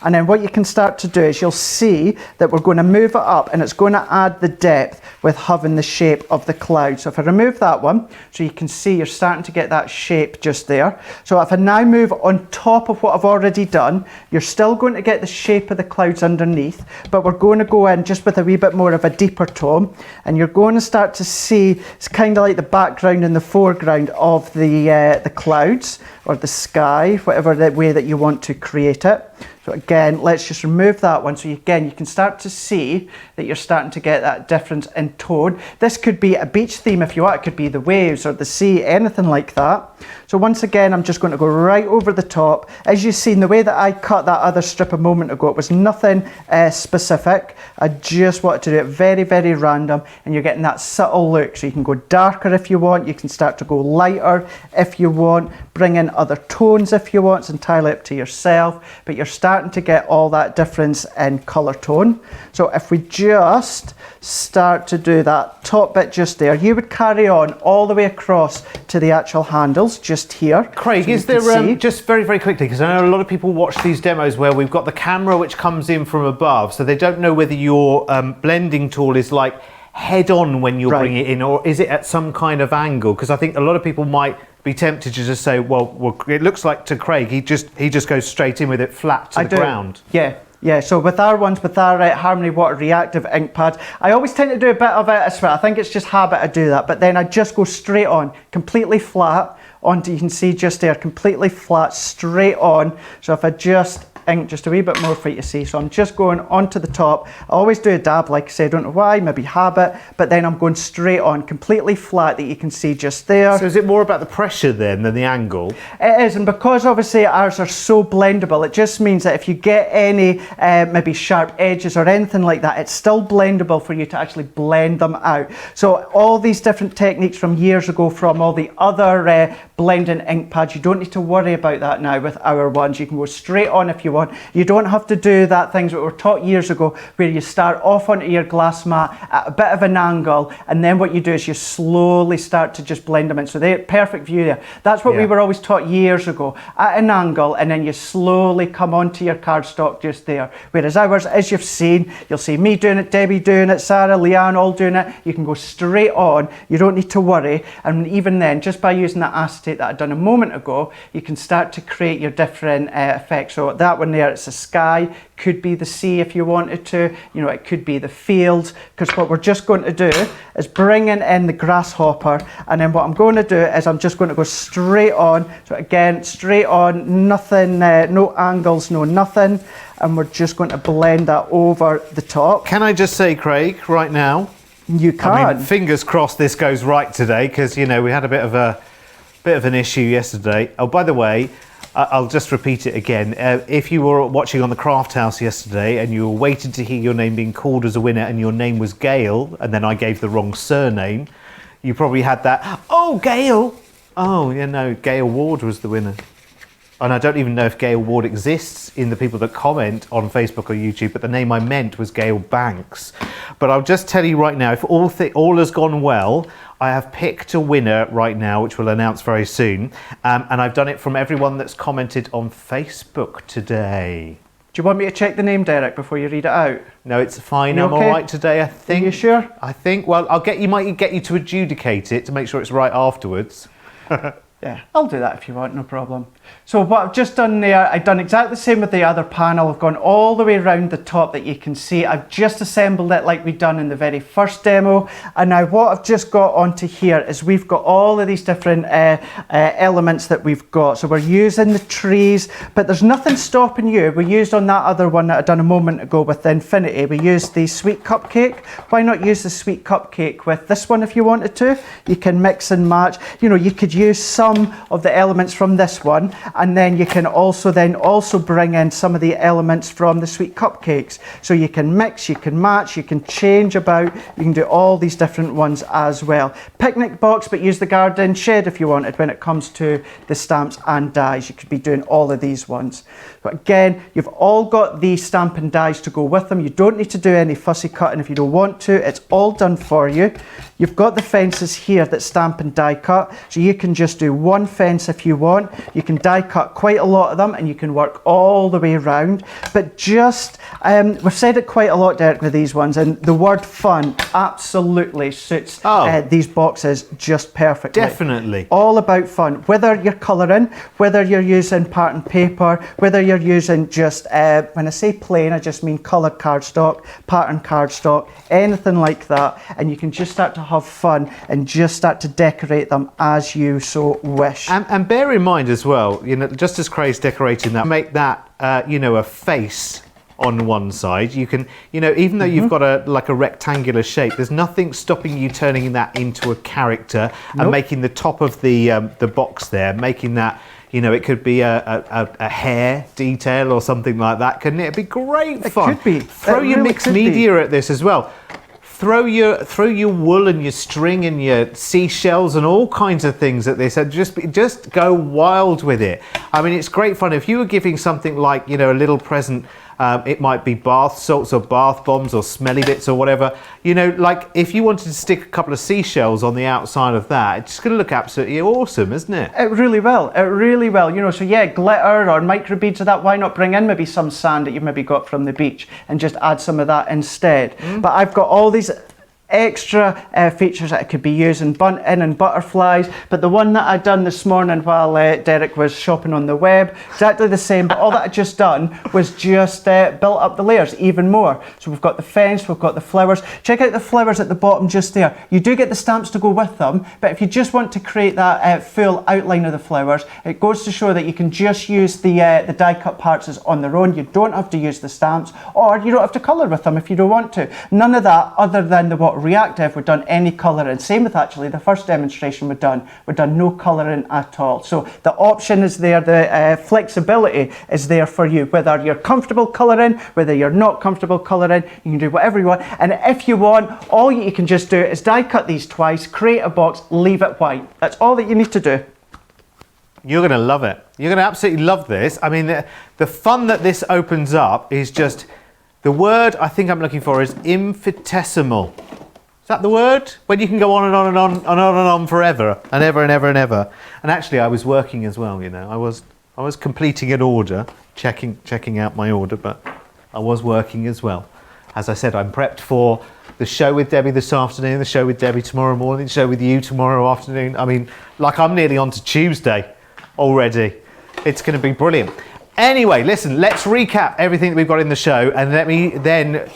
and then what you can start to do is you'll see that we're going to move it up, and it's going to add the depth with having the shape of the cloud. So if I remove that one, so you can see you're starting to get that shape just there. So if I now move on top of what I've already done, you're still going to get the shape of the clouds underneath, but we're going to go in just with a wee bit more of a deeper tone, and you're going to start to see it's kind of like the background and the foreground of the clouds or the sky, whatever the way that you want to create it. So again, let's just remove that one. So again, you can start to see that you're starting to get that difference in tone. This could be a beach theme if you want. It could be the waves or the sea, anything like that. So once again, I'm just going to go right over the top. As you've seen, the way that I cut that other strip a moment ago, it was nothing specific. I just wanted to do it very, very random, and you're getting that subtle look. So you can go darker if you want. You can start to go lighter if you want. Bring in other tones if you want. It's entirely up to yourself, but you're starting to get all that difference in colour tone. So if we just start to do that top bit just there, you would carry on all the way across to the actual handles just here. Craig, so is there, just very, very quickly, because I know a lot of people watch these demos where we've got the camera which comes in from above, so they don't know whether your blending tool is like head on when you bring it in, or is it at some kind of angle? Because I think a lot of people might be tempted to just say, well, it looks like to Craig, he just goes straight in with it flat to the ground. Yeah, so with our ones, with our Harmony Water Reactive ink pads, I always tend to do a bit of it as well. I think it's just habit I do that, but then I just go straight on, completely flat, onto, you can see just there, completely flat, straight on. So if I just ink just a wee bit more for you to see. So I'm just going onto the top. I always do a dab, like I say, I don't know why, maybe habit, but then I'm going straight on, completely flat, that you can see just there. So is it more about the pressure then than the angle? It is, and because obviously ours are so blendable, it just means that if you get any maybe sharp edges or anything like that, it's still blendable for you to actually blend them out. So all these different techniques from years ago, from all the other blending ink pads. You don't need to worry about that now with our ones. You can go straight on if you want. You don't have to do that things that were taught years ago where you start off onto your glass mat at a bit of an angle, and then what you do is you slowly start to just blend them in. So they're perfect view there. That's what we were always taught years ago, at an angle, and then you slowly come onto your cardstock just there. Whereas ours, as you've seen, you'll see me doing it, Debbie doing it, Sarah, Leanne all doing it. You can go straight on. You don't need to worry. And even then, just by using that acetate that I'd done a moment ago, you can start to create your different effects. So that one there, it's a sky, could be the sea if you wanted to, you know, it could be the fields, because what we're just going to do is bringing in the grasshopper, and then what I'm going to do is I'm just going to go straight on. So again, straight on, nothing, no angles, no nothing, and we're just going to blend that over the top. Can I just say, Craig, right now, you can. I mean, fingers crossed this goes right today, because, you know, we had a bit of an issue yesterday. Oh, by the way, I'll just repeat it again. If you were watching on the Craft House yesterday and you were waiting to hear your name being called as a winner and your name was Gail, and then I gave the wrong surname, you probably had that, oh, Gail. Oh, yeah, no, Gail Ward was the winner. And I don't even know if Gail Ward exists in the people that comment on Facebook or YouTube, but the name I meant was Gail Banks. But I'll just tell you right now, if all has gone well, I have picked a winner right now, which we'll announce very soon. And I've done it from everyone that's commented on Facebook today. Do you want me to check the name, Derek, before you read it out? No, it's fine. You I'm okay? all right today, I think. Are you sure? I think. Well, might get you to adjudicate it to make sure it's right afterwards. Yeah, I'll do that if you want, no problem. So what I've just done there, I've done exactly the same with the other panel. I've gone all the way around the top that you can see. I've just assembled it like we've done in the very first demo. And now what I've just got onto here is we've got all of these different elements that we've got. So we're using the trees, but there's nothing stopping you. We used on that other one that I'd done a moment ago with the Infinity, we used the sweet cupcake. Why not use the sweet cupcake with this one if you wanted to? You can mix and match. You know, you could use some of the elements from this one, and then you can also bring in some of the elements from the sweet cupcakes. So you can mix, you can match, you can change about, you can do all these different ones as well. Picnic box, but use the garden shed if you wanted when it comes to the stamps and dies. You could be doing all of these ones. But again, you've all got the stamp and dies to go with them. You don't need to do any fussy cutting if you don't want to. It's all done for you. You've got the fences here that stamp and die cut, so you can just do one fence if you want. You can die cut quite a lot of them, and you can work all the way around. But just, we've said it quite a lot, Derek, with these ones, and the word fun absolutely suits these boxes just perfectly. Definitely. All about fun. Whether you're colouring, whether you're using pattern paper, whether you're using just, when I say plain, I just mean coloured cardstock, pattern cardstock, anything like that, and you can just start to have fun and just start to decorate them as you so wish. And bear in mind as well, you know, just as Craig's decorating that, make that, you know, a face on one side. You can, you know, even though you've got a rectangular shape, there's nothing stopping you turning that into a character and making the top of the box there, making that, you know, it could be a hair detail or something like that, couldn't it? It'd be great fun. It could be. Throw your mixed media at this as well. Throw your wool and your string and your seashells and all kinds of things at this, and just go wild with it. I mean, it's great fun. If you were giving something like, you know, a little present, it might be bath salts or bath bombs or smelly bits or whatever. You know, like if you wanted to stick a couple of seashells on the outside of that, it's just going to look absolutely awesome, isn't it? It really will. It really will. You know, so yeah, glitter or micro beads of that. Why not bring in maybe some sand that you've maybe got from the beach and just add some of that instead? But I've got all these extra features that I could be using, bunting and butterflies, but the one that I'd done this morning while Derek was shopping on the web, exactly the same, but all that I'd just done was just built up the layers even more. So we've got the fence, we've got the flowers. Check out the flowers at the bottom just there. You do get the stamps to go with them, but if you just want to create that full outline of the flowers, it goes to show that you can just use the die cut parts as on their own. You don't have to use the stamps, or you don't have to colour with them if you don't want to. None of that other than the what reactive, we've done any colouring. Same with actually the first demonstration we've done no colouring at all. So the option is there, the flexibility is there for you, whether you're comfortable colouring, whether you're not comfortable colouring, you can do whatever you want. And if you want, all you can just do is die cut these twice, create a box, leave it white. That's all that you need to do. You're going to love it. You're going to absolutely love this. I mean, the fun that this opens up is just, the word I think I'm looking for is infinitesimal. Is that the word? When you can go on and on and on and on and on forever and ever and ever and ever. And actually I was working as well, you know. I was completing an order, checking out my order, but I was working as well. As I said, I'm prepped for the show with Debbie this afternoon, the show with Debbie tomorrow morning, the show with you tomorrow afternoon. I mean, like I'm nearly on to Tuesday already. It's going to be brilliant. Anyway, listen, let's recap everything that we've got in the show and let me then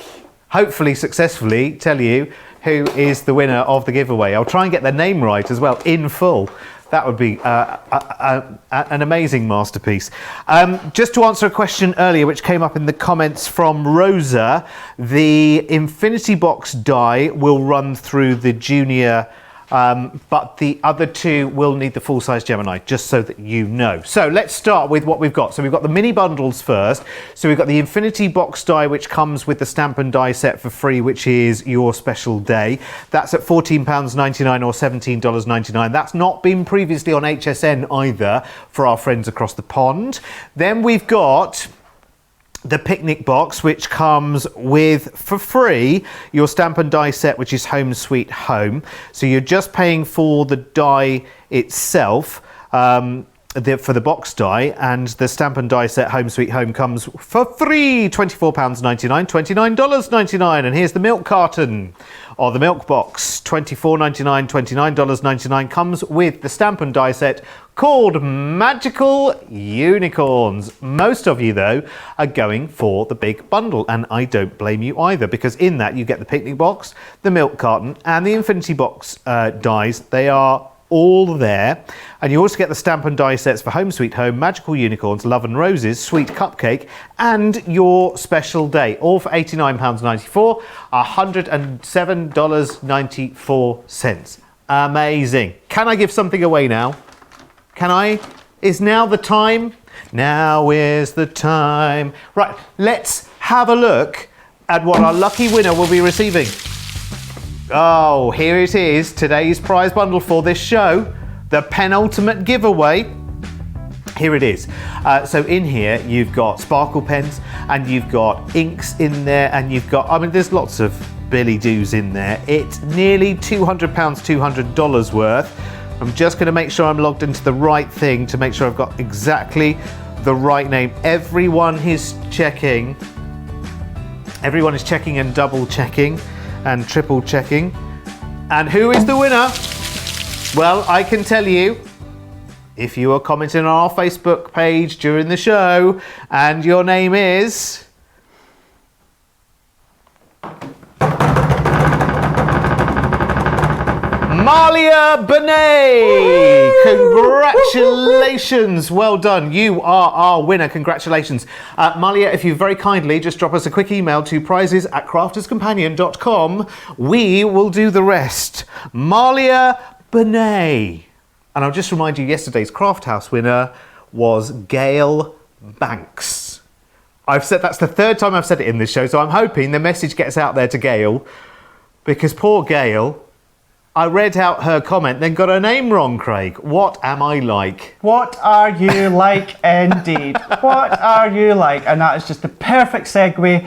hopefully successfully tell you who is the winner of the giveaway. I'll try and get their name right as well in full. That would be an amazing masterpiece. Just to answer a question earlier which came up in the comments from Rosa, the Infinity Box die will run through the junior, but the other two will need the full-size Gemini, just so that you know. So let's start with what we've got. So we've got the mini bundles first. So we've got the Infinity Box die, which comes with the stamp and die set for free, which is your special day. That's at £14.99 or $17.99. That's not been previously on HSN either for our friends across the pond. Then we've got the picnic box, which comes with, for free, your stamp and die set, which is Home Sweet Home. So you're just paying for the die itself, for the box die, and the stamp and die set Home Sweet Home comes for free, £24.99, $29.99. And here's the milk carton, or the milk box, $24.99, $29.99, comes with the stamp and die set called Magical Unicorns. Most of you, though, are going for the big bundle, and I don't blame you either, because in that you get the picnic box, the milk carton, and the Infinity Box dies. They are all there, and you also get the stamp and die sets for Home Sweet Home, Magical Unicorns, Love and Roses, Sweet Cupcake, and your special day, all for £89.94, $107.94. Amazing. Can I give something away now? Can I? Is now the time? Now is the time. Right, let's have a look at what our lucky winner will be receiving. Oh, here it is, today's prize bundle for this show, the penultimate giveaway. Here it is. So in here, you've got sparkle pens, and you've got inks in there, and you've got, I mean, there's lots of Billy Doos in there. It's nearly £200, $200 worth. I'm just going to make sure I'm logged into the right thing to make sure I've got exactly the right name. Everyone is checking. Everyone is checking and double checking and triple checking. And who is the winner? Well, I can tell you, if you are commenting on our Facebook page during the show and your name is Malia Benet! Congratulations! Well done. You are our winner. Congratulations. Malia, if you very kindly just drop us a quick email to prizes@crafterscompanion.com, we will do the rest. Malia Benet. And I'll just remind you, yesterday's Craft House winner was Gail Banks. I've said that's the third time I've said it in this show, so I'm hoping the message gets out there to Gail, because poor Gail, I read out her comment, then got her name wrong, Craig. What am I like? What are you like, indeed? What are you like? And that is just the perfect segue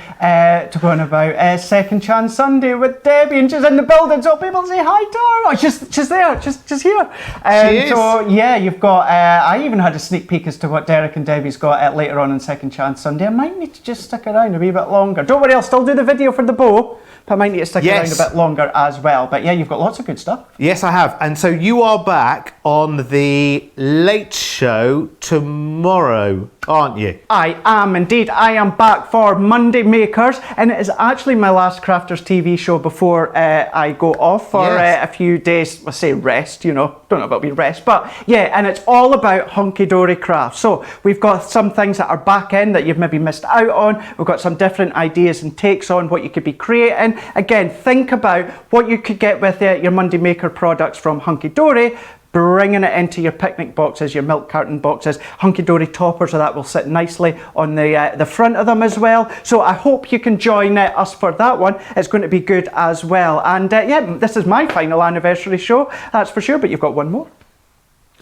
to going about Second Chance Sunday with Debbie, and she's in the building, so people say hi to her. Oh, she's there, she's here. She is. So yeah, you've got, I even had a sneak peek as to what Derek and Debbie's got later on Second Chance Sunday. I might need to just stick around a wee bit longer. Don't worry, I'll still do the video for the bow, but I might need to stick around a bit longer as well. But yeah, you've got lots of good stuff. Yes, I have. And so you are back on the Late Show tomorrow, aren't you? I am indeed. I am back for Monday Makers, and it is actually my last Crafters TV show before I go off for a few days, let's say rest, you know, don't know about we rest, but yeah, and it's all about hunky-dory crafts. So we've got some things that are back in that you've maybe missed out on. We've got some different ideas and takes on what you could be creating. Again, think about what you could get with your Monday Maker products from Hunky Dory, bringing it into your picnic boxes, your milk carton boxes, Hunky Dory toppers, so that will sit nicely on the front of them as well. So I hope you can join us for that one. It's going to be good as well. And yeah, this is my final anniversary show, that's for sure, but you've got one more.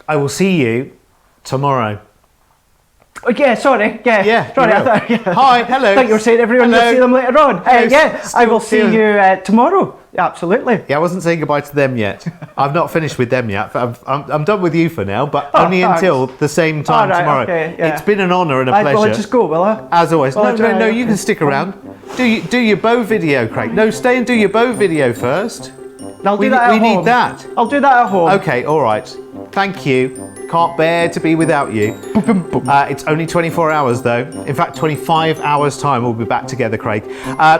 I will see you tomorrow. Oh, yeah, sorry. Yeah. Yeah, Sorry, you I thought, will. Hi, hello. I thought you were saying everyone will Hello. see them later on. Yes, I will see still- you tomorrow. Absolutely. Yeah, I wasn't saying goodbye to them yet. I've not finished with them yet. I'm done with you for now, but Oh, only thanks. until the same time All right, tomorrow. okay, yeah. It's been an honour and a pleasure. Will I just go, will I? As always. Well, No, okay. you can stick around. Do your bow video, Craig. No, stay and do your bow video first. I'll do We that at home. need that. I'll do that at home. Okay, all right. Thank you. Can't bear to be without you. It's only 24 hours though. In fact, 25 hours time we'll be back together, Craig.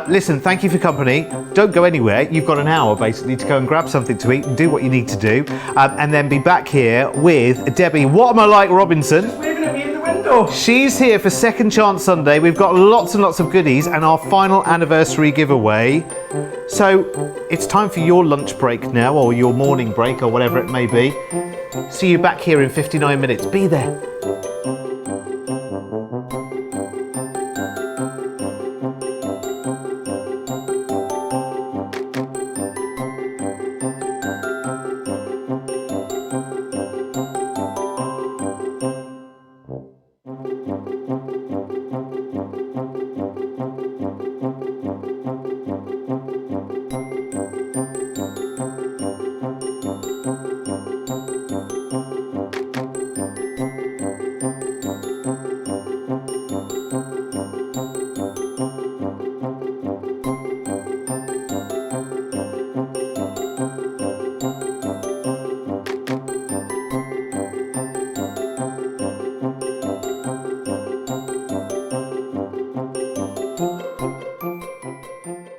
Listen, thank you for company. Don't go anywhere. You've got an hour basically to go and grab something to eat and do what you need to do. And then be back here with Debbie What Am I Like Robinson. Waving at me in the window. She's here for Second Chance Sunday. We've got lots and lots of goodies and our final anniversary giveaway. So it's time for your lunch break now, or your morning break, or whatever it may be. See you back here in 59 minutes. Be there.